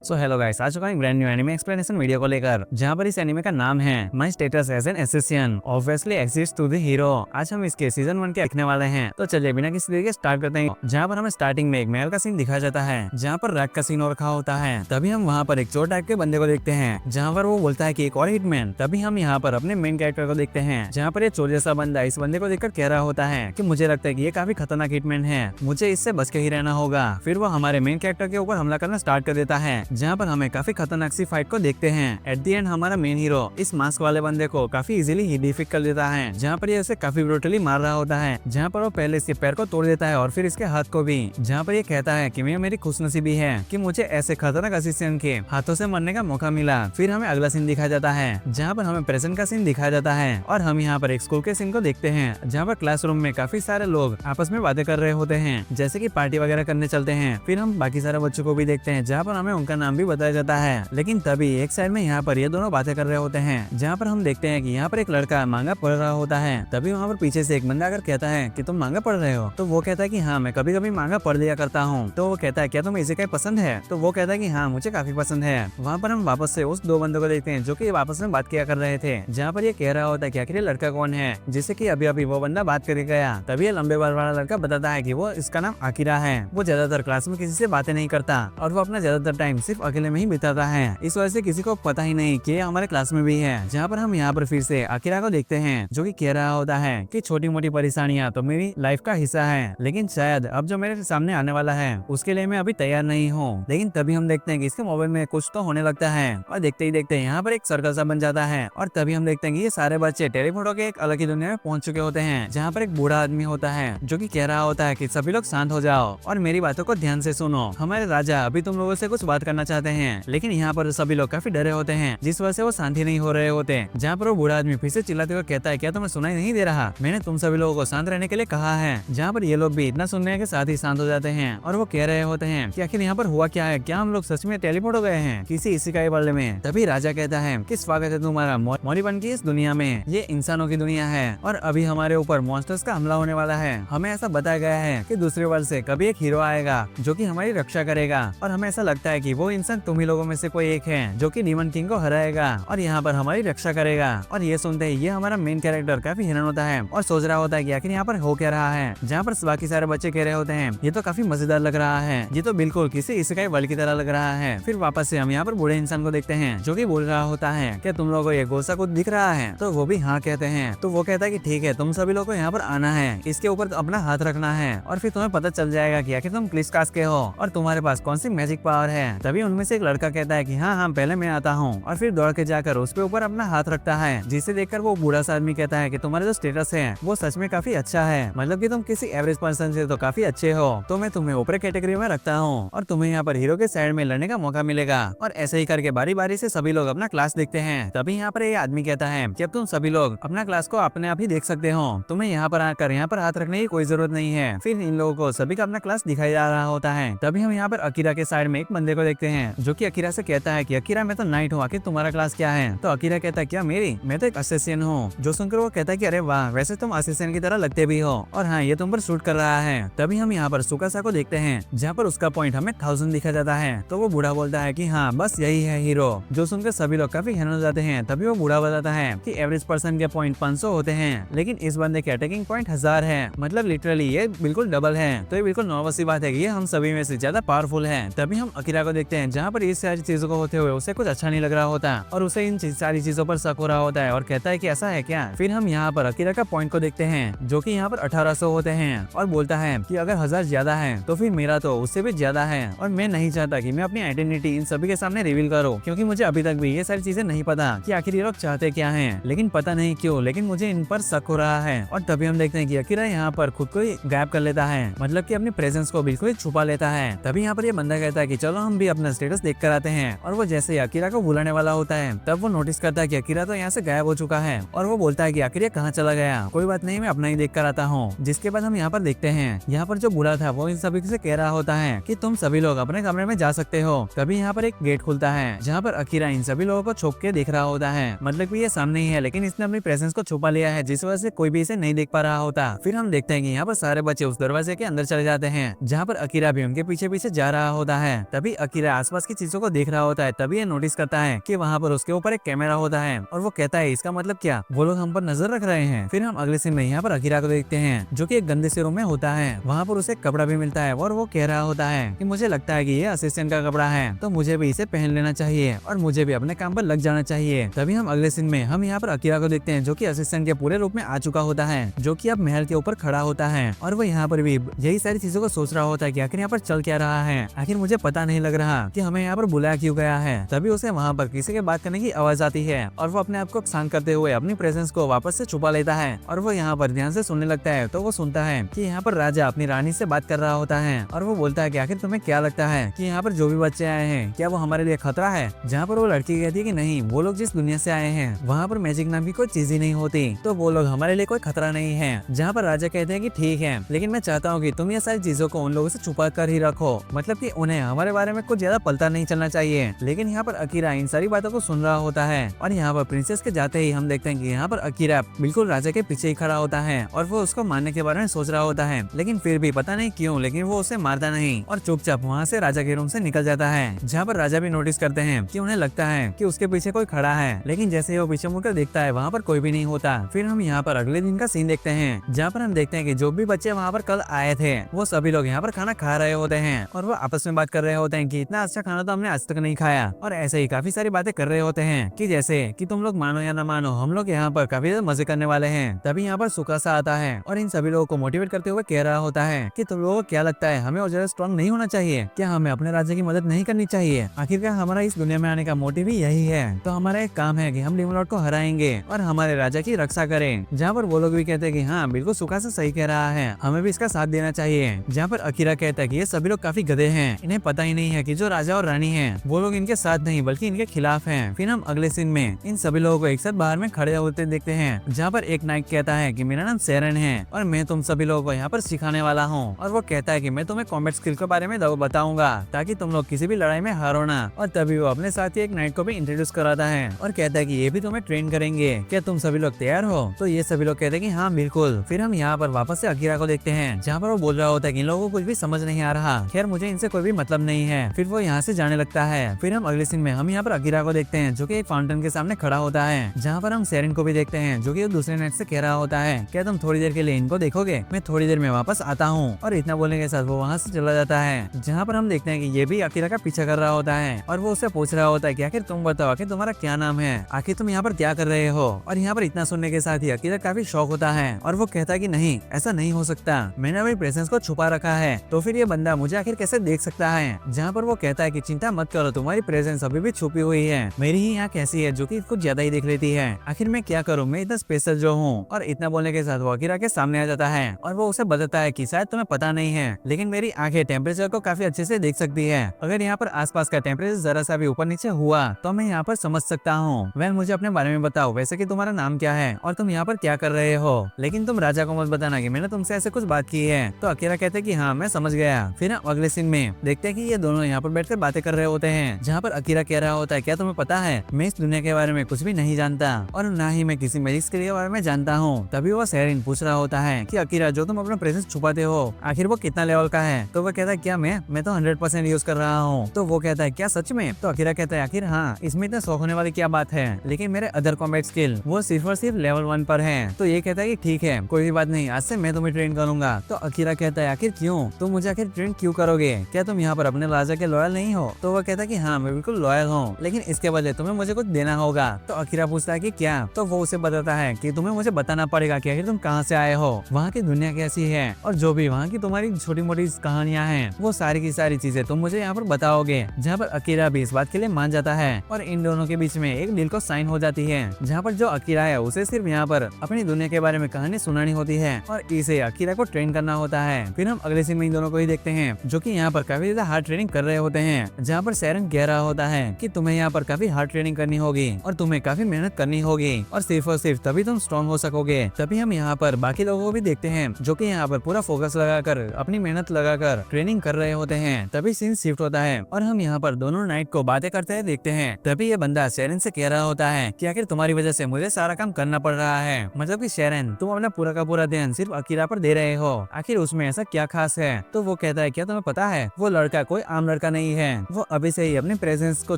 So hello guys, आ चुका है brand new anime explanation video को लेकर, जहां पर इस एनिमे का नाम है my status as an assassin obviously exist to the hero. आज हम इसके सीजन 1 के देखने वाले हैं। तो चलिए बिना किसी देरी के स्टार्ट करते हैं, जहां पर हमें स्टार्टिंग में एक महल का सीन दिखाया जाता है, जहां पर रैक का सीन रखा होता है। तभी हम वहां पर एक चोर टाइप के बंदे को देखते हैं, जहां पर वो बोलता है कि एक और हिटमैन। तभी हम यहाँ पर अपने मेन कैरेक्टर को देखते हैं, जहाँ पर ये चोर जैसा बंदा इस बंदे को देखकर कह रहा होता है कि मुझे लगता है कि ये काफी खतरनाक हिटमैन है, मुझे इससे बच के ही रहना होगा। फिर वो हमारे मेन कैरेक्टर के ऊपर हमला करना स्टार्ट कर देता है, जहाँ पर हमें काफी खतरनाक सी फाइट को देखते हैं। एट दी एंड हमारा मेन हीरो इस मास्क वाले बंदे को काफी इजीली ही डिफीट कर देता है, जहाँ पर ये उसे काफी ब्रूटली मार रहा होता है, जहाँ पर वो पहले इसके पैर को तोड़ देता है और फिर इसके हाथ को भी, जहाँ पर ये कहता है कि मेरी खुशनसीबी है कि मुझे ऐसे खतरनाक असिस्टेंट के हाथों से मरने का मौका मिला। फिर हमें अगला सीन दिखाया जाता है, जहाँ पर हमें प्रेजेंट का सीन दिखाया जाता है, और हम यहाँ पर एक स्कूल के सीन को देखते हैं, जहाँ पर क्लासरूम में काफी सारे लोग आपस में बातें कर रहे होते हैं, जैसे कि पार्टी वगैरह करने चलते हैं। फिर हम बाकी सारे बच्चों को भी देखते हैं, जहाँ पर हमें उनका नाम भी बताया जाता है। लेकिन तभी एक साइड में यहाँ पर ये दोनों बातें कर रहे होते हैं, जहाँ पर हम देखते हैं कि यहाँ पर एक लड़का मांगा पढ़ रहा होता है। तभी वहाँ पर पीछे से एक बंदा अगर कहता है कि तुम मांगा पढ़ रहे हो, तो वो कहता है कि हाँ, मैं कभी कभी मांगा पढ़ लिया करता हूँ। तो वो कहता है क्या तुम्हें इसे क्या पसंद है? तो वो कहता है कि हाँ, मुझे काफी पसंद है। वहाँ पर हम वापस से उस दो बंदों को देखते हैं, जो कि आपस में बात किया कर रहे थे, जहाँ पर ये कह रहा होता है कि आखिर ये लड़का कौन है, जिससे कि अभी अभी वो बंदा बात करके गया। तभी ये लंबे बाल वाला लड़का बताता है कि वो इसका नाम आकिरा है। वो ज्यादातर क्लास में किसी से बातें नहीं करता और वो अपना ज्यादातर टाइम सिर्फ अकेले में ही बिताता है। इस वजह से किसी को पता ही नहीं कि ये हमारे क्लास में भी है। जहाँ पर हम यहाँ पर फिर से आकिरा को देखते हैं, जो कि कह रहा होता है कि छोटी मोटी परेशानियां तो मेरी लाइफ का हिस्सा है, लेकिन शायद अब जो मेरे सामने आने वाला है उसके लिए मैं अभी तैयार नहीं हूँ। लेकिन तभी हम देखते हैं कि इसके मोबाइल में कुछ तो होने लगता है, और देखते ही देखते यहाँ पर एक सर्कल सा बन जाता है। और तभी हम देखते हैं कि ये सारे बच्चे टेलीपोर्ट होकर एक अलग ही दुनिया में पहुंच चुके होते हैं, जहाँ पर एक बूढ़ा आदमी होता है, जो कि कह रहा होता है कि सभी लोग शांत हो जाओ और मेरी बातों को ध्यान से सुनो। हमारे राजा अभी तुम लोगों से कुछ बात करना चाहते हैं। लेकिन यहाँ पर सभी लोग काफी डरे होते हैं, जिस वजह से वो शांति नहीं हो रहे होते। जहाँ पर वो बूढ़ा आदमी फिर से चिल्लाते हुए कहता है, क्या तुम्हें सुनाई नहीं दे रहा? मैंने तुम सभी लोगों को शांत रहने के लिए कहा है। जहाँ पर ये लोग भी इतना सुनने के साथ ही शांत हो जाते हैं, और वो कह रहे होते हैं कि आखिर यहाँ पर हुआ क्या है, क्या हम लोग सच में टेलीपोर्ट हो गए हैं किसी इसिकाई वर्ल्ड में? तभी राजा कहता है कि स्वागत है तुम्हारा मौरीपन की इस दुनिया में। ये इंसानों की दुनिया है और अभी हमारे ऊपर मॉन्स्टर्स का हमला होने वाला है। हमें ऐसा बताया गया है कि दूसरे वर्ल्ड से कभी एक हीरो आएगा जो कि हमारी रक्षा करेगा, और हमें ऐसा लगता है कि वो इंसान तुम ही लोगों में से कोई एक है, जो कि डीमन किंग को हराएगा और यहाँ पर हमारी रक्षा करेगा। और ये सुनते ही ये हमारा मेन कैरेक्टर काफी हैरान होता है और सोच रहा होता है कि आखिर यहाँ पर हो क्या रहा है। जहाँ पर बाकी सारे बच्चे कह रहे होते हैं ये तो काफी मजेदार लग रहा है, ये तो बिल्कुल किसी इसिकाई वर्ल्ड की तरह लग रहा है। फिर वापस से हम यहाँ पर बूढ़े इंसान को देखते हैं, जो कि बोल रहा होता है क्या तुम लोगों को ये गोसा कुछ दिख रहा है? तो वो भी हाँ कहते हैं। तो वो कहता है कि ठीक है, तुम सभी लोगों को यहाँ पर आना है, इसके ऊपर अपना हाथ रखना है, और फिर तुम्हें पता चल जाएगा कि आखिर तुम किस कास्ट के हो और तुम्हारे पास कौन सी मैजिक पावर है। तभी उनमें से एक लड़का कहता है कि हाँ हाँ, पहले मैं आता हूँ, और फिर दौड़ के जाकर उसके ऊपर अपना हाथ रखता है, जिसे देखकर वो बूढ़ा सा आदमी कहता है कि तुम्हारा जो स्टेटस है वो सच में काफी अच्छा है, मतलब कि तुम किसी एवरेज पर्सन से तो काफी अच्छे हो, तो मैं तुम्हें ऊपर कैटेगरी में रखता हूँ और तुम्हें यहाँ पर हीरो के साइड में लड़ने का मौका मिलेगा। और ऐसे ही करके बारी बारी से सभी लोग अपना क्लास देखते हैं। तभी यहाँ पर ये आदमी कहता है कि अब तुम सभी लोग अपना क्लास को अपने आप ही देख सकते हो, तुम्हें यहाँ पर आकर यहाँ पर हाथ रखने की कोई जरूरत नहीं है। फिर इन लोगों को सभी का अपना क्लास दिखाई जा रहा होता है। तभी हम यहाँ पर अकीरा के साइड में एक बंदे को देखते हैं, जो कि अकीरा से कहता है कि अकीरा, मैं तो नाइट हूँ, आखिर तुम्हारा क्लास क्या है? तो अकीरा कहता है क्या मेरी? मैं तो एक असिस्टेंट हूँ। जो सुनकर वो कहता है कि अरे वाह, वैसे तुम असिस्टेंट की तरह लगते भी हो, और हाँ, ये तुम पर शूट कर रहा है। तभी हम यहाँ पर सुकासा को देखते हैं, जहाँ पर उसका पॉइंट हमें 1000 दिखा जाता है। तो वो बूढ़ा बोलता है कि हाँ, बस यही है हीरो। जो सुनकर सभी लोग काफी हैरान हो जाते हैं। तभी वो बूढ़ा बताता है कि एवरेज पर्सन के पॉइंट 500 होते हैं, लेकिन इस बंदे के अटैकिंग पॉइंट 1000 है, मतलब लिटरली ये बिल्कुल डबल है। तो ये बिल्कुल नॉर्मल सी बात है कि ये हम सभी में से ज्यादा पावरफुल है। तभी हम अकीरा को देखते हैं, जहाँ पर इस सारी चीजों को होते हुए उसे कुछ अच्छा नहीं लग रहा होता, और उसे इन सारी चीजों पर शक हो रहा होता है, और कहता है कि ऐसा है क्या? फिर हम यहाँ पर अकीरा का पॉइंट को देखते हैं, जो कि यहाँ पर 1800 होते हैं, और बोलता है कि अगर 1000 ज्यादा है तो फिर मेरा तो उससे भी ज्यादा है, और मैं नहीं चाहता कि मैं अपनी आइडेंटिटी इन सभी के सामने रिवील करूँ, क्योंकि मुझे अभी तक भी ये सारी चीजें नहीं पता कि आखिर ये लोग चाहते क्या हैं। लेकिन पता नहीं क्यों, लेकिन मुझे इन पर शक हो रहा है। और तभी हम देखते हैं कि अकीरा यहाँ पर खुद को ही गायब कर लेता है, मतलब कि अपनी प्रेजेंस को बिल्कुल छुपा लेता है। तभी यहाँ पर ये बंदा कहता है कि चलो हम भी अपना स्टेटस देख कर आते हैं, और वो जैसे अकीरा को बुलाने वाला होता है, तब वो नोटिस करता है कि अकीरा तो यहाँ से गायब हो चुका है, और वो बोलता है कि आखिर ये कहाँ चला गया? कोई बात नहीं, मैं अपना ही देख कर आता हूँ। जिसके बाद हम यहाँ पर देखते हैं, यहाँ पर जो बूढ़ा था वो इन सभी से कह रहा होता है कि तुम सभी लोग अपने कमरे में जा सकते हो। तभी यहाँ पर एक गेट खुलता है, जहाँ पर अकीरा इन सभी लोगों को छुप के देख रहा होता है, मतलब कि ये सामने ही है, लेकिन इसने अपनी प्रेजेंस को छुपा लिया है, जिस वजह से कोई भी इसे नहीं देख पा रहा होता। फिर हम देखते हैं कि यहाँ पर सारे बच्चे उस दरवाजे के अंदर चले जाते हैं, जहाँ पर अकीरा भी उनके पीछे पीछे जा रहा होता है। तभी अकीरा आसपास की चीजों को देख रहा होता है तभी ये नोटिस करता है कि वहाँ पर उसके ऊपर एक कैमरा होता है और वो कहता है इसका मतलब क्या, वो लोग हम पर नजर रख रहे हैं। फिर हम अगले सीन में यहाँ पर अकीरा को देखते हैं जो कि एक गंदे से रूम में होता है। वहाँ पर उसे कपड़ा भी मिलता है और वो कह रहा होता है कि मुझे लगता है कि ये असिस्टेंट का कपड़ा है तो मुझे भी इसे पहन लेना चाहिए और मुझे भी अपने काम पर लग जाना चाहिए। तभी हम अगले सीन में हम यहाँ पर अकीरा को देखते हैं जो कि असिस्टेंट के पूरे रूप में आ चुका होता है, जो कि अब महल के ऊपर खड़ा होता है और वो यहाँ पर भी यही सारी चीजों को सोच रहा होता है कि आखिर यहाँ पर चल क्या रहा है, आखिर मुझे पता नहीं लग रहा कि हमें यहाँ पर बुलाया क्यों गया है। तभी उसे वहाँ पर किसी के बात करने की आवाज आती है और वो अपने आप को शांत करते हुए अपनी प्रेजेंस को वापस से छुपा लेता है और वो यहाँ पर ध्यान से सुनने लगता है। तो वो सुनता है कि यहाँ पर राजा अपनी रानी से बात कर रहा होता है और वो बोलता है कि आखिर तुम्हें क्या लगता है कि यहाँ पर जो भी बच्चे आए हैं क्या वो हमारे लिए खतरा है। जहाँ पर वो लड़की कहती है कि नहीं, वो लोग जिस दुनिया से आए हैं वहाँ पर मैजिक नाम की कोई चीज ही नहीं होती तो वो लोग हमारे लिए कोई खतरा नहीं है। जहाँ पर राजा कहते हैं कि ठीक है, लेकिन मैं चाहता हूँ कि तुम ये सारी चीजों को उन लोगों से छुपा कर ही रखो, मतलब कि उन्हें हमारे बारे में कुछ ज्यादा पलता नहीं चलना चाहिए। लेकिन यहाँ पर अकीरा इन सारी बातों को सुन रहा होता है और यहाँ पर प्रिंसेस के जाते ही हम देखते हैं कि यहाँ पर अकीरा बिल्कुल राजा के पीछे ही खड़ा होता है और वो उसको मारने के बारे में सोच रहा होता है, लेकिन फिर भी पता नहीं क्यों लेकिन वो उसे मारता नहीं और चुपचाप वहाँ से राजा के रूम से निकल जाता है। जहाँ पर राजा भी नोटिस करते हैं कि उन्हें लगता है कि उसके पीछे कोई खड़ा है, लेकिन जैसे ही वो पीछे मुड़कर देखता है वहाँ पर कोई भी नहीं होता। फिर हम यहाँ पर अगले दिन का सीन देखते हैं जहाँ पर हम देखते हैं कि जो भी बच्चे वहाँ पर कल आए थे वो सभी लोग यहाँ पर खाना खा रहे होते हैं और वो आपस में बात कर रहे होते हैं कि इतना अच्छा खाना तो हमने आज तक नहीं खाया और ऐसे ही काफी सारी बातें कर रहे होते हैं कि जैसे कि तुम लोग मानो या ना मानो हम लोग यहाँ पर काफी ज्यादा मजे करने वाले हैं। तभी यहाँ पर सुकासा आता है और इन सभी लोगों को मोटिवेट करते हुए कह रहा होता है कि तुम लोगों को क्या लगता है हमें और ज्यादा स्ट्रॉन्ग नहीं होना चाहिए, क्या हमें अपने राज्य की मदद नहीं करनी चाहिए, आखिरकार हमारा इस दुनिया में आने का मोटिव ही यही है। तो हमारा एक काम है कि हम डीमन लॉर्ड को हराएंगे और हमारे राजा की रक्षा करें। जहाँ पर वो लोग भी कहते हैं कि हाँ बिल्कुल सुकासा सही कह रहा है, हमें भी इसका साथ देना चाहिए। जहाँ पर अकीरा कहता है कि ये सभी लोग काफी गधे हैं, इन्हें पता ही नहीं है कि जो राजा और रानी हैं वो लोग इनके साथ नहीं बल्कि इनके खिलाफ हैं। फिर हम अगले सीन में इन सभी लोगों को एक साथ बाहर में खड़े होते देखते हैं जहाँ पर एक नाइट कहता है कि मेरा नाम सेरन है और मैं तुम सभी लोगों को यहाँ पर सिखाने वाला हूँ और वो कहता है कि मैं तुम्हें कॉम्बैट स्किल के बारे में बताऊंगा ताकि तुम लोग किसी भी लड़ाई में हारो ना। और तभी वो अपने साथ ही एक नाइट को भी इंट्रोड्यूस कराता है और कहता है कि ये भी तुम्हें ट्रेन करेंगे, क्या तुम सभी लोग तैयार हो। तो ये सभी लोग कहते हैं कि हाँ बिल्कुल। फिर हम यहाँ पर वापस से अकीरा को देखते हैं जहाँ पर वो बोल रहा होता है कि इन लोगों को कुछ भी समझ नहीं आ रहा, खैर मुझे इनसे कोई भी मतलब नहीं है। फिर वो यहाँ से जाने लगता है। फिर हम अगले सीन में हम यहाँ पर अकीरा को देखते हैं जो कि एक फाउंटेन के सामने खड़ा होता है जहाँ पर हम सेरेन को भी देखते हैं जो कि दूसरे नेट से कह रहा होता है क्या तुम थोड़ी देर के लिए इनको देखोगे, मैं थोड़ी देर में वापस आता हूँ। और इतना बोलने के साथ वो वहाँ से चला जाता है। जहाँ पर हम देखते हैं कि ये भी अकीरा का पीछा कर रहा होता है और वो उससे पूछ रहा होता है कि आखिर तुम बताओ आखिर तुम्हारा क्या नाम है, आखिर तुम यहाँ पर क्या कर रहे हो। और यहाँ पर इतना सुनने के साथ ही अकीरा काफी शौक होता है और वो कहता है कि नहीं ऐसा नहीं हो सकता, मैंने अपनी प्रेजेंस को छुपा रखा है तो फिर ये बंदा मुझे आखिर कैसे देख सकता है। जहाँ पर वो कहता है कि चिंता मत करो, तुम्हारी प्रेजेंस अभी भी छुपी हुई है, मेरी ही यहाँ कैसी है जो कि कुछ ज्यादा ही देख लेती है, आखिर मैं क्या करूँ, मैं इतना स्पेशल जो हूँ। और इतना बोलने के साथ वो अकीरा के सामने आ जाता है और वो उसे बताता है कि शायद तुम्हें पता नहीं है लेकिन मेरी आंखें टेम्परेचर को काफी अच्छे से देख सकती है, अगर यहाँ पर आसपास का टेम्परेचर जरा सा भी ऊपर नीचे हुआ तो मैं यहाँ पर समझ सकता हूँ। वह मुझे अपने बारे में बताओ, वैसे कि तुम्हारा नाम क्या है और तुम यहाँ पर क्या कर रहे हो, लेकिन तुम राजा को मत बताना कि मैंने तुमसे ऐसे कुछ बात की है। तो अकीरा कहते हैं कि हाँ मैं समझ गया। फिर हम अगले सीन में देखते हैं कि ये दोनों यहाँ पर बैठकर बातें कर रहे होते हैं जहाँ पर अकीरा कह रहा होता है क्या तुम्हें पता है मैं इस दुनिया के बारे में कुछ भी नहीं जानता और ना ही मैं किसी मैजिक के बारे में जानता हूँ। तभी वो सेरिन पूछ रहा होता है कि अकीरा जो तुम अपना प्रेजेंस छुपाते हो आखिर वो कितना लेवल का है। तो वो कहता है क्या मैं तो 100% यूज कर रहा हूँ। तो वो कहता है क्या सच में। तो अकीरा कहता है आखिर हाँ इसमें इतना शौक होने वाली क्या बात है, लेकिन मेरे अदर कॉम्बैट स्किल वो सिर्फ और सिर्फ लेवल 1 पर है। तो ये कहता है कि ठीक है कोई भी बात नहीं, आज से मैं तुम्हें ट्रेन करूंगा। तो अकीरा कहता है आखिर क्यों, तुम मुझे आखिर ट्रेन क्यों करोगे, क्या तुम यहाँ पर अपने राजा के लॉयल नहीं हो। तो वो कहता है कि हाँ मैं बिल्कुल लॉयल हूँ, लेकिन इसके बदले तुम्हें मुझे कुछ देना होगा। तो अकीरा पूछता है कि क्या। तो वो उसे बताता है कि तुम्हें मुझे बताना पड़ेगा कि आखिर तुम कहाँ से आए हो, वहाँ की दुनिया कैसी है और जो भी वहाँ की तुम्हारी छोटी मोटी कहानियां हैं वो सारी की सारी चीजें तुम मुझे यहाँ पर बताओगे। जहाँ पर अकीरा भी इस बात के लिए मान जाता है और इन दोनों के बीच में एक डील को साइन हो जाती है जहाँ पर जो अकीरा है उसे सिर्फ यहाँ पर अपनी दुनिया के बारे में कहानी सुनानी होती है और इसे अकीरा को ट्रेन करना होता है। फिर हम अगले सीन में इन दोनों को ही देखते हैं जो कि यहाँ पर काफी ज्यादा हार्ड ट्रेनिंग कर रहे होते हैं जहाँ पर सेरन कह रहा होता है कि तुम्हें यहाँ पर काफी हार्ड ट्रेनिंग करनी होगी और तुम्हें काफी मेहनत करनी होगी और सिर्फ तभी तुम स्ट्रॉन्ग हो सकोगे। तभी हम यहाँ पर बाकी लोगों को भी देखते हैं जो कि यहाँ पर पूरा फोकस लगाकर अपनी मेहनत लगाकर ट्रेनिंग कर रहे होते हैं। तभी सीन शिफ्ट होता है और हम यहाँ पर दोनों नाइट को बातें करते हुए देखते हैं। तभी ये बंदा शेरन से कह रहा होता है कि आखिर तुम्हारी वजह से मुझे सारा काम करना पड़ रहा है, मतलब कि शेरन तुम अपना पूरा का पूरा ध्यान सिर्फ अकीरा पर दे रहे हो, आखिर उसमें ऐसा क्या खास है। तो वो कहता है क्या तुम्हें पता है वो लड़का कोई आम लड़का नहीं है, वो अभी से ही अपने प्रेजेंस को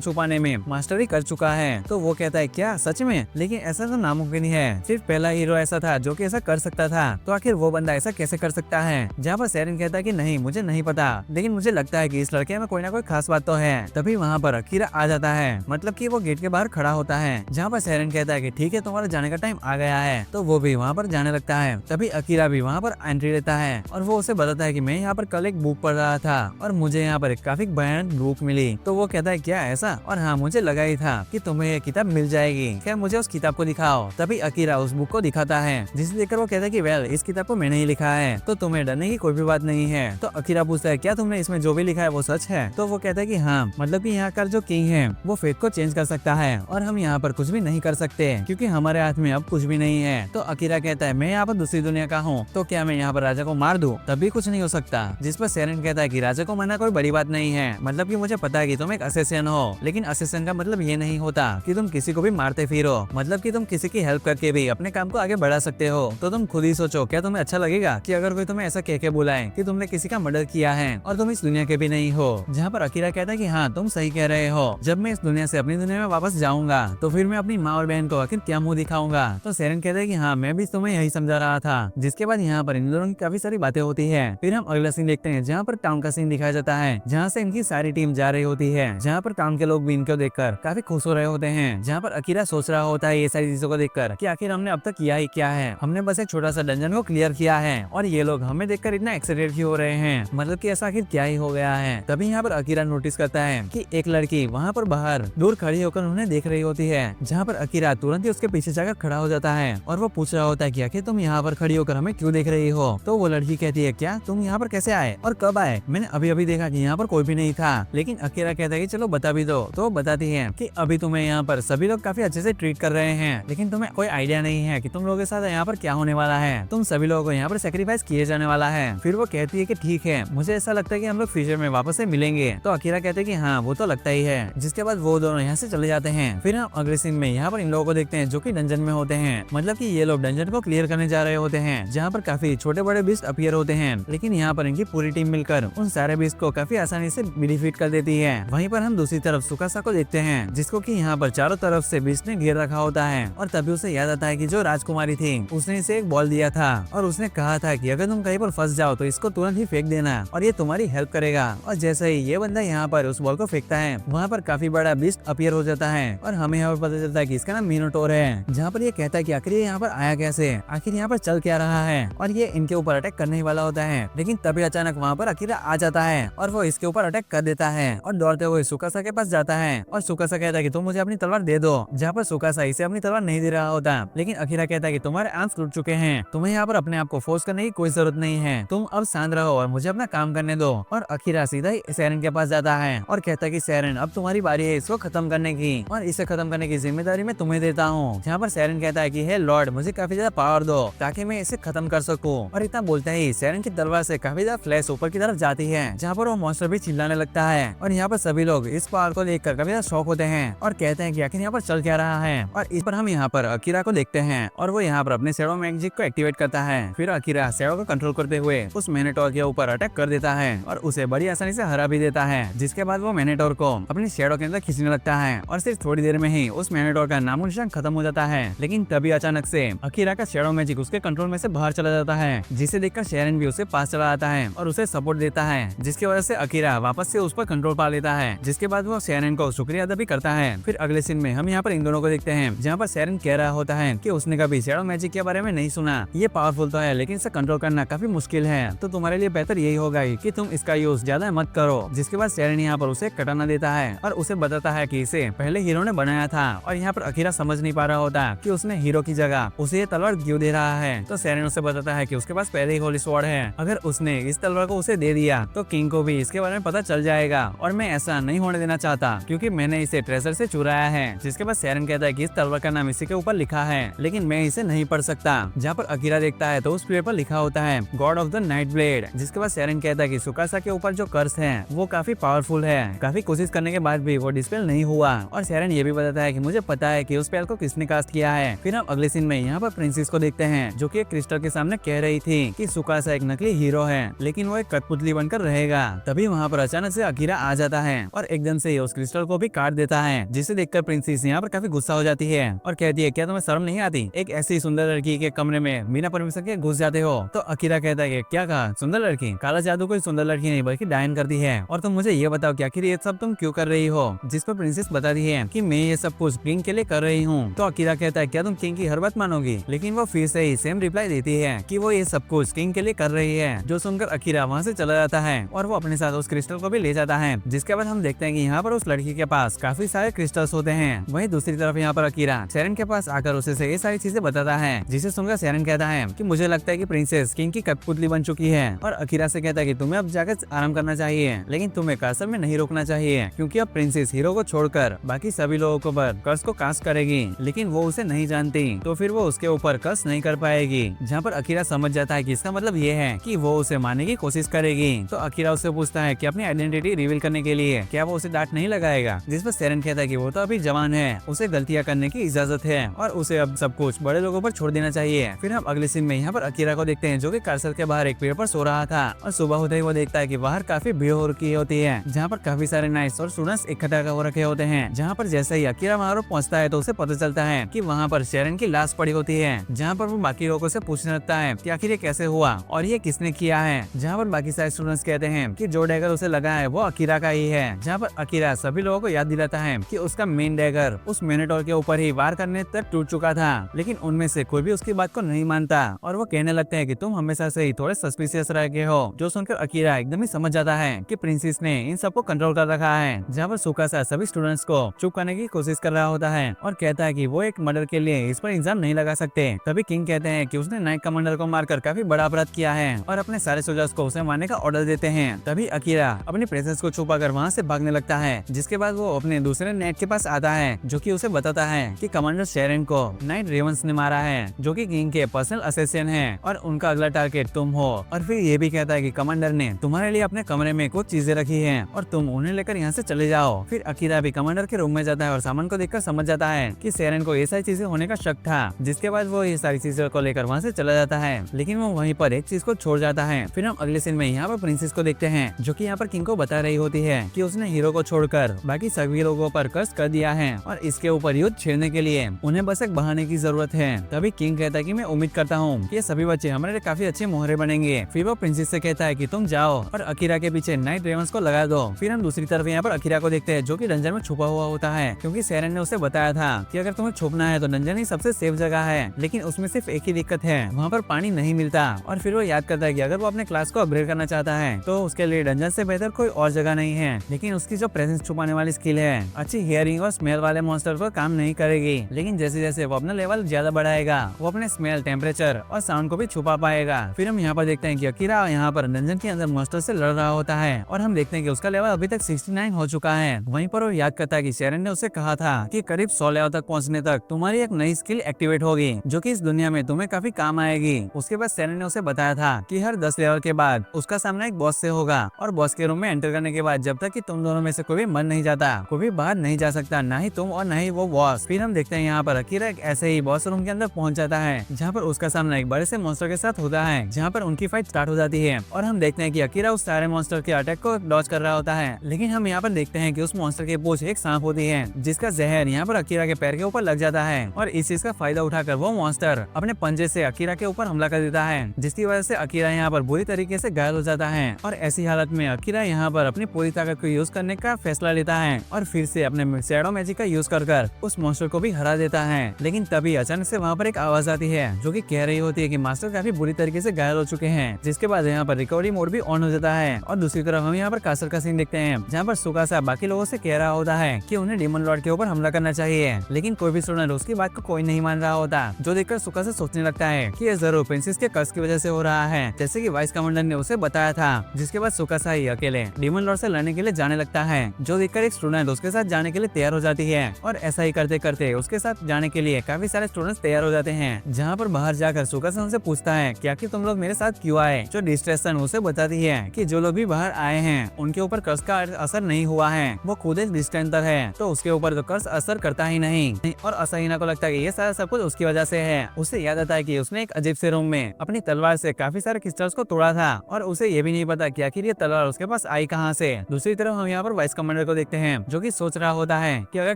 छुपाने में मास्टरी कर चुका है। तो वो कहता है क्या सच में, लेकिन ऐसा तो नामुमकिन ही है, सिर्फ पहला हीरो ऐसा था जो कि ऐसा कर सकता था, तो आखिर वो बंदा ऐसा कैसे कर सकता है। जहाँ पर सेरेन कहता है कि नहीं मुझे नहीं पता, लेकिन मुझे लगता है कि इस लड़के में कोई ना कोई खास बात तो है। तभी वहाँ पर अकीरा आ जाता है, मतलब कि वो गेट के बाहर खड़ा होता है। जहाँ पर सेरेन कहता है कि ठीक है तुम्हारा जाने का टाइम आ गया है, तो वो भी वहाँ पर जाने लगता है। तभी अकीरा भी वहाँ पर एंट्री लेता है और वो उसे बताता है कि मैं यहाँ पर कल एक बुक पढ़ रहा था और मुझे यहाँ पर एक काफी भयानक बुक मिली। तो वो कहता है क्या ऐसा, और हाँ मुझे लगा ही था कि तुम्हें ये किताब मिल जाएगी, क्या मुझे उस किताब को दिखाओ। तभी अकीरा उस बुक को दिखाता है, जिसे देखकर वो कहता है कि वेल इस किताब को मैंने ही लिखा है, तो तुम्हें डरने की कोई भी बात नहीं है। तो अकीरा पूछता है क्या तुमने इसमें जो भी लिखा है वो सच है। तो वो कहता है कि हाँ, मतलब कि यहाँ का जो किंग है वो फेट को चेंज कर सकता है और हम यहाँ पर कुछ भी नहीं कर सकते क्योंकि हमारे हाथ में अब कुछ भी नहीं है। तो अकीरा कहता है मैं यहाँ पर दूसरी दुनिया का हूँ, तो क्या मैं यहाँ पर राजा को मार दूं तभी कुछ नहीं हो सकता। जिस पर सेरेन कहता है कि राजा को मारना कोई बड़ी बात नहीं है, मतलब कि मुझे पता है कि तुम एक असेसियन हो, लेकिन असेसियन का मतलब ये नहीं होता कि तुम किसी को भी मारते फिरो, मतलब कि तुम किसी की हेल्प करके भी अपने काम को आगे बढ़ा सकते हो। तो तुम खुद ही सोचो क्या तुम्हें अच्छा लगेगा कि अगर कोई तुम्हें ऐसा कह के बुलाए कि तुमने किसी का मर्डर किया है और तुम इस दुनिया के भी नहीं हो। जहाँ पर अकीरा कहता है कि हाँ तुम सही कह रहे हो, जब मैं इस दुनिया से अपनी दुनिया में वापस जाऊंगा तो फिर मैं अपनी माँ और बहन को आखिर क्या मुंह दिखाऊंगा। तो सेरेन कहता है कि हाँ मैं भी तुम्हें यही समझा रहा था। जिसके बाद यहाँ पर इन दोनों की काफी सारी बातें होती है। फिर हम अगला सीन देखते हैं जहाँ पर टाउन का सीन दिखाया जाता है, जहाँ से इनकी सारी टीम जा रही होती है, जहाँ पर टाउन के लोग भी इनको देखकर काफी खुश हो रहे होते हैं। जहाँ पर अकीरा सोच रहा होता है ये सारी चीजों को देखकर कि आखिर हमने अब तक किया ही क्या है, हमने बस एक छोटा सा डंजन को क्लियर किया है और ये लोग हमें देखकर इतना एक्साइटेड क्यों हो रहे हैं, मतलब कि ऐसा आखिर क्या ही हो गया है। तभी यहाँ पर अकीरा नोटिस करता है कि एक लड़की वहाँ पर बाहर दूर खड़ी होकर उन्हें देख रही होती है। जहाँ पर अकीरा तुरंत ही उसके पीछे जाकर खड़ा हो जाता है और वो पूछ रहा होता है कि आखिर तुम यहाँ पर खड़ी होकर हमें क्यों देख रही हो। तो वो लड़की कहती है क्या तुम यहाँ पर कैसे आए और कब आए, मैंने अभी अभी देखा कि यहाँ पर कोई भी नहीं था। लेकिन अकीरा कहता है कि चलो बता भी दो। तो वो बताती है कि अभी तुम्हें यहाँ पर सभी लोग काफी अच्छे से ट्रीट कर रहे हैं, लेकिन तुम्हें कोई आइडिया नहीं है कि तुम लोगों के साथ यहाँ पर क्या होने वाला है, तुम सभी लोगों को यहाँ पर सेक्रीफाइस किए जाने वाला है। फिर वो कहती है कि ठीक है मुझे ऐसा लगता है कि हम लोग फ्यूचर में वापस से मिलेंगे। तो अकीरा कहते हैं कि हाँ वो तो लगता ही है। जिसके बाद वो दोनों यहाँ से चले जाते हैं। फिर हम अगले सीन में यहाँ पर इन लोगों को देखते हैं जो कि डंजन में होते हैं, मतलब कि ये लोग डंजन को क्लियर करने जा रहे होते हैं, जहाँ पर काफी छोटे बड़े बीस्ट अपीयर होते हैं। लेकिन यहाँ पर इनकी पूरी टीम मिलकर उन सारे बीस्ट को काफी आसानी से डिफीट कर देती है। वहीं पर हम दूसरी तरफ सुकासा को देखते हैं, जिसको कि यहाँ पर चारों तरफ से बीस्ट ने घेर रखा होता है और तभी उसे याद आता है कि जो राजकुमारी थी उसने इसे एक बॉल दिया था और उसने कहा था कि अगर तुम कहीं पर फंस जाओ तो इसको तुरंत ही फेंक देना और ये तुम्हारी हेल्प करेगा। और जैसे ही ये बंदा यहाँ पर उस बॉल को फेंकता है, वहाँ पर काफी बड़ा बीस्ट अपीयर हो जाता है और हमें यहाँ पर पता चलता है कि इसका नाम मिनोटोर है। जहाँ पर ये कहता है कि आखिर ये यहाँ पर आया कैसे, आखिर यहाँ पर चल क्या रहा है, और ये इनके ऊपर अटैक करने ही वाला होता है। लेकिन तभी अचानक वहाँ पर अकीरा आ जाता है और वो इसके ऊपर अटैक कर देता है और दौड़ते हुए सुकासा के पास जाता है और सुकासा कहता है कि तुम मुझे अपनी तलवार दे दो। जहाँ पर सुकासा इसे अपनी तलवार नहीं दे रहा होता, लेकिन अकीरा कहता है कि तुम्हारे आर्म्स टूट चुके हैं, तुम्हें यहाँ पर अपने आप को फोर्स करने की कोई जरूरत नहीं है, तुम अब शांत रहो और मुझे अपना काम करने दो। और अकीरा सीधा ही सेरेन के पास जाता है और कहता है कि सेरेन अब तुम्हारी बारी है इसको खत्म करने की और इसे खत्म करने की जिम्मेदारी मैं तुम्हें देता हूँ। जहाँ पर सेरेन कहता है कि हे लॉर्ड मुझे काफी ज्यादा पावर दो ताकि मैं इसे खत्म कर सकूं। और इतना बोलते ही सेरेन की तलवार से काफी ज्यादा फ्लैश ऊपर की तरफ जाती है, जहाँ पर वो मॉन्स्टर भी चिल्लाने लगता है। और यहाँ पर सभी लोग इस पावर को देखकर काफी ज्यादा शॉक होते हैं और कहते हैं कि आखिर यहाँ पर चल क्या रहा है। और इस पर हम यहाँ पर अकीरा को देखते हैं और वो यहाँ पर अपने शैडो मैजिक को एक्टिवेट करता है। फिर अकीरा शैडो को कंट्रोल करते हुए उस मिनोटॉर के ऊपर अटैक कर देता है और उसे बड़ी आसानी से हरा भी देता है। जिसके बाद वो मिनोटॉर को अपनी शैडो के अंदर खींचने लगता है और सिर्फ थोड़ी देर में ही उस मिनोटॉर का नामो निशान खत्म हो जाता है। लेकिन तभी अचानक से अकीरा का शैडो मैजिक उसके कंट्रोल में से बाहर चला जाता है, जिसे देखकर शेरन भी उसे पास चला आता है और उसे सपोर्ट देता है, जिसकी वजह से अकीरा वापस से उस पर कंट्रोल पा लेता है। जिसके बाद वो शेरन को शुक्रिया अदा भी करता है। फिर अगले सीन में हम यहाँ पर इन दोनों को देखते हैं, जहाँ पर शेरन कह रहा होता है कि उसने कभी शैडो मैजिक के बारे में नहीं सुना, ये पावरफुल तो है लेकिन इसे कंट्रोल करना काफी मुश्किल है, तो तुम्हारे लिए बेहतर यही होगा कि तुम इसका यूज ज्यादा मत करो। जिसके बाद शेरन यहाँ पर उसे कटाना देता है और उसे बताता है कि इसे पहले हीरो ने बनाया था। और यहाँ पर अकीरा समझ नहीं पा रहा होता कि उसने हीरो की जगह उसे ये तलवार क्यों दे रहा है। तो शेरन उसे बताता है कि उसके पास पहले ही होली स्वॉर्ड है, अगर उसने इस तलवार को उसे दे दिया तो किंग को भी इसके बारे में पता चल जाएगा और मैं ऐसा नहीं होने देना चाहता क्योंकि मैंने इसे ट्रेजर से चुराया है। जिसके बाद शेरन कहता है कि इस तलवार का नाम इसी के ऊपर लिखा है लेकिन मैं इसे नहीं पढ़ सकता। जहाँ पर अकीरा देखता है तो उस पेपर पर लिखा होता है God of the night blade. जिसके बाद शेरन कहता है कि सुकासा के ऊपर जो कर्स है वो काफी पावरफुल है, काफी कोशिश करने के बाद भी वो डिस्पेल नहीं हुआ। और शेरन ये भी बताता है कि मुझे पता है कि उस स्पेल को किसने कास्ट किया है। फिर हम अगले सीन में यहाँ पर प्रिंसेस को देखते हैं जो कि एक क्रिस्टल के सामने कह रही थी कि सुकासा एक नकली हीरो है लेकिन वो एक कठपुतली बनकर रहेगा। तभी वहाँ पर अचानक से अकीरा आ जाता है और एकदम से उस क्रिस्टल को भी काट देता है, जिसे देखकर प्रिंसेस यहाँ पर काफी गुस्सा हो जाती है और कहती है क्या तुम्हें शर्म नहीं आती, एक ऐसी सुंदर लड़की के कमरे में बिना परमिशन के घुस जाते हो। तो अकीरा कहता है क्या कहा, सुंदर लड़की? काला जादू कोई सुंदर लड़की नहीं बल्कि डायन करती है। और तुम मुझे ये बताओ कि आखिर ये सब तुम क्यों कर रही हो? जिस पर प्रिंसेस बताती है कि मैं ये सब कुछ किंग के लिए कर रही हूँ। तो अकीरा कहता है क्या तुम किंग की हर बात मानोगी? लेकिन वो फिर से ही सेम रिप्लाई देती है कि वो ये सब कुछ किंग के लिए कर रही है। जो सुनकर अकीरा वहाँ से चला जाता है और वो अपने साथ उस क्रिस्टल को भी ले जाता है। जिसके बाद हम देखते हैं कि यहाँ पर उस लड़की के पास काफी सारे क्रिस्टल्स होते हैं। वहीं दूसरी तरफ यहाँ पर अकीरा शेरन के पास आकर उसे से ये सारी चीजें बताता है, जिसे सुनकर शेरन कहता है कि मुझे लगता है कि प्रिंसेस किंग की कठपुतली बन चुकी है। और अकीरा से कहता है कि तुम्हें अब जाकर आराम करना चाहिए, लेकिन तुम्हें कर्स में नहीं रोकना चाहिए, क्योंकि अब प्रिंसेस हीरो को छोड़कर बाकी सभी लोगों को पर कर्स को कास्ट करेगी। लेकिन वो उसे नहीं जानती, तो फिर वो उसके ऊपर कर्स नहीं कर पाएगी। जहाँ पर अकीरा समझ जाता है कि इसका मतलब ये है कि वो उसे मारने की कोशिश करेगी। तो अकीरा उससे पूछता है कि अपनी आइडेंटिटी रिवील करने के लिए क्या वो उसे डांट नहीं लगाएगा। जिस पर शेरन कहता है कि वो तो अभी जवान है, उसे गलतियां करने की इजाजत है और उसे अब सब कुछ बड़े लोगों पर छोड़ देना चाहिए। फिर हम अगले सीन में यहाँ पर अकीरा को देखते हैं, जो कि कार्सल के बाहर एक पेड़ पर सो रहा था और सुबह होते ही वो देखता है कि बाहर काफी भीड़ हो रखी होती है, जहाँ पर काफी सारे नाइट्स और स्टूडेंट्स इकट्ठा हो रखे होते हैं। जहाँ पर जैसे ही अकीरा वहाँ पर पहुँचता है तो उसे पता चलता है कि वहाँ पर शेरन की लाश पड़ी होती है। जहाँ पर वो बाकी लोगों से पूछने लगता है कि आखिर ये कैसे हुआ और ये किसने किया है। जहाँ पर बाकी सारे स्टूडेंट्स कहते हैं कि जो डैगर उसे लगा है वो अकीरा का ही है। जहाँ पर अकीरा सभी लोगों को याद दिलाता है कि उसका मेन डैगर उस मिनोटॉर के ऊपर ही वार करने तक टूट चुका था, लेकिन उनमें से कोई भी उसकी बात को नहीं मानता और वो कहने लगते हैं कि तुम हमेशा से ही थोड़े सस्पिशियस रह गए हो। जो सुनकर अकीरा एकदम ही समझ जाता है कि प्रिंसेस ने इन सबको कंट्रोल कर रखा है। जहाँ पर सुकासा सभी स्टूडेंट्स को चुप करने की कोशिश कर रहा होता है और कहता है कि वो एक मर्डर के लिए इस पर इल्जाम नहीं लगा सकते। तभी किंग कहते हैं कि उसने नाइट कमांडर को मारकर काफी बड़ा अपराध किया है और अपने सारे सोल्जर्स को उसे मारने का ऑर्डर देते हैं। तभी अकीरा अपनी प्रेजेंस को छुपाकर वहाँ से भागने लगता है, जिसके बाद वो अपने दूसरे नाइट के पास आता है, जो कि उसे बताता है कि कमांडर शेरन को नाइट रेवंस ने मारा है, जो कि किंग के पर्सनल असिस्टेंट हैं और उनका अगला टारगेट तुम हो। और फिर ये भी कहता है कि कमांडर ने तुम्हारे लिए अपने कमरे में कुछ चीजें रखी हैं और तुम उन्हें लेकर यहाँ से चले जाओ। फिर अकीरा भी कमांडर के रूम में जाता है और सामान को देखकर समझ जाता है कि शेरन को ये सारी चीजें होने का शक था, जिसके बाद वो ये सारी चीजों को लेकर वहाँ से चला जाता है। लेकिन वो वहीं पर एक चीज को छोड़ जाता है। फिर हम अगले सीन में यहाँ पर प्रिंसेस को देखते हैं, जो कि यहाँ पर किंग को बता रही होती है कि उसने हीरो को छोड़कर बाकी सभी लोगों पर कर्ज कर दिया है और इसके ऊपर युद्ध छेड़ने के लिए उन्हें बस एक बहाने की जरूरत है। तभी किंग कहता है कि मैं उम्मीद करता हूँ कि ये सभी बच्चे हमारे लिए काफी अच्छे मोहरे बनेंगे। फिर वो प्रिंसेस से कहता है कि तुम जाओ और अकीरा के पीछे नाइट रेवंस को लगा दो। फिर हम दूसरी तरफ यहाँ पर अकीरा को देखते हैं, जो कि डंजन में छुपा हुआ होता है, क्योंकि शेरन ने उसे बताया था कि अगर तुम्हें छुपना है तो डंजन ही सबसे सेफ जगह है। लेकिन उसमें सिर्फ एक ही दिक्कत है, वहाँ पर पानी नहीं मिलता। और फिर वो याद करता है कि अगर वो अपने क्लास को अपग्रेड करना चाहता है तो उसके लिए डंजन से बेहतर कोई और जगह नहीं है। लेकिन उसकी जो प्रेजेंस छुपाने वाली स्किल है, अच्छी हियरिंग और स्मेल वाले मॉन्स्टर पर काम नहीं करेगी। लेकिन जैसे जैसे वो अपना लेवल ज्यादा बढ़ाएगा, वो अपने स्मेल, टेम्परेचर और साउंड को भी छुपा पाएगा। फिर हम यहाँ पर देखते हैं कि अकीरा यहाँ पर डंजन के अंदर मॉन्स्टर से लड़ रहा होता है और हम देखते हैं कि उसका लेवल अभी तक 69 हो चुका है। वहीं पर वो याद करता है कि शेरन ने उसे कहा था कि करीब 100 लेवल तक पहुँचने तक तुम्हारी एक नई स्किल एक्टिवेट होगी, जो कि इस दुनिया में तुम्हें काफी काम आएगी। उसके बाद शेरन ने उसे बताया था कि हर 10 लेवल के बाद उसका सामना एक बॉस से होगा और बॉस के रूम में एंटर करने के बाद जब तक कि तुम दोनों में से कोई भी मर नहीं जाता, कोई भी बाहर नहीं जा सकता, ना ही तुम और ना ही वो बॉस। फिर हम देखते हैं यहाँ पर अकीरा एक ऐसे ही बॉस रूम के अंदर पहुंच जाता है, जहाँ पर उसका सामना एक बड़े से मॉन्स्टर के साथ होता है, जहाँ पर उनकी फाइट स्टार्ट हो जाती है और हम देखते हैं कि अकीरा उस सारे मॉन्स्टर के अटैक को डॉज कर रहा होता है। लेकिन हम यहाँ पर देखते हैं कि उस मॉन्स्टर के पूंछ एक सांप होती है, जिसका जहर यहाँ पर अकीरा के पैर के ऊपर लग जाता है और इस चीज का फायदा उठाकर वो मॉन्स्टर अपने पंजे से अकीरा के ऊपर हमला कर देता है, जिसकी वजह से अकीरा यहाँ पर बुरी तरीके से घायल हो जाता है। और ऐसी हालत में अकीरा यहाँ पर अपनी पूरी ताकत को यूज करने का फैसला लेता है और फिर से अपने शैडो मैजिक का यूज कर उस मॉन्स्टर को भी हरा देता है। लेकिन तभी अचानक से वहाँ पर एक आवाज आती है, जो कि कह रही होती है कि मास्टर काफी बुरी तरीके से घायल हो चुके हैं। जिसके बाद यहाँ पर रिकवरी मोड भी ऑन हो जाता है और दूसरी तरफ हम यहाँ पर कासल का सीन देखते हैं, जहाँ पर सुकासा बाकी लोगों से कह रहा होता है कि उन्हें डीमन लॉर्ड के ऊपर हमला करना चाहिए। लेकिन कोई भी स्टूडेंट उसकी बात को कोई नहीं मान रहा होता, जो देखकर सुकासा सोचने लगता है कि ये जरूर प्रिंसेस के कर्ज की वजह से हो रहा है, जैसे कि वाइस कमांडर ने उसे बताया था। जिसके बाद सुकासा ही अकेले डीमन लॉर्ड से लड़ने के लिए जाने लगता है, जो देखकर एक स्टूडेंट उसके साथ जाने के लिए तैयार हो जाती है और ऐसा ही करते करते उसके साथ जाने के लिए काफी सारे स्टूडेंट्स तैयार हो जाते हैं। जहाँ पर बाहर जाकर सुकासा उनसे पूछता है कि आखिर तुम लोग मेरे साथ क्यों आए। जो डिस्ट्रेशन उसे बताती है कि जो लोग भी बाहर आए हैं उनके ऊपर कर्ज का असर नहीं हुआ है, वो खुद एक डिस्टेंटर है, तो उसके ऊपर तो कर्ज असर करता ही नहीं। और असहीना को लगता है कि ये सारा सब कुछ उसकी वजह से है। उसे याद आता है कि उसने एक अजीब से रूम में अपनी तलवार से काफी सारे क्रिस्टल्स को तोड़ा था और उसे ये भी नहीं पता कि आखिर ये तलवार उसके पास आई आई कहाँ से। दूसरी तरफ हम यहाँ पर वाइस कमांडर को देखते हैं जो कि सोच रहा होता है कि अगर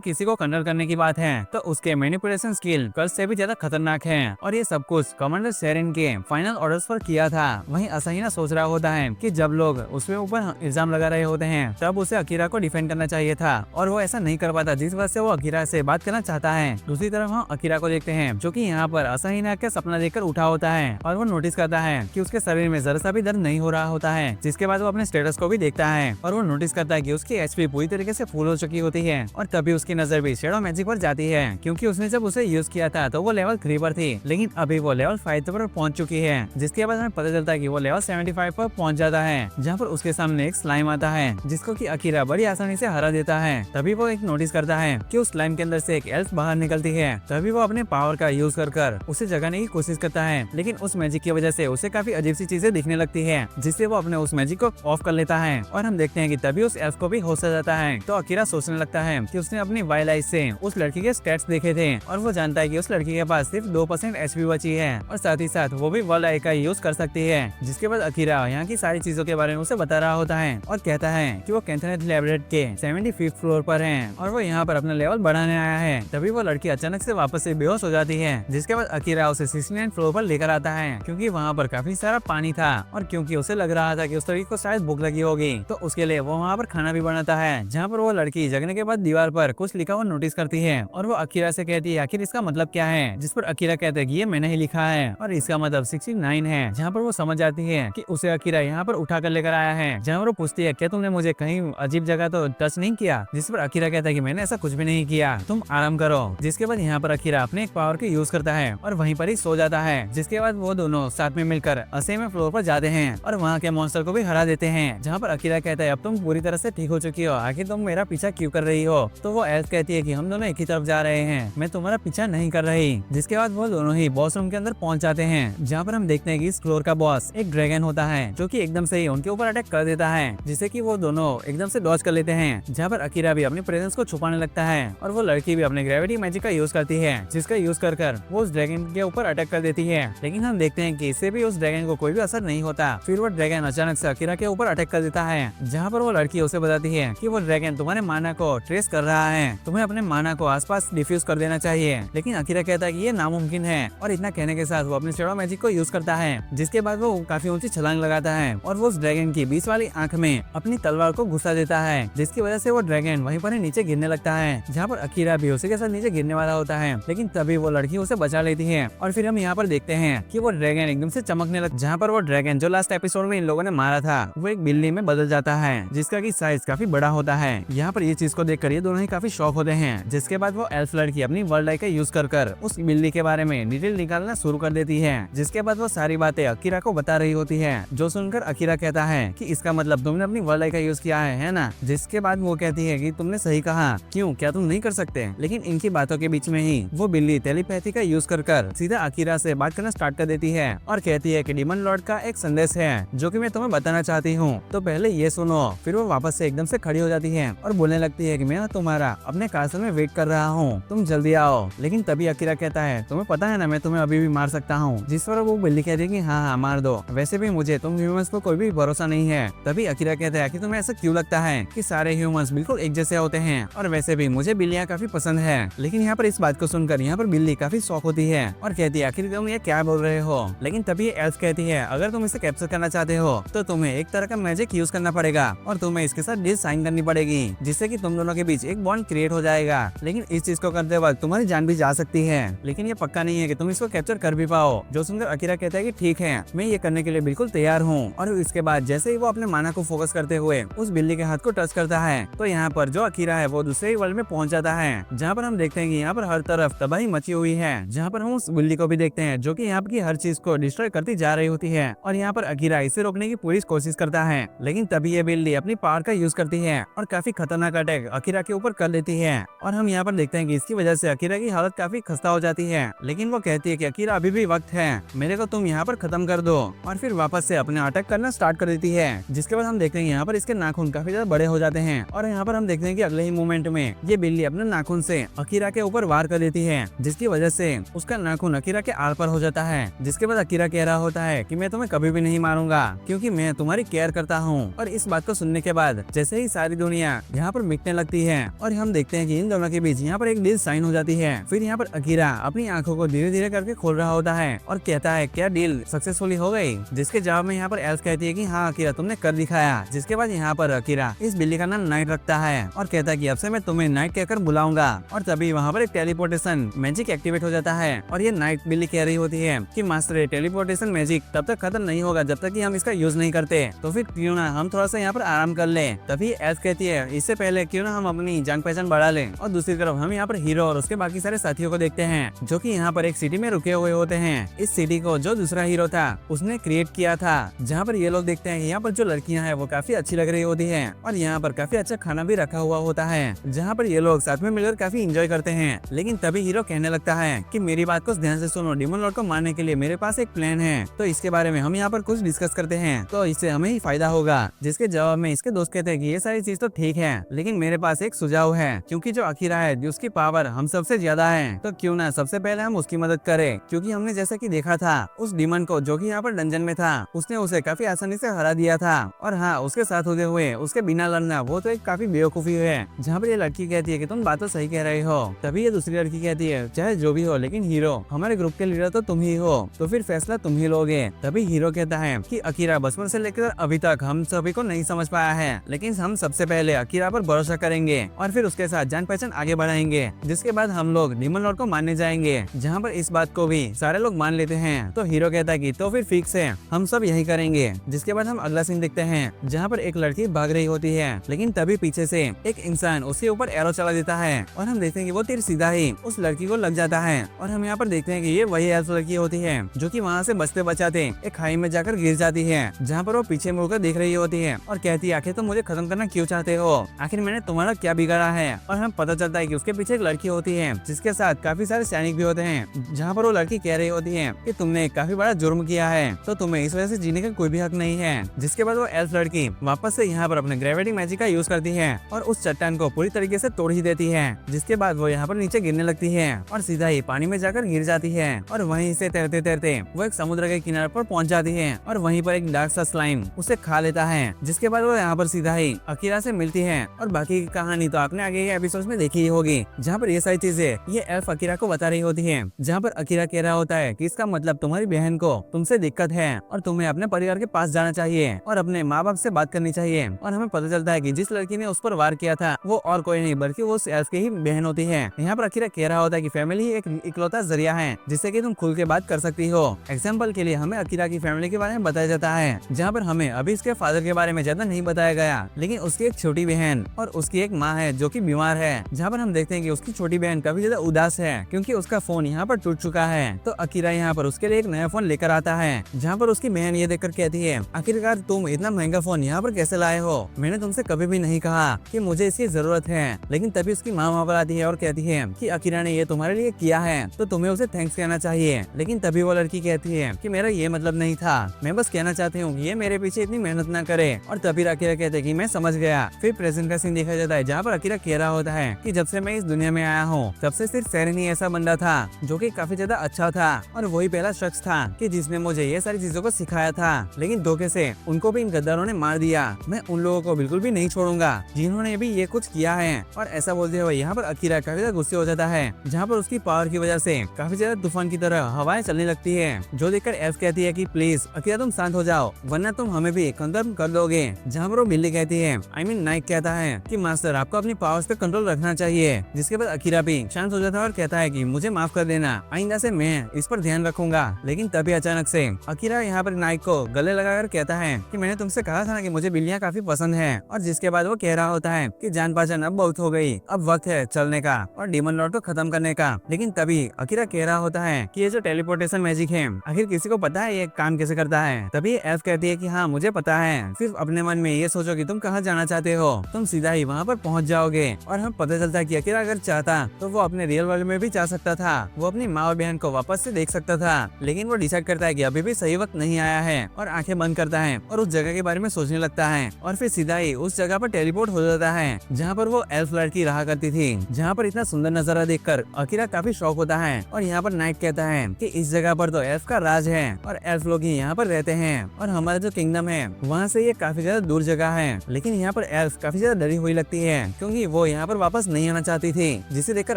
किसी को कंट्रोल करने की बात है तो उसके मैनिपुलेशन स्किल कर्स से भी ज्यादा खतरनाक है और ये सब कुछ कमांडर शेरिन के फाइनल ऑर्डर्स पर किया था। वहीं असाहिना सोच रहा होता है कि जब लोग उसके ऊपर इल्जाम लगा रहे होते हैं तब उसे अकीरा को डिफेंड करना चाहिए था और वो ऐसा नहीं कर पाता, जिस वजह से वो अकीरा से बात करना चाहता है। दूसरी तरफ हम अकीरा को देखते हैं जो कि यहाँ पर असाहिना का सपना देखकर उठा होता है और वो नोटिस करता है कि उसके शरीर में जरा सा भी दर्द नहीं हो रहा होता है। जिसके बाद वो अपने स्टेटस को भी देखता है और वो नोटिस करता है कि उसकी एचपी पूरी तरीके से फुल हो चुकी होती है और तभी उसकी नजर भी शैडो मैजिक पर जाती है, क्योंकि उसने जब उसे यूज किया था तो वो लेवल 3 पर थी, लेकिन अभी वो लेवल 5 पर पहुंच चुकी है। जिसके बाद हमें पता चलता है कि वो लेवल 75 पर पहुंच जाता है, जहाँ पर उसके सामने एक स्लाइम आता है जिसको कि अकीरा बड़ी आसानी से हरा देता है। तभी वो एक नोटिस करता है कि उस स्लाइम के अंदर से एक एल्फ बाहर निकलती है। तभी वो अपने पावर का यूज कर उसे जगाने की कोशिश करता है, लेकिन उस मैजिक की वजह से उसे काफी अजीब सी चीजें दिखने लगती है, जिससे वो अपने उस मैजिक को ऑफ कर लेता है। और हम देखते हैं कि तभी उस एल्फ को भी होश आ जाता है। तो अकीरा सोचने लगता है कि उसने अपनी वाइल्ड आइज से उस लड़की के स्टैट्स देखे थे और वो जानता है कि उस लड़की के पास सिर्फ 2% एचपी बची है और साथ ही साथ वो भी वर्ल्ड आई का यूज कर सकती है। जिसके बाद अकीरा यहाँ की सारी चीजों के बारे में उसे बता रहा होता है और कहता है कि वो कैंथनेट लैबोरेट के 75th फ्लोर पर है और वो यहाँ पर अपना लेवल बढ़ाने आया है। तभी वो लड़की अचानक से वापस से बेहोश हो जाती है। जिसके बाद अकीरा उसे 69 फ्लोर पर लेकर आता है, क्योंकि वहाँ पर काफी सारा पानी था और क्योंकि उसे लग रहा था कि उस लड़की को शायद भूख लगी होगी, तो उसके लिए वो वहाँ पर खाना भी बनाता है। जहाँ पर वो लड़की जगने के बाद दीवार पर कुछ लिखा हुआ नोटिस करती है और वो अकीरा से कहती है आखिर इसका मतलब क्या है। जिस पर अकीरा कहता है कि ये मैंने ही लिखा है और इसका मतलब 69 है। जहाँ पर वो समझ जाती है कि उसे अकीरा यहाँ पर उठा कर लेकर आया है। जहाँ पर वो पूछती है क्या तुमने मुझे कहीं अजीब जगह तो टच नहीं किया। जिस पर अकीरा कहता है कि मैंने ऐसा कुछ भी नहीं किया, तुम आराम करो। जिसके बाद यहाँ पर अकीरा अपने एक पावर के यूज करता है और वहीं पर ही सो जाता है। जिसके बाद वो दोनों साथ में मिलकर 80वें फ्लोर पर जाते हैं और वहाँ के मॉन्स्टर को भी हरा देते हैं। जहाँ पर अकीरा कहता है अब तुम पूरी तरह से ठीक हो चुकी हो, आखिर तुम मेरा पीछा क्यों कर रही हो। तो वो एल्फ कहती है कि हम दोनों एक ही तरफ जा रहे हैं, मैं तुम्हारा पीछा नहीं कर रही। जिसके बाद वो दोनों ही बॉस रूम के अंदर पहुंच जाते हैं, जहाँ पर हम देखते हैं कि इस फ्लोर का बॉस एक ड्रैगन होता है जो कि एकदम से ही उनके ऊपर अटैक कर देता है, जिससे कि वो दोनों एकदम से डॉज कर लेते हैं। जहाँ पर अकीरा भी अपनी प्रेजेंस को छुपाने लगता है और वो लड़की भी अपने ग्रेविटी मैजिक का यूज करती है, जिसका यूज कर वो उस ड्रैगन के ऊपर अटैक कर देती है। लेकिन हम देखते हैं कि इससे भी उस ड्रैगन को कोई भी असर नहीं होता। फिर वो ड्रैगन अचानक से अकीरा के ऊपर अटैक कर देता है, जहाँ पर वो लड़की उसे बताती है कि वो ड्रैगन तुम्हारे माना को ट्रेस कर रहा है, तुम्हें अपने माना को आसपास डिफ्यूज कर देना चाहिए। लेकिन अकीरा कहता है कि ये नामुमकिन है और इतना कहने के साथ वो अपने शैडो मैजिक को यूज करता है। जिसके बाद वो काफी ऊंची छलांग लगाता है और वो उस ड्रैगन की बीच वाली आंख में अपनी तलवार को घुसा देता है, जिसकी वजह से वो ड्रैगन वहीं पर ही नीचे गिरने लगता है। जहाँ पर अकीरा भी उसी के साथ नीचे गिरने वाला होता है, लेकिन तभी वो लड़की उसे बचा लेती है। और फिर हम यहाँ पर देखते हैं कि वो ड्रैगन एकदम से चमकने लग, जहाँ पर वो ड्रैगन जो लास्ट एपिसोड में इन लोगों ने मारा था वो एक बिल्ली में बदल जाता है, जिसका की साइज काफी बड़ा होता है। यहाँ पर ये चीज को देखकर ये दोनों ही काफी शॉक होते हैं। जिसके बाद वो एल्फ लड़की अपनी वर्ल्ड आई का यूज कर उस बिल्ली के बारे में डिटेल निकालना शुरू कर देती है। जिसके बाद वो सारी बातें अकीरा को बता रही होती है, जो सुनकर अकीरा कहता है कि इसका मतलब तुमने अपनी वर्ल्ड आई का यूज किया है ना। जिसके बाद वो कहती है कि तुमने सही कहा, क्यों क्या तुम नहीं कर सकते। लेकिन इनकी बातों के बीच में ही वो बिल्ली टेलीपैथी का यूज कर सीधा अकीरा से बात करना स्टार्ट कर देती है और कहती है कि डिमन लॉर्ड का एक संदेश है जो कि मैं तुम्हें बताना चाहती हूँ, तो पहले ये सुनो। फिर वो वापस से एकदम से खड़ी हो जाती है और बोलने लगती है कि मैं तुम्हारा अपने कासल में वेट कर रहा हूँ, तुम जल्दी आओ। लेकिन तभी अकीरा कहता है तुम्हें पता है ना मैं तुम्हें अभी भी मार सकता हूँ। जिस पर वो बिल्ली कहती है कि हाँ मार दो, वैसे भी मुझे तुम ह्यूमंस पर कोई भी भरोसा नहीं है। तभी अकीरा कहता है कि तुम्हें ऐसा क्यों लगता है कि सारे ह्यूमंस बिल्कुल एक जैसे होते हैं, और वैसे भी मुझे बिल्लियाँ काफी पसंद है। लेकिन यहाँ पर इस बात को सुनकर यहाँ पर बिल्ली काफी शौक होती है और कहती है आखिर तुम ये क्या बोल रहे हो। लेकिन तभी एल्फ कहती है अगर तुम इसे कैप्चर करना चाहते हो तो तुम्हें एक तरह का मैजिक यूज करना पड़ेगा और तुम्हें इसके साथ डील साइन करनी पड़ेगी, जिससे कि तुम दोनों के बीच एक बॉन्ड क्रिएट हो जाएगा। लेकिन इस चीज को करते वक्त तुम्हारी जान भी जा सकती है, लेकिन ये पक्का नहीं है कि तुम इसको कैप्चर कर भी पाओ। जो सुनकर अकीरा कहता है कि ठीक है मैं ये करने के लिए बिल्कुल तैयार हूँ। और इसके बाद जैसे ही वो अपने माना को फोकस करते हुए उस बिल्ली के हाथ को टच करता है तो यहाँ पर जो अकीरा है वो दूसरे ही वर्ल्ड में पहुंच जाता है, जहाँ पर हम देखते हैं कि यहाँ पर हर तरफ तबाही मची हुई है। जहाँ पर हम उस बिल्ली को भी देखते हैं जो कि यहाँ की हर चीज को डिस्ट्रॉय करती जा रही होती है और यहाँ पर अकीरा इसे रोकने की पूरी कोशिश करता है। लेकिन तभी ये बिल्ली अपनी पावर का यूज करती है और काफी खतरनाक अटैक अकीरा के ऊपर कर लेती है। और हम यहाँ पर देखते हैं कि इसकी वजह से अकीरा की हालत काफी खस्ता हो जाती है। लेकिन वो कहती है कि अकीरा अभी भी वक्त है, मेरे को तुम यहाँ पर खत्म कर दो। और फिर वापस से अपने अटैक करना स्टार्ट कर देती है। जिसके बाद हम देखते हैं यहाँ पर इसके नाखून काफी ज्यादा बड़े हो जाते हैं और यहाँ पर हम देखते हैं कि अगले ही मोमेंट में ये बिल्ली अपने नाखून से अकीरा के ऊपर वार कर देती है, जिसकी वजह से उसका नाखून अकीरा के आर पर हो जाता है। जिसके बाद अकीरा कह रहा होता है कि मैं तुम्हें कभी भी नहीं मारूंगा क्योंकि मैं तुम्हारी केयर करता हूँ और इस बात को सुनने के बाद जैसे ही सारी दुनिया यहाँ पर मिटने लगती है और हम देखते हैं कि इन दोनों के बीच यहाँ पर एक डील साइन हो जाती है। फिर यहाँ पर अकीरा अपनी आंखों को धीरे धीरे करके खोल रहा होता है और कहता है क्या डील सक्सेसफुली हो गई, जिसके जवाब में यहाँ पर एल्फ कहती है कि हाँ अकीरा तुमने कर दिखाया। जिसके बाद यहाँ पर अकीरा इस बिल्ली का नाम नाइट रखता है और कहता है कि अब से मैं तुम्हें नाइट कहकर बुलाऊंगा। और तभी वहाँ पर एक टेलीपोर्टेशन मैजिक एक्टिवेट हो जाता है और ये नाइट बिल्ली कह रही होती है कि मास्टर ये टेलीपोर्टेशन मैजिक तब तक खत्म नहीं होगा जब तक कि हम इसका यूज नहीं करते, तो फिर क्यों ना हम थोड़ा सा यहाँ पर आराम कर ले। तभी एल्फ कहती है इससे पहले क्यों ना हम अपनी जान पहचान बढ़ा लें। और दूसरी तरफ हम यहाँ पर हीरो और उसके बाकी सारे साथियों को देखते हैं जो कि यहाँ पर एक सिटी में रुके हुए होते हैं। इस सिटी को जो दूसरा हीरो था उसने क्रिएट किया था, जहाँ पर ये लोग देखते हैं यहाँ पर जो लड़कियां हैं वो काफी अच्छी लग रही होती है और यहाँ पर काफी अच्छा खाना भी रखा हुआ होता है, जहाँ पर ये लोग साथ में मिलकर काफी एंजॉय करते हैं। लेकिन तभी हीरो कहने लगता है कि मेरी बात को ध्यान से सुनो, डिमन लॉर्ड को मारने के लिए मेरे पास एक प्लान है, तो इसके बारे में हम यहाँ पर कुछ डिस्कस करते हैं, तो इससे हमें ही फायदा होगा। जिसके जवाब में इसके दोस्त कहते हैं कि ये सारी चीज तो ठीक है लेकिन मेरे पास एक सुझाव है, क्योंकि जो अकीरा है उसकी पावर हम सबसे ज्यादा है, तो क्यों ना सबसे पहले हम उसकी मदद करें। क्योंकि हमने जैसा कि देखा था उस डिमन को जो कि यहाँ पर डंजन में था उसने उसे काफी आसानी से हरा दिया था। और हाँ उसके साथ होते हुए उसके बिना लड़ना वो तो एक काफी बेवकूफी है। जहाँ पर ये लड़की कहती है कि तुम बात तो सही कह रहे हो, तभी ये दूसरी लड़की कहती है चाहे जो भी हो लेकिन हीरो हमारे ग्रुप के लीडर तो तुम ही हो, तो फिर फैसला तुम ही लोगे। तभी हीरो कहता है कि अकीरा बचपन से लेकर अभी तक हम सभी को नहीं समझ पाया है, लेकिन हम सबसे पहले अकीरा पर भरोसा करेंगे और फिर उसके साथ जान पहचान आगे बढ़ाएंगे। जिसके बाद हम लोग डिमन लॉर्ड को मानने जाएंगे। जहाँ पर इस बात को भी सारे लोग मान लेते हैं तो हीरो कहता है कि तो फिर फिक्स है, हम सब यही करेंगे। जिसके बाद हम अगला सीन देखते हैं जहाँ पर एक लड़की भाग रही होती है, लेकिन तभी पीछे से एक इंसान उसके ऊपर एरो चला देता है और हम देखते हैं कि वो तीर सीधा ही उस लड़की को लग जाता है। और हम यहाँ पर देखते हैं कि ये वही एल्फ लड़की होती है जो कि वहाँ से बचते बचाते एक खाई में जाकर गिर जाती है, जहाँ पर वो पीछे मुड़कर देख रही होती है और कहती है आखिर तुम मुझे खत्म करना क्यों चाहते हो, आखिर मैंने तुम्हारा क्या बिगाड़ा है। और हम पता चलता है कि उसके पीछे एक लड़की होती है जिसके साथ काफी सारे सैनिक भी होते हैं, जहाँ पर वो लड़की कह रही होती है कि तुमने काफी बड़ा जुर्म किया है तो तुम्हें इस वजह से जीने का कोई भी हक नहीं है। जिसके बाद वो एल्फ लड़की वापस से यहाँ पर अपने ग्रेविटी मैजिक का यूज करती है और उस चट्टान को पूरी तरीके से तोड़ ही देती है। जिसके बाद वो यहाँ पर नीचे गिरने लगती है और सीधा ही पानी में जाकर गिर जाती है और वहीं से तैरते तैरते वो एक समुद्र के किनारे पर पहुंच जाती है और वहीं पर एक डार्क सा स्लाइम उसे खा लेता है। जिसके बाद वो यहाँ पर सीधा ही अकीरा से मिलती है और बाकी की कहानी तो आपने आगे के एपिसोड्स में देखी ही होगी, जहाँ पर ये सारी चीजें ये एल्फ अकीरा को बता रही होती है। जहाँ पर अकीरा कह रहा होता है कि इसका मतलब तुम्हारी बहन को तुमसे दिक्कत है और तुम्हें अपने परिवार के पास जाना चाहिए और अपने माँ बाप से बात करनी चाहिए। और हमें पता चलता है कि जिस लड़की ने उस पर वार किया था वो और कोई नहीं बल्कि वो उस एल्फ की ही बहन होती है। यहाँ पर अकीरा कह रहा होता है कि फैमिली ही एक इकलौता जरिया है जिससे कि तुम खुल के बात कर सकती हो। एग्जाम्पल के लिए हमें अकीरा की फैमिली के बारे में बताया जाता है, जहाँ पर हमें अभी इसके फादर के बारे में ज्यादा नहीं बताया गया, लेकिन उसकी एक छोटी बहन और उसकी एक माँ है जो कि बीमार है। जहाँ पर हम देखते हैं कि उसकी छोटी बहन काफी ज्यादा उदास है क्योंकि उसका फोन यहाँ पर टूट चुका है। तो अकीरा यहाँ पर उसके लिए एक नया फोन लेकर आता है, जहाँ पर उसकी बहन ये देखकर कहती है आखिरकार तुम इतना महंगा फोन यहाँ पर कैसे लाए हो, मैंने तुमसे कभी भी नहीं कहा कि मुझे इसकी जरूरत है। लेकिन तभी उसकी माँ वहाँ पर आती है और कहती है कि अकीरा ने ये तुम्हारे लिए किया है तो तुम्हें उसे थैंक्स कहना चाहिए। लेकिन तभी वो लड़की कहती है कि मेरा ये मतलब नहीं था, मैं बस कहना चाहती हूँ ये मेरे पीछे इतनी मेहनत ना करे। और तभी अकीरा कहते हैं कि मैं समझ गया। फिर प्रेजेंट का सीन देखा जाता है जहाँ पर अकीरा कह रहा होता है कि जब से मैं इस दुनिया में आया हूँ तब से सिर्फ सेरेन ही ऐसा बंदा था जो कि काफी ज्यादा अच्छा था और वही पहला शख्स था कि जिसने मुझे ये सारी चीजों को सिखाया था। लेकिन धोखे से उनको भी इन गद्दारों ने मार दिया। मैं उन लोगों को बिल्कुल भी नहीं छोड़ूंगा जिन्होंने भी ये कुछ किया है। और ऐसा बोलते हुए यहाँ पर अकीरा काफी ज्यादा गुस्से हो जाता है, जहाँ पर उसकी पावर की वजह से काफी ज्यादा तूफान की तरह हवाएं चलने लगती है, जो देखकर एल्फ कहती है कि प्लीज अकीरा तुम शांत हो जाओ वरना तुम हमें भी कंट्रोल कर दोगे। जहाँ पर वो बिल्ली कहती है नाइक कहता है कि मास्टर आपको अपनी पावर्स पे कंट्रोल रखना चाहिए। जिसके बाद अकीरा भी शांत हो जाता है और कहता है कि मुझे माफ कर देना, आइंदा से मैं इस पर ध्यान रखूंगा। लेकिन तभी अचानक से अकीरा यहाँ पर नाइक को गले लगाकर कहता है कि मैंने तुमसे कहा था ना कि मुझे बिल्लियाँ काफी पसंद है। और जिसके बाद वो कह रहा होता है कि जान पहचान अब बहुत हो गई, अब वक्त है चलने का और डिमन लॉर्ड को खत्म करने का। लेकिन तभी अकीरा कह रहा होता है कि ये जो टेलीपोर्टेशन मैजिक है आखिर किसी को पता है ये काम कैसे करता है। तभी एल्फ कहती है कि हाँ मुझे पता है, सिर्फ अपने मन में ये सोचो कि तुम कहाँ जाना चाहते हो, तुम सीधा ही वहाँ पर पहुँच जाओगे। और हमें पता चलता है कि अकीरा अगर चाहता तो वो अपने रियल वर्ल्ड में भी जा सकता था, वो अपनी माँ और बहन को वापस से देख सकता था। लेकिन वो डिसाइड करता है कि अभी भी सही वक्त नहीं आया है और आंखें बंद करता है और उस जगह के बारे में सोचने लगता है और फिर सीधा ही उस जगह पर टेलीपोर्ट हो जाता है जहाँ पर वो एल्फ लड़की रहा करती थी। जहाँ पर इतना सुंदर नजारा देखकर अकीरा काफी शौक होता है और यहाँ पर नाइट कहता है कि इस जगह पर तो एल्फ का राज है और एल्फ लोग ही यहाँ पर रहते हैं और हमारा जो किंगडम है वहाँ से ये काफी ज्यादा दूर जगह है, लेकिन यहाँ पर एल्फ काफी ज्यादा डरी हुई लगती है क्योंकि वो यहाँ पर वापस नहीं आना चाहती थी। जिसे देखकर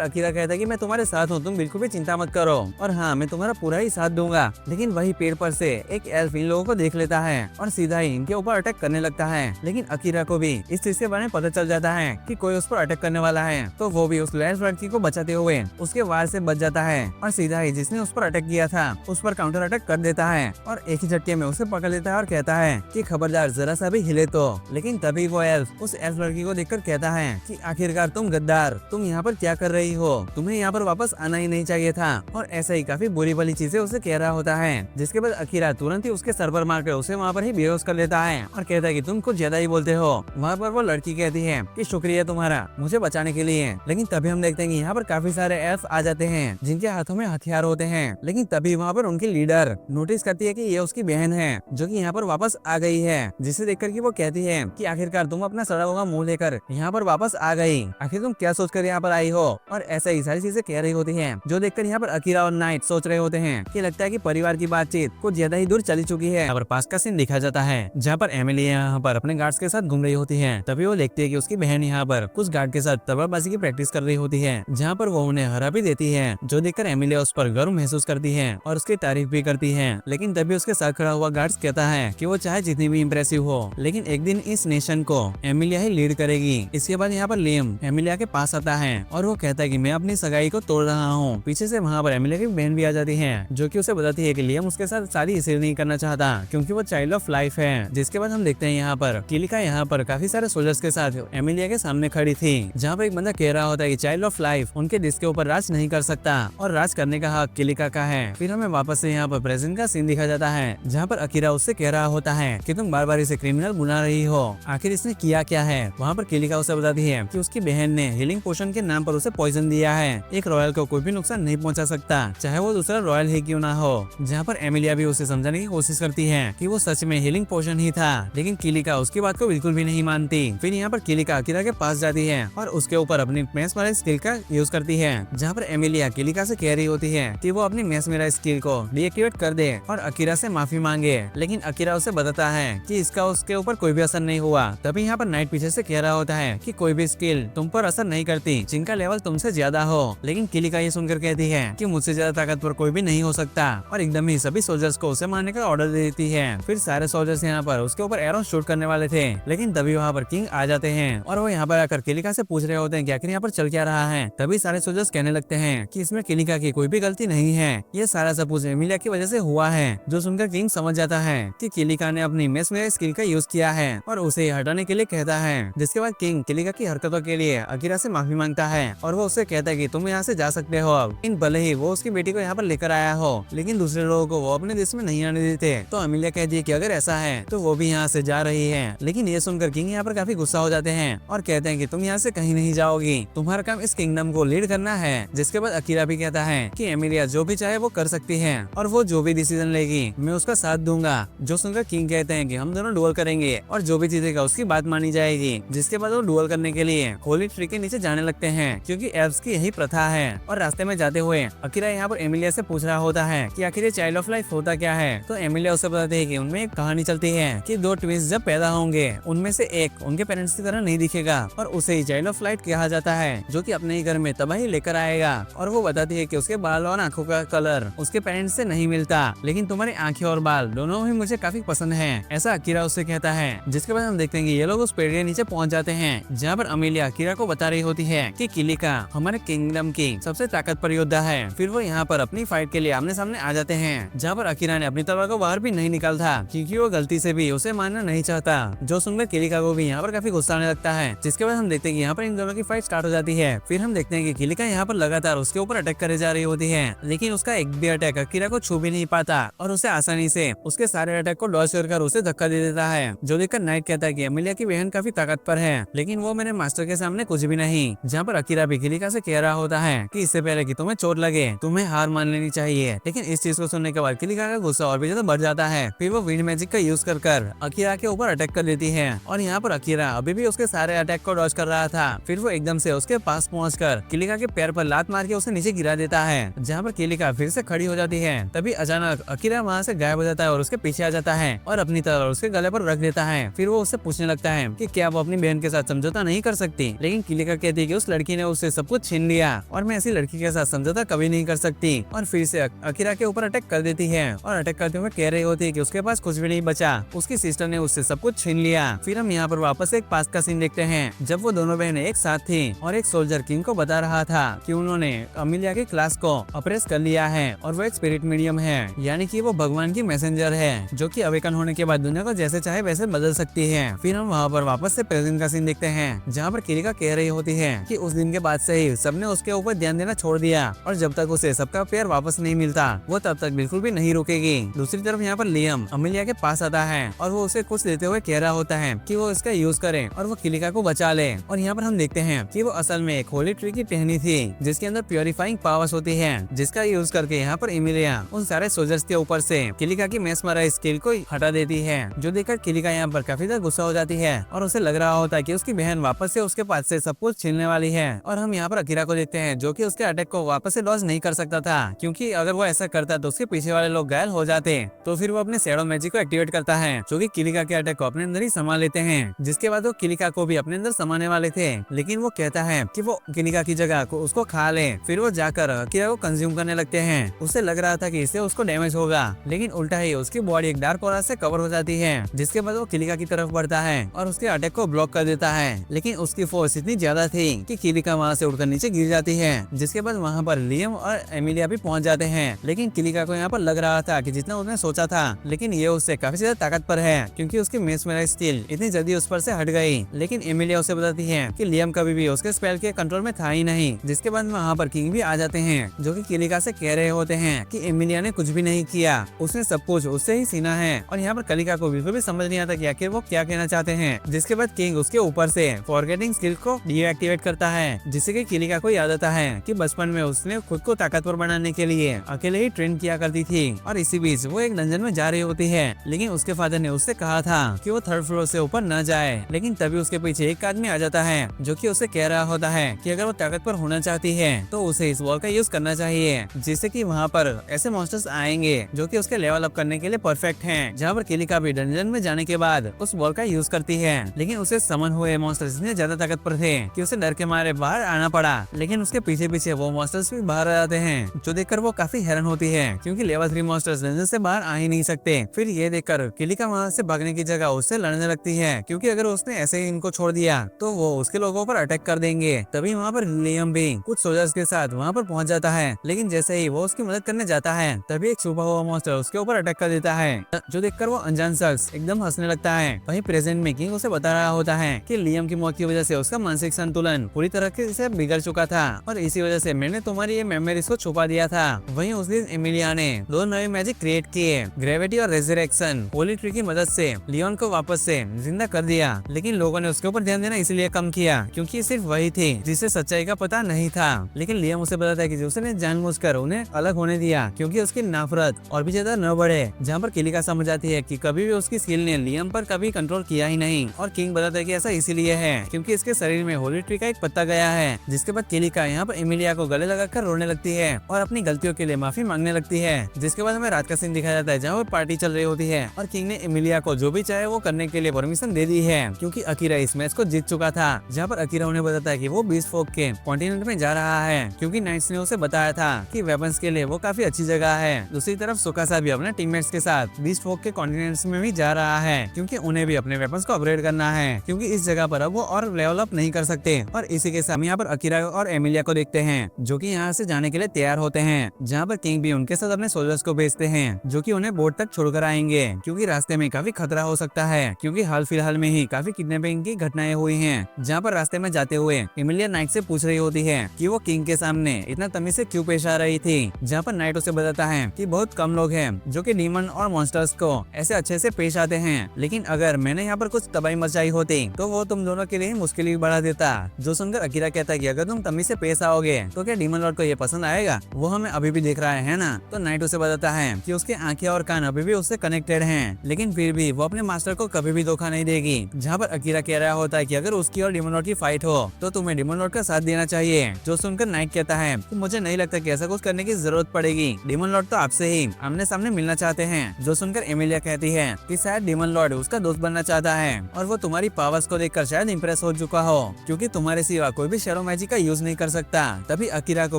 अकीरा कहता है कि मैं तुम्हारे साथ हूँ, तुम बिल्कुल भी चिंता मत करो और हाँ, मैं तुम्हारा पूरा ही साथ दूंगा। लेकिन वही पेड़ पर से एक एल्फ इन लोगों को देख लेता है और सीधा ही इनके ऊपर अटैक करने लगता है। लेकिन अकीरा को भी इस चीज के बारे में पता चल जाता है कि कोई उस पर अटैक करने वाला है, तो वो भी उस लैस लड़की को बचाते हुए उसके वार से बच जाता है और सीधा ही जिसने उस पर अटैक किया था उस पर काउंटर अटैक कर देता है और एक ही झटके में उसे पकड़ लेता है और कहता है कि खबरदार जरा सा भी हिले तो। लेकिन तभी वो एल्फ उस एल्फ लड़की को देखकर कहता है कि आखिरकार तुम गद्दार, तुम यहाँ पर क्या कर रही हो, तुम्हें यहाँ पर वापस आना ही नहीं चाहिए था। और ऐसा ही काफी बुरी भली चीजें उसे कह रहा होता है, जिसके बाद अकीरा तुरंत ही उसके सर पर मारकर उसे वहाँ पर ही बेहोश कर लेता है और कहता है कि तुम कुछ ज्यादा ही बोलते हो। वहाँ पर वो लड़की कहती है कि शुक्रिया तुम्हारा मुझे बचाने के लिए। लेकिन तभी हम देखते हैं कि यहाँ पर काफी सारे एल्फ आ जाते हैं जिनके हाथों में हथियार होते हैं। लेकिन तभी वहाँ पर उनकी लीडर नोटिस करती है कि ये उसकी बहन है जो कि यहाँ पर वापस आ गई है, जिसे देखकर कि वो कहती है कि आखिरकार तुम अपना सड़ा हुआ मुंह लेकर यहाँ पर वापस आ गई, आखिर तुम क्या सोचकर यहाँ पर आई हो। और ऐसा ही सारी चीजें कह रही होती है, जो देखकर यहाँ पर अकीरा और नाइट सोच रहे होते हैं कि लगता है कि परिवार की बातचीत कुछ ज्यादा ही दूर चली चुकी है। यहाँ पर पास का सीन दिखा जाता है जहाँ पर एमिली यहाँ पर अपने गार्ड्स के साथ घूम रही होती है। तभी वो देखती है कि उसकी बहन यहाँ पर कुछ गार्ड के साथ तलवारबाजी की प्रैक्टिस कर रही होती है, जहाँ पर वो उन्हें हरा भी देती है, जो देखकर एमिली उस पर गर्व महसूस करती है और उसकी तारीफ भी करती है। लेकिन तभी उसके साथ खड़ा हुआ गार्ड्स कहता है कि वो चाहे जितनी भी इम्प्रेसिव हो, लेकिन एक दिन इस नेशन को एमिलिया ही लीड करेगी। इसके बाद यहाँ पर लियम एमिलिया के पास आता है और वो कहता है कि मैं अपनी सगाई को तोड़ रहा हूँ। पीछे से वहाँ पर एमिलिया की बहन भी आ जाती है, जो कि उसे बताती है कि लियम उसके साथ शादी इसलिए नहीं करना चाहता क्योंकि वो चाइल्ड ऑफ लाइफ है। जिसके बाद हम देखते हैं यहाँ पर किलिका यहाँ पर काफी सारे सोल्जर्स के साथ एमिलिया के सामने खड़ी थी, जहाँ पर एक बंदा कह रहा होता है कि चाइल्ड ऑफ लाइफ उनके देश के ऊपर राज नहीं कर सकता और राज करने का हक किलिका का है। फिर हमें वापस से यहाँ पर प्रेजेंट का सीन दिखा जाता है, जहाँ पर अकीरा उससे कह रहा होता है कि तुम बार बार इसे क्रिमिनल बुला रही हो, आखिर इसने किया क्या है। वहाँ पर किलिका उसे बताती है कि उसकी बहन ने हीलिंग पोशन के नाम पर उसे पॉइजन दिया है। एक रॉयल को कोई भी नुकसान नहीं पहुंचा सकता, चाहे वो दूसरा रॉयल ही क्यों ना हो। जहाँ पर एमिलिया भी उसे समझाने की कोशिश करती है कि वो सच में हीलिंग पोशन ही था, लेकिन किलिका उसकी बात को बिल्कुल भी नहीं मानती। फिर यहाँ पर किलिका अकीरा के पास जाती है और उसके ऊपर अपनी मैस वाले स्किल का यूज करती है, जहाँ पर एमिलिया किलिका से कह रही होती है कि वो अपनी मैस मेरा स्किल को डीएक्टिवेट कर दे और अकीरा से माफी मांगे। लेकिन अकीरा उसे बताता है कि इसका उसके ऊपर कोई भी असर नहीं हुआ। तभी यहाँ पर नाइट पीछे से कह रहा होता है कि कोई भी स्किल तुम पर असर नहीं करती जिनका लेवल तुमसे ज्यादा हो। लेकिन किलिका ये सुनकर कहती है कि मुझसे ज्यादा ताकतवर कोई भी नहीं हो सकता और एकदम ही सभी सोल्जर्स को उसे मारने का ऑर्डर दे देती है। फिर सारे सोल्जर्स यहाँ पर उसके ऊपर एरो शूट करने वाले थे, लेकिन तभी वहाँ पर किंग आ जाते हैं और वो यहाँ पर आकर किलिका से पूछ रहे होते हैं कि आखिर यहाँ पर चल क्या रहा है। तभी सारे सोल्जर्स कहने लगते हैं कि इसमें किलिका की कोई भी गलती नहीं है, ये सारा सब कुछ एमिलिया की वजह से हुआ है। जो सुनकर किंग समझ जाता है कि किलिका ने अपनी मेस में स्किल का यूज किया है और उसे हटाने के लिए कहता है। जिसके बाद किंग किलिका की हरकतों के लिए अकीरा से माफी मांगता है और वो उससे कहता है कि तुम यहाँ से जा सकते हो अब। इन भले ही वो उसकी बेटी को यहाँ पर लेकर आया हो, लेकिन दूसरे लोगों को वो अपने देश में नहीं आने देते। तो एमिलिया कहती है कि अगर ऐसा है तो वो भी यहाँ से जा रही है। लेकिन ये सुनकर किंग यहाँ पर काफी गुस्सा हो जाते हैं और कहते हैं कि तुम यहाँ से कहीं नहीं जाओगी, तुम्हारा काम इस किंगडम को लीड करना है। जिसके बाद अकीरा भी कहता है कि एमिलिया जो भी चाहे वो कर सकती है और वो जो भी डिसीजन लेगी मैं उसका साथ दूंगा। जो सुनकर किंग कहते हैं कि हम दोनों डुअल करेंगे और जो भी जीतेगा उसकी बात मानी जाएगी। जिसके बाद वो डुअल करने के लिए होली ट्री के नीचे जाने लगते हैं क्योंकि एल्व्स की यही प्रथा है। और रास्ते में जाते हुए अकीरा यहाँ पर एमिलिया से पूछ रहा होता है कि आखिर ये चाइल्ड ऑफ लाइफ होता क्या है। तो एमिलिया उसे बताती है कि उनमें एक कहानी चलती है कि दो ट्विंस जब पैदा होंगे उनमें से एक उनके पेरेंट्स की तरह नहीं दिखेगा और उसे ही चाइल्ड ऑफ लाइट कहा जाता है, जो कि अपने ही घर में तबाही लेकर आएगा। और वो बताती है कि उसके बाल और आंखों का कलर उसके पेरेंट्स से नहीं मिलता, लेकिन तुम्हारी आंखें और बाल दोनों ही मुझे काफी पसंद है, ऐसा अकीरा उससे कहता है। जिसके बाद हम देखते हैं कि ये लोग उस पेड़ के नीचे पहुंच जाते हैं, जहाँ पर अमीलिया अकीरा को बता रही होती है कि किलिका हमारे किंगडम की सबसे ताकतवर योद्धा है। फिर वो यहाँ पर अपनी फाइट के लिए आमने सामने आ जाते हैं, जहाँ पर अकीरा ने अपनी तलवार को बाहर भी नहीं निकाल था क्योंकि वो गलती से भी उसे मारना नहीं चाहता। जो सुनकर किलिका को भी यहाँ पर काफी गुस्सा आने लगता है। जिसके बाद हम देखते हैं कि यहाँ पर इन दोनों की फाइट स्टार्ट हो जाती है। फिर हम देखते हैं कि किलिका यहाँ पर लगातार उसके ऊपर अटैक करे जा रही होती है, लेकिन उसका एक भी अटैक अकीरा को छू भी नहीं पाता और उसे आसानी से उसके सारे अटैक को डॉज कर उसे धक्का दे देता है। जो देखकर नाइट कहता है कि अमीलिया की बहन काफी ताकतवर है, लेकिन वो मेरे मास्टर के सामने कुछ भी नहीं। जहाँ पर अकीरा भी किलिका से कह रहा होता है कि इससे पहले कि तुम्हें चोट लगे तुम्हें हार मान लेनी चाहिए। लेकिन इस चीज को सुनने के बाद किलिका का गुस्सा और भी ज्यादा बढ़ जाता है। फिर वो विंड मैजिक का यूज कर अकीरा के ऊपर अटैक कर देती है और यहाँ पर अकीरा अभी भी उसके सारे अटैक को डॉज कर रहा था। फिर वो एकदम से उसके पास पहुंचकर किलिका के पैर पर लात मार के उसे नीचे गिरा देता है, जहाँ पर किलिका फिर से खड़ी हो जाती है। तभी अचानक अकीरा वहाँ से गायब हो जाता है और उसके पीछे आ जाता है और अपनी तरफ उसके गले पर रख देता है। फिर वो उससे पूछने लगता है कि क्या वो अपनी बहन के साथ समझौता नहीं कर सकती, लेकिन किलिका कहती है कि उस लड़की ने उससे सब कुछ छीन लिया और मैं ऐसी लड़की के साथ समझौता कभी नहीं कर सकती। और फिर से अकीरा के ऊपर अटैक कर देती है और अटैक करते हुए कह रही होती है कि उसके पास कुछ भी नहीं बचा, उसकी सिस्टर ने उससे सब कुछ छीन लिया। फिर हम यहाँ पर वापस एक पास्ट का सीन देखते हैं जब वो दोनों बहनें एक साथ थी और एक सोल्जर किंग को बता रहा था कि उन्होंने अमिलिया की क्लास को अप्रेस कर लिया है और वो एक स्पिरिट मीडियम है, यानी कि वो भगवान की मैसेंजर है जो कि अवेकन होने के बाद दुनिया को जैसे चाहे वैसे बदल सकती है। फिर हम वहाँ पर वापस से प्रेजेंट का सीन देखते हैं जहाँ पर किलिका कह रही होती है कि उस दिन के बाद से ही सबने उसके ऊपर ध्यान देना छोड़ दिया और जब तक उसे सबका प्यार वापस नहीं मिलता वो तब तक बिल्कुल भी नहीं रुकेगी। दूसरी तरफ यहाँ पर लियम अमिलिया के पास आता है और वो उसे कुछ देते हुए कह रहा होता है कि वो इसका यूज करे और वो किलिका को बचा ले। और यहाँ पर हम देखते हैं कि वो असल में एक होली ट्री की टहनी थी जिसके अंदर प्योरीफाइंग पावर्स होती है, जिसका यूज करके यहाँ पर एमिलिया उन सारे सोल्जर्स के ऊपर से किलिका की मेस्मराइज स्किल को हटा देती है, जो देखकर किलिका यहाँ पर काफी ज्यादा गुस्सा हो जाती है और उसे लग रहा होता है कि उसकी बहन वापस से उसके पास से सब कुछ छीनने वाली है। और हम यहाँ पर अकीरा को देखते हैं जो कि उसके अटैक को वापस से लॉस नहीं कर सकता था, क्योंकि अगर वो ऐसा करता तो उसके पीछे वाले लोग घायल हो जाते। तो फिर वो अपने शैडो मैजिक को एक्टिवेट करता है जो कि किलिका के अटैक को अपने अंदर ही समा लेते हैं, जिसके बाद वो किलिका को भी अपने अंदर समाने वाले थे, लेकिन वो कहता है कि वो किलिका की जगह को उसको खा ले। फिर वो जाकर अकीरा को कंज्यूम करने लगते हैं। उसे लग रहा था कि इससे उसको डैमेज होगा, लेकिन उल्टा ही उसकी बॉडी एक डार्क ऑरा से कवर हो जाती है, जिसके बाद वो किलिका की तरफ बढ़ता है और उसके अटैक को ब्लॉक कर देता है। लेकिन उसकी फोर्स इतनी ज्यादा थी कि किलिका वहाँ से उड़कर नीचे गिर जाती है, जिसके बाद वहाँ पर लियम और एमिलिया भी पहुँच जाते हैं। लेकिन किलिका को यहाँ पर लग रहा था कि जितना उसने सोचा था, लेकिन ये उससे काफी ज्यादा ताकतवर है, क्योंकि उसकी मेस्मराइज स्किल इतनी जल्दी उस पर से हट गई। लेकिन एमिलिया उसे बताती है कि लियम कभी भी उसके स्पेल के कंट्रोल में था ही नहीं, जिसके बाद वहाँ पर किंग भी आ जाते हैं जो कि किलिका से कह रहे होते हैं कि एमिलिया ने कुछ भी नहीं किया, उसने सब कुछ उससे ही सीना है। और यहाँ पर किलिका को बिल्कुल भी समझ नहीं आता कि आखिर वो क्या कहना चाहते हैं, जिसके बाद किंग उसके ऊपर से फॉरगेटिंग स्किल को डीएक्टिवेट करता है, जिससे कि किलिका को याद आता है कि बचपन में उसने खुद को ताकतवर बनाने के लिए अकेले ही ट्रेन किया करती थी। और इसी बीच वो एक डंजन में जा रही होती है, लेकिन उसके फादर ने उससे कहा था कि वो 3rd फ्लोर से ऊपर न जाए। लेकिन तभी उसके पीछे एक आदमी आ जाता है जो कि उसे कह रहा होता है कि अगर वो ताकतवर होना चाहती है तो उसे इस वॉल का यूज करना चाहिए, जिससे कि वहाँ पर ऐसे मॉन्स्टर्स आएंगे जो कि उसके लेवल अप करने के लिए परफेक्ट हैं। जहाँ पर किलिका भी डंजन में जाने के बाद उस वॉल का यूज करती है, लेकिन उसे समन हुए मॉन्स्टर्स इतने ज्यादा ताकतवर थे कि उसे डर के मारे बाहर आना पड़ा। लेकिन उसके पीछे पीछे वो मॉन्स्टर्स भी बाहर आ जाते हैं, जो देखकर वो काफी हैरान होती है, क्योंकि लेवल 3 मॉन्स्टर्स डंजन से बाहर आ ही नहीं सकते। फिर ये देखकर किलिका वहाँ से भागने की जगह उससे लड़ने लगती है, क्योंकि अगर उसने ऐसे ही इनको छोड़ दिया तो वो उसके लोगों पर अटैक कर देंगे। तभी वहाँ पर लियम भी कुछ सोल्जर्स के साथ वहाँ पर पहुँच जाता है, लेकिन जैसे ही वो उसकी मदद करने जाता है तभी एक छुपा हुआ मॉन्स्टर उसके ऊपर अटैक कर देता है, जो देखकर वो अनजान शख्स एकदम हंसने लगता है। वहीं प्रेजेंट में किंग उसे बता रहा होता है कि लियम की मौत की वजह से उसका मानसिक संतुलन पूरी तरह से बिगड़ चुका था और इसी वजह से मैंने तुम्हारी ये मेमोरीज को छुपा दिया था। वहीं उस दिन एमिलिया ने 2 नए मैजिक क्रिएट किए, ग्रेविटी और रेजरेक्शन। होली ट्री की मदद से लियोन को वापस से जिंदा कर दिया, लेकिन लोगों ने उसके ऊपर ध्यान देना इसलिए कम किया क्योंकि सिर्फ वही थी जिसे सच्चाई का पता नहीं था। लेकिन लियम उसे बताता है कि उसने जानबूझकर उन्हें अलग होने दिया क्योंकि उसकी नफरत और भी ज्यादा न बढ़े। जहाँ पर किलिका समझ आती है कि कभी भी उसकी स्किल ने लियम पर कभी कंट्रोल किया ही नहीं, और किंग बताता है कि ऐसा इसीलिए है क्योंकि इसके शरीर में होली ट्री का एक पत्ता गया है। जिसके बाद किलिका यहाँ पर एमिलिया को गले लगाकर रोने लगती है और अपनी गलतियों के लिए माफी मांगने लगती है। जिसके बाद हमें रात का सीन दिखाया जाता है जहाँ पर पार्टी चल रही होती है और किंग ने एमिलिया को जो भी चाहे वो करने के लिए परमिशन दे दी है, क्योंकि अकीरा इस मैच को जीत चुका था। जहाँ पर अकीरा उन्हें बताता है कि वो बीस्ट फोक के कॉन्टिनेंट में जा रहा है, क्योंकि नाइट्स ने उसे बताया था कि वेपन्स के लिए वो काफी अच्छी जगह है। दूसरी तरफ सुकासा भी अपने टीममेट्स के साथ बीस्ट फोक के कॉन्टिनेंट्स में भी जा रहा है, क्योंकि उन्हें भी अपने वेपन्स को अपग्रेड करना है, क्योंकि इस जगह पर अब वो और लेवल अप नहीं कर सकते। और इसी के साथ यहाँ पर अकीरा और एमिलिया को देखते हैं जो कि यहाँ से जाने के लिए तैयार होते हैं, जहाँ पर किंग भी उनके साथ अपने सोल्जर्स को भेजते हैं जो कि उन्हें बोट तक छोड़कर आएंगे, क्योंकि रास्ते में काफी खतरा हो सकता है, क्योंकि हाल फिलहाल में ही काफी किडनैपिंग की घटनाएं हुई हैं। जहाँ पर रास्ते में जाते हुए एमिलिया नाइट से पूछ रही होती है कि वो किंग के सामने इतना तमीज से क्यों पेश आ रही थी, जहाँ पर नाइट उसे बताता है कि बहुत कम लोग हैं जो कि डीमन और मॉन्स्टर्स को ऐसे अच्छे से पेश आते हैं, लेकिन अगर मैंने यहाँ पर कुछ तबाही मचाई होती तो वो तुम दोनों के लिए मुश्किल ही बढ़ा देता। जो सुनकर अकीरा कहता है कि अगर तुम तमीज से पेश आओगे तो क्या डीमन लॉर्ड को ये पसंद आएगा, वो हमें अभी भी देख रहा है ना। तो नाइट उसे बताता है कि उसके आंखें और कान अभी भी उससे कनेक्टेड हैं, लेकिन फिर भी वो अपने मास्टर को कभी भी धोखा नहीं देगी। जहाँ पर अकीरा कह रहा होता है कि अगर उसकी और डीमन लॉर्ड की फाइट हो तो तुम्हें डीमन लॉर्ड का साथ देना चाहिए। जो सुनकर नाइट कहता है कि मुझे नहीं लगता कि ऐसा कुछ करने की जरूरत पड़ेगी, डीमन लॉर्ड तो आपसे ही आमने सामने मिलना चाहते हैं। जो सुनकर एमिलिया कहती है कि शायद डीमन लॉर्ड उसका दोस्त बनना चाहता है और वो तुम्हारी पावर्स को देखकर शायद इंप्रेस हो चुका हो, क्योंकि तुम्हारे सिवा कोई भी शैडो मैजिक का यूज नहीं कर सकता। तभी अकीरा को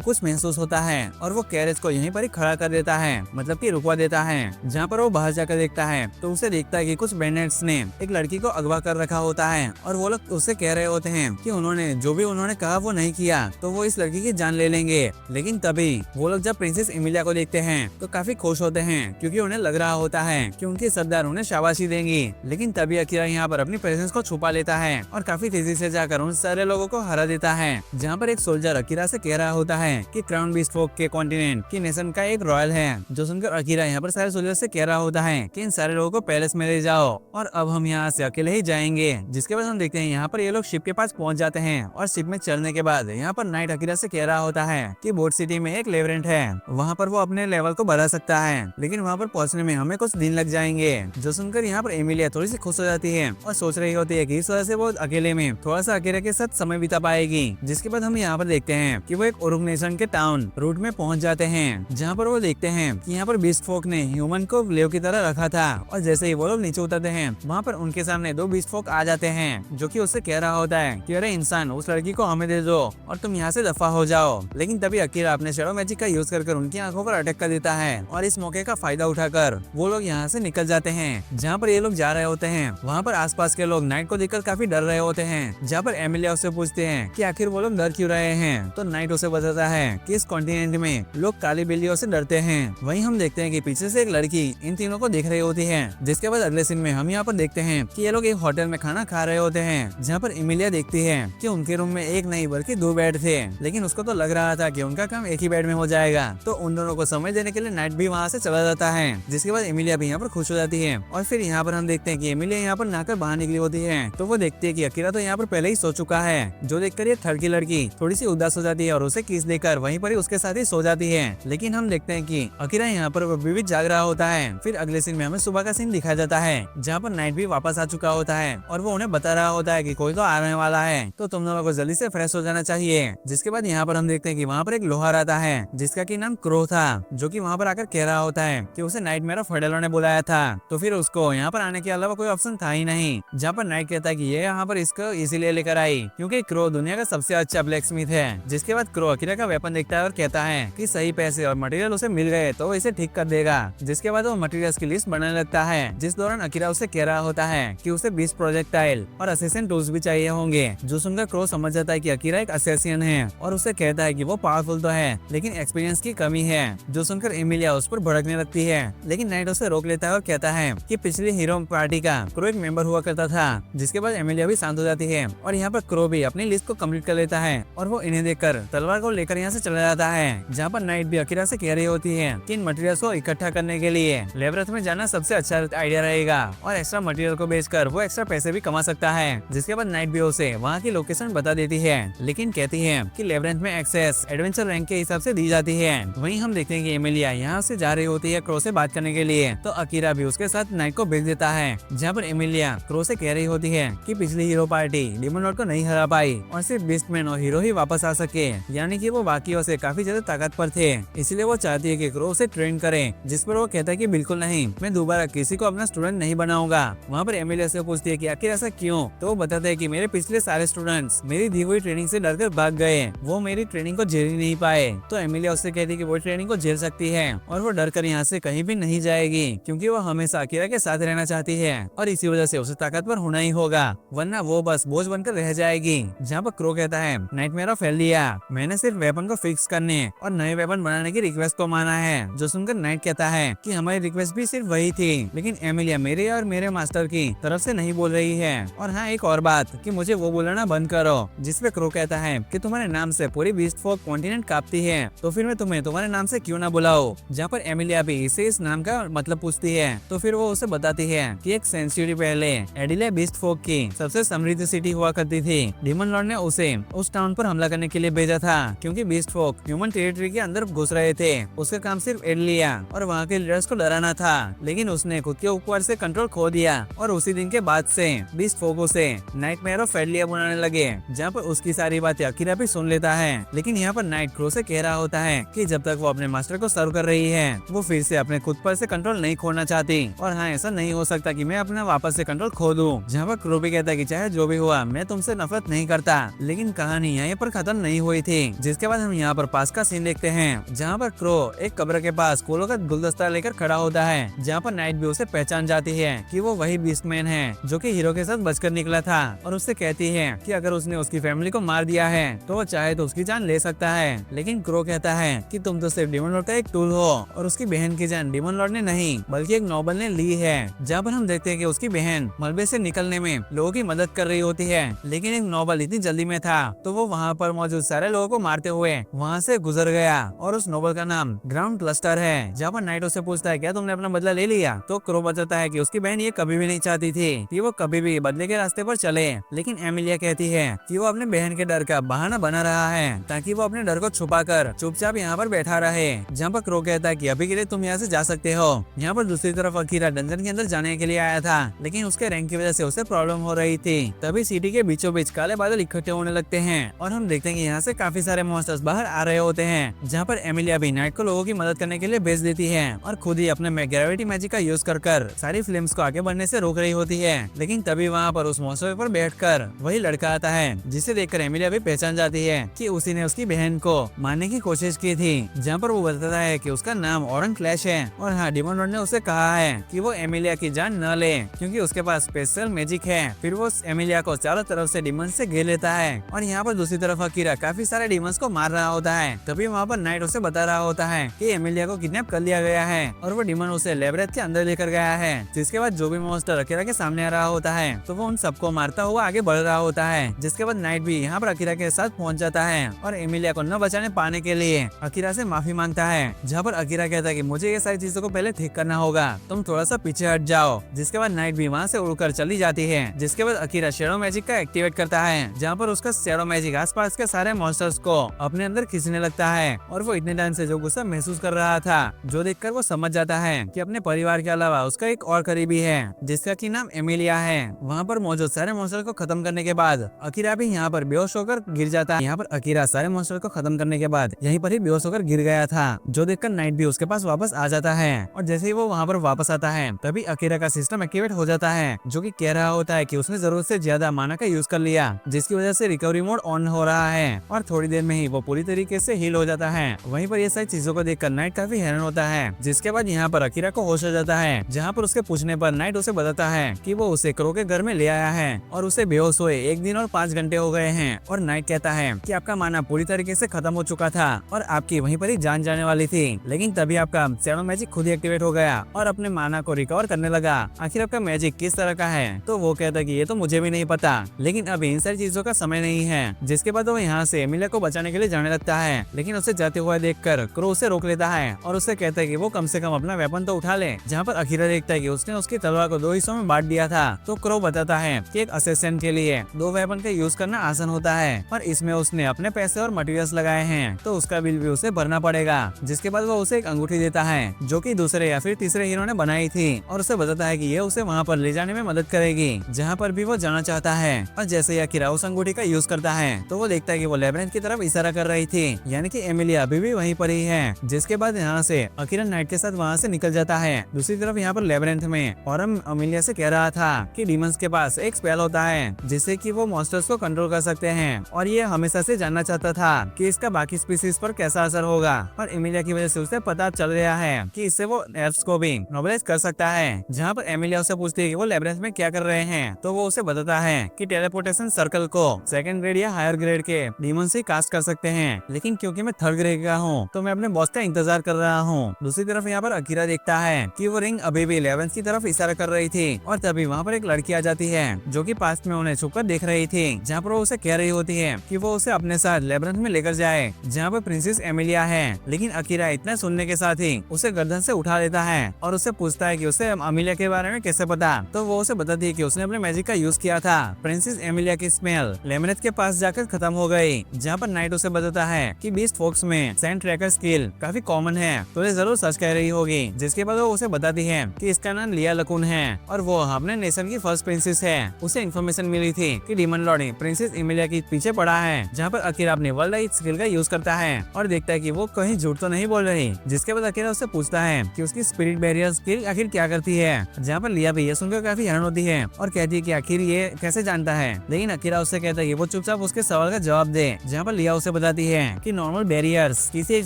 कुछ महसूस होता है और वो कैरेज को यहीं पर ही खड़ा कर देता है, मतलब कि रुकवा देता है। जहाँ पर वो बाहर जाकर देखता है तो उसे देखता है कि कुछ बैंडिट्स ने एक लड़की को अगवा कर रखा होता है और वो लोग उससे कह रहे होते हैं कि उन्होंने जो भी उन्होंने कहा वो नहीं किया तो वो इस लड़की की जान ले लेंगे। लेकिन तभी वो लोग जब प्रिंसेस एमिलिया को देखते हैं तो काफी खुश होते हैं, क्योंकि उन्हें लग रहा होता है कि उनकी सरदार उन्हें शाबाशी देंगी। लेकिन तभी अकीरा यहाँ पर अपनी प्रेजेंस को छुपा लेता है और काफी तेजी से जाकर उन सारे लोगों को हरा देता है। जहाँ पर एक सोल्जर अकीरा से कह रहा होता है कि क्राउन बीस्ट फोक के कॉन्टिनेंट की नेशन का एक रॉयल है, जो सुनकर अकीरा यहाँ पर सारे सोल्जर से कह रहा होता है कि इन सारे लोगों को पैलेस में ले जाओ और अब हम यहाँ से अकेले ही जाएंगे। जिसके बाद हम देखते हैं यहाँ पर ये लोग शिप के पास पहुंच जाते हैं और शिप में चलने के बाद यहाँ पर नाइट अकीरा से कह रहा होता है कि बोट सिटी में एक लेवरेंट है, वहाँ पर वो अपने लेवल को बढ़ा सकता है, लेकिन वहाँ पर पहुँचने में हमें कुछ दिन लग जाएंगे। जो सुनकर यहाँ पर एमिलिया थोड़ी सी खुश हो जाती है और सोच रही होती है कि इस वजह से वो अकेले में थोड़ा सा अकेले के साथ समय बिता पाएगी। जिसके बाद हम यहाँ पर देखते हैं कि वो एक उरुक नेशन के टाउन रूट में पहुंच जाते हैं, जहाँ पर वो देखते हैं कि यहाँ पर बीस्ट फोक ने ह्यूमन को लेव की तरह रखा था और जैसे ही वो लोग नीचे उतरते हैं वहाँ पर उनके सामने दो बीस्ट फोक आ जाते हैं, जो कि उससे कह रहा होता है कि अरे इंसान, उस लड़की को हमें दे दो और तुम यहाँ से दफा हो जाओ। लेकिन तभी अकीरा अपने शैडो मैजिक का यूज कर उनकी आंखों पर अटैक कर देता है और इस मौके का फायदा उठाकर वो लोग यहाँ से निकल जाते हैं। जहाँ पर ये लोग जा रहे होते हैं वहाँ पर आसपास के लोग नाइट को देखकर काफी डर रहे होते हैं। जहाँ पर एमिलिया उससे पूछते हैं कि आखिर वो लोग डर क्यों रहे हैं, तो नाइट उसे बताता है कि इस कॉन्टिनेंट में लोग काली बिल्लियों से डरते हैं। वहीं हम देखते हैं कि पीछे से एक लड़की इन तीनों को देख रही होती है। जिसके बाद अगले सीन में हम यहाँ पर देखते हैं कि ये लोग एक होटल में खाना खा रहे होते हैं, जहाँ पर एमिलिया देखती है कि उनके रूम में एक नहीं बल्कि दो बेड थे, लेकिन उसको तो लग रहा था कि उनका काम एक ही बेड में हो जाएगा। तो उन दोनों को समझ देने के लिए नाइट भी वहाँ से चला जाता है। जिसके बाद एमिलिया भी यहाँ पर खुश हो जाती है और फिर यहाँ पर हम देखते हैं कि एमिलिया यहाँ पर नहाकर बाहर निकली होती है तो वो देखती है कि अकीरा तो यहाँ पर पहले ही सो चुका है, जो देखकर ये थर्ड की लड़की थोड़ी सी उदास हो जाती है और उसे किस देकर वहीं पर ही उसके साथ ही सो जाती है। लेकिन हम देखते हैं कि अकीरा यहाँ पर भी जाग रहा होता है। फिर अगले सीन में हमें सुबह का सीन दिखाया जाता है, जहाँ पर नाइट भी वापस आ चुका होता है और वो उन्हें बता रहा होता है कि कोई तो आने वाला है, तो तुम लोगों को जल्दी से फ्रेश हो जाना चाहिए। जिसके बाद यहाँ पर हम देखते हैं कि वहाँ पर एक लोहार आता है जिसका की नाम क्रो था, जो कि वहाँ पर आकर कह रहा होता है कि उसे नाइट मेरा फेडलो ने बुलाया था। तो फिर उसको यहाँ पर आने के अलावा कोई ऑप्शन था ही नहीं। जहाँ पर नाइट कहता है कि ये यहाँ पर इसको इसीलिए लेकर आई क्योंकि क्रो दुनिया का सबसे अच्छा ब्लैक स्मिथ है। जिसके बाद क्रो अकीरा का वेपन देखता है और कहता है कि सही पैसे और मटेरियल उसे मिल गए तो वो इसे ठीक कर देगा। जिसके बाद वो मटेरियल्स की लिस्ट बनाने लगता है, जिस दौरान अकीरा उसे कह रहा होता है कि उसे 20 प्रोजेक्टाइल और असेसिन टूल्स भी चाहिए होंगे। जो सुनकर क्रो समझ जाता है कि अकीरा एक असेसिन है और उसे कहता है कि वो पावरफुल तो है लेकिन एक्सपीरियंस की कमी है। जो सुनकर एमिलिया उस पर भड़कने लगती है, लेकिन नाइट उसे रोक लेता है और कहता है कि पिछली हीरो पार्टी का क्रो एक मेंबर हुआ करता था। जिसके बाद एमिलिया भी शांत हो जाती है और यहाँ पर क्रो भी अपनी लिस्ट को कंप्लीट कर लेता है और वो इन्हें देखकर तलवार को लेकर यहाँ से चला जाता है। जहाँ पर नाइट भी अकीरा से कह रही होती है कि इन मटेरियल्स को इकट्ठा करने के लिए लेबरथ में जाना सबसे अच्छा आइडिया रहेगा और एक्स्ट्रा मटेरियल को बेचकर वो एक्स्ट्रा पैसे भी कमा सकता है। जिसके बाद नाइट भी उसे वहाँ की लोकेशन बता देती है, लेकिन कहती है कि लेबरथ में एक्सेस एडवेंचर रैंक के हिसाब से दी जाती है। वहीं हम देखते हैं कि एमिलिया यहाँ से जा रही होती है क्रो से बात करने के लिए, तो अकीरा भी उसके साथ नाइट को भेज देता है। जहाँ पर एमिलिया क्रो से कह रही होती है कि पिछली हीरो पार्टी डीमन लॉर्ड को नहीं हरा पाई और सिर्फ बीस्टमैन और हीरो ही वापस आ सके, यानी कि वो बाकियों से काफी ज्यादा ताकतवर थे, इसलिए वो चाहती है कि क्रो उसे ट्रेन करे। जिस पर वो कहता है कि बिल्कुल नहीं, मैं दोबारा किसी को अपना स्टूडेंट नहीं बनाऊंगा। वहाँ पर एमिलिया से पूछती है कि आखिर ऐसा क्यों, तो वो बताते हैं कि मेरे पिछले सारे स्टूडेंट्स मेरी दी हुई ट्रेनिंग से डरकर भाग गए, वो मेरी ट्रेनिंग को झेल ही नहीं पाए। तो एमिलिया उससे कहती है कि वो ट्रेनिंग को झेल सकती है और वो डरकर यहाँ से कहीं भी नहीं जाएगी, क्योंकि वो हमेशा अकीरा के साथ रहना चाहती है और इसी वजह से उसे ताकतवर होना ही होगा, वरना वो बस बोझ बनकर रह जाएगी। जहाँ पर क्रो कहता है नाइटमेयर फैल लिया, मैंने सिर्फ वेपन को फिक्स करने और नए वेपन बनाने की रिक्वेस्ट को माना है। जो सुनकर नाइट कहता है कि हमारी रिक्वेस्ट भी सिर्फ वही थी, लेकिन एमिलिया मेरे और मेरे मास्टर की तरफ से नहीं बोल रही है। और हाँ, एक और बात कि मुझे वो बोलना बंद करो। जिसपे क्रो कहता है कि तुम्हारे नाम से पूरी बीस्ट फोक कॉन्टिनेंट कांपती है, तो फिर मैं तुम्हें तुम्हारे नाम से क्यों ना बुलाऊं। जहाँ पर एमिलिया भी इसे इस नाम का मतलब पूछती है, तो फिर वो उसे बताती है कि एक सेंचुरी पहले एडिले बीस्ट फोक की सबसे समृद्ध सिटी हुआ करती थी। डीमन लॉर्ड ने उसे उस टाउन पर हमला करने के लिए भेजा था, क्योंकि बीस्ट फोक ह्यूमन टेरिटरी के अंदर घुस रहे थे। उसका काम सिर्फ एडलिया और वहाँ के लीडर्स को डराना था, लेकिन उसने खुद के ऊपर से कंट्रोल खो दिया और उसी दिन के बाद से बीस्ट फोक उसे नाइटमेयर ऑफ एडलिया बनाने लगे। जहाँ पर उसकी सारी बातें अकीरा भी सुन लेता है, लेकिन यहाँ पर नाइट क्रो से कह रहा होता है कि जब तक वो अपने मास्टर को सर्व कर रही है, वो फिर से अपने खुद पर से कंट्रोल नहीं खोना चाहती। और हाँ, ऐसा नहीं हो सकता कि मैं अपना वापस से कंट्रोल खो दूं। जहाँ पर क्रो भी कहता है कि चाहे जो भी हुआ मैं तुमसे नफरत नहीं करता, लेकिन कहानी यहाँ पर खत्म नहीं हुई थी। जिसके बाद हम यहाँ पर पास का सीन देखते हैं, जहाँ पर क्रो एक कब्र के पास फूलों का गुलदस्ता लेकर खड़ा होता है, जहाँ पर नाइट भी उसे पहचान जाती है कि वो वही बीस्टमैन है जो कि हीरो के साथ बचकर निकला था, और उससे कहती है कि अगर उसने उसकी फैमिली को मार दिया है तो वो चाहे तो उसकी जान ले सकता है। लेकिन क्रो कहता है कि तुम तो सिर्फ डिमन लॉर्ड का एक टूल हो, और उसकी बहन की जान डिमन लॉर्ड ने नहीं बल्कि एक नोबल ने ली है। जहाँ पर हम देखते हैं कि उसकी बहन मलबे से निकलने में लोगों की मदद कर रही होती है, लेकिन एक नोबल इतनी जल्दी में था तो वो वहाँ पर मौजूद सारे लोगों को मारते हुए वहाँ से गुजर गया, और उस नोबल का नाम ग्राउंड क्लस्टर है। जहाँ पर नाइट उससे पूछता है क्या तुमने अपना बदला ले लिया, तो क्रो बताता है कि उसकी बहन ये कभी भी नहीं चाहती थी कि वो कभी भी बदले के रास्ते पर चले, लेकिन एमिलिया कहती है कि वो अपने बहन के डर का बहाना बना रहा है ताकि वो अपने डर को छुपा कर चुपचाप यहाँ पर बैठा रहे। जहाँ पर क्रो कहता है कि अभी के लिए तुम यहाँ से जा सकते हो। यहाँ पर दूसरी तरफ अकीरा डंजन के अंदर जाने के लिए आया था, लेकिन उसके रैंक की वजह से उसे प्रॉब्लम हो रही थी। तभी सिटी के बीचों बीच काले बादल इकट्ठे होने लगते हैं, और हम देखते हैं कि यहाँ से काफी सारे मॉन्स्टर्स बाहर आ रहे होते हैं। जहाँ पर एमिलिया भी नाइट को लोगों की मदद करने के लिए भेज देती है, और खुद ही अपने ग्रेविटी मैजिक का यूज कर सारी फिल्म्स को आगे बढ़ने से रोक रही होती है। लेकिन तभी वहाँ पर उस मॉन्स्टर पर बैठकर वही लड़का आता है, जिसे देखकर एमिलिया भी पहचान जाती है कि उसी ने उसकी बहन को मारने की कोशिश की थी। जहाँ पर वो बताता है कि उसका नाम ऑरन क्लैश है, और हाँ डिमन लॉर्ड ने उसे कहा है कि वो एमिलिया की जान न ले क्योंकि उसके पास स्पेशल मैजिक है। फिर वो एमिलिया को चारों तरफ से डिमन से घेर लेता है, और यहाँ पर दूसरी तरफ अकीरा काफी सारे डिमंस को मार रहा होता है। तभी वहाँ पर नाइट उसे बता रहा होता है कि एमिलिया को किडनैप कर लिया गया है, और वो डिमन उसे लेबरेथ के अंदर लेकर गया है। जिसके बाद जो भी मॉन्स्टर अकीरा के सामने आ रहा होता है तो वो उन सबको मारता हुआ आगे बढ़ रहा होता है। जिसके बाद नाइट भी यहाँ पर अकीरा के साथ पहुँच जाता है, और एमिलिया को न बचाने पाने के लिए अकीरा से माफी मांगता है। जहाँ पर अकीरा कहता है कि मुझे ये सारी चीजों को पहले ठीक करना होगा, तुम थोड़ा सा पीछे हट जाओ। जिसके बाद नाइट भी वहाँ से उड़कर चली जाती है। जिसके बाद अकीरा शैडो मैजिक का एक्टिवेट करता है, जहाँ पर उसका शैडो मैजिक आसपास के सारे मॉन्स्टर्स को अपने अंदर खींचने लगता है, और वो इतने टाइम से जो गुस्सा महसूस कर रहा था जो देखकर वो समझ जाता है कि अपने परिवार के अलावा उसका एक और करीबी है जिसका की नाम एमिलिया है। वहाँ पर मौजूद सारे मॉन्स्टर को खत्म करने के बाद अकीरा भी यहाँ पर बेहोश होकर गिर जाता है। यहाँ पर अकीरा सारे मॉन्स्टर को खत्म करने के बाद यहीं पर ही बेहोश होकर गिर गया था, जो देखकर नाइट भी उसके पास वापस आ जाता है। और जैसे ही वो वहाँ पर वापस आता है तभी अकीरा का सिस्टम एक्टिवेट हो जाता है, जो कि कह रहा होता है कि उसने जरूरत से ज्यादा माना का यूज कर लिया, जिसकी वजह से रिकवरी मोड ऑन हो रहा है, और थोड़ी देर में ही वो पूरी तरीके से हील हो जाता है। वहीं पर ये सारी चीजों को देखकर नाइट काफी हैरान होता है। जिसके बाद यहाँ पर अकीरा को होश आ जाता है, जहाँ पर उसके पूछने पर नाइट उसे बताता है कि वो उसे क्रो के घर में ले आया है, और उसे बेहोश हुए 1 दिन और 5 घंटे हो गए हैं। और नाइट कहता है कि आपका माना पूरी तरीके से खत्म हो चुका था, और आपकी वहीं पर ही जान जाने वाली थी, लेकिन तभी आपका शैडो मैजिक खुद ही एक्टिवेट हो गया और अपने माना को रिकवर करने लगा। आखिर आपका मैजिक किस तरह का है? तो वो कहता है कि ये तो मुझे भी नहीं पता, लेकिन अभी इन सारी चीजों का समय नहीं है। जिसके बाद वो यहाँ से एमिलिया को बचाने के लिए जाने लगता है, लेकिन उसे जाते हुए देखकर क्रो उसे रोक लेता है और उससे कहता है कि वो कम से कम अपना वेपन तो उठा ले। जहाँ पर अकीरा देखता है कि उसने उसकी तलवार को 2 हिस्सों में बांट दिया था, तो क्रो बताता है कि एक असिस्टेंट के लिए 2 वेपन का यूज करना आसान होता है, पर इसमें उसने अपने पैसे और मटेरियल्स लगाए हैं, तो उसका बिल भी उसे भरना पड़ेगा। जिसके बाद वो उसे एक अंगूठी देता है जो कि दूसरे या फिर तीसरे हीरो ने बनाई थी, और उसे बताता है कि ये उसे वहाँ पर ले जाने में मदद करेगी जहाँ पर भी वो जाना चाहता है। और जैसे ही अकीरा उस अंगूठी का यूज करता है तो वो देखता है कि वो लेबरेंथ की तरफ इशारा कर रही थी, यानी कि एमिलिया अभी भी वहीं पर ही है। जिसके बाद यहाँ से अकीरा नाइट के साथ वहाँ से निकल जाता है। दूसरी तरफ यहाँ पर लेबरेंथ में औरम एमिलिया से कह रहा था कि डीमंस के पास एक स्पेल होता है जिससे कि वो मॉन्स्टर्स को कंट्रोल कर सकते हैं, और ये हमेशा से जानना चाहता था कि इसका बाकी स्पीसीज पर कैसा असर होगा। और एमिलिया की वजह से उसे पता चल रहा है कि इससे वो एल्फ्स को भी नोबलाइज कर सकता है। जहाँ पर एमिलिया उसे पूछती है कि वो लेबरेंथ में क्या कर रहे हैं, तो वो उसे बताता है कि टेलीपोर्टेशन सर्कल को 2nd ग्रेड या हायर ग्रेड के डीमन से कास्ट कर सकते हैं, लेकिन क्योंकि मैं 3rd ग्रेड का हूँ तो मैं अपने बॉस का इंतजार कर रहा हूँ। दूसरी तरफ यहाँ पर अकीरा देखता है कि वो रिंग अभी भी 11th की तरफ इशारा कर रही थी, और तभी वहाँ पर एक लड़की आ जाती है जो कि पास में उन्हें छुपकर देख रही थी। जहाँ पर वो उसे कह रही होती है कि वो उसे अपने साथ लेबरेंथ में लेकर जाए जहाँ पर प्रिंसेस एमिलिया है, लेकिन अकीरा इतना सुनने के साथ ही उसे गर्दन से उठा लेता है और उससे पूछता है कि उसे एमिलिया के बारे में कैसे पता। तो वो उसे बताती है कि उसने अपने मैजिक का यूज किया था। प्रिंसेस एमिलिया की स्मेल लेमनेथ के पास जाकर खत्म हो गई। जहाँ पर नाइट उसे बताता है कि बीस्ट फोक्स में सेंट ट्रैकर स्किल काफी कॉमन है, तो ये जरूर सच कह रही होगी। जिसके बाद वो उसे बताती है कि इसका नाम लिया लकुन है और वो अपने नेशन की फर्स्ट प्रिंसेस है। उसे इन्फॉर्मेशन मिली थी कि डीमन लॉर्ड प्रिंसेस एमिलिया के पीछे पड़ा है। जहाँ पर अकीरा अपने वर्ल्ड लाइट स्किल का यूज करता है और देखता है कि वो कहीं झूठ तो नहीं बोल रही। जिसके बाद अकीरा उससे पूछता है कि उसकी स्पिरिट बैरियर स्किल आखिर क्या क्या करती है, जहाँ पर लिया भी ये सुनकर काफी हैरान होती है और कहती है कि आखिर ये कैसे जानता है। लेकिन अकीरा उससे कहता है कि वो चुपचाप उसके सवाल का जवाब दे, जहाँ पर लिया उसे बताती है कि नॉर्मल बैरियर्स किसी एक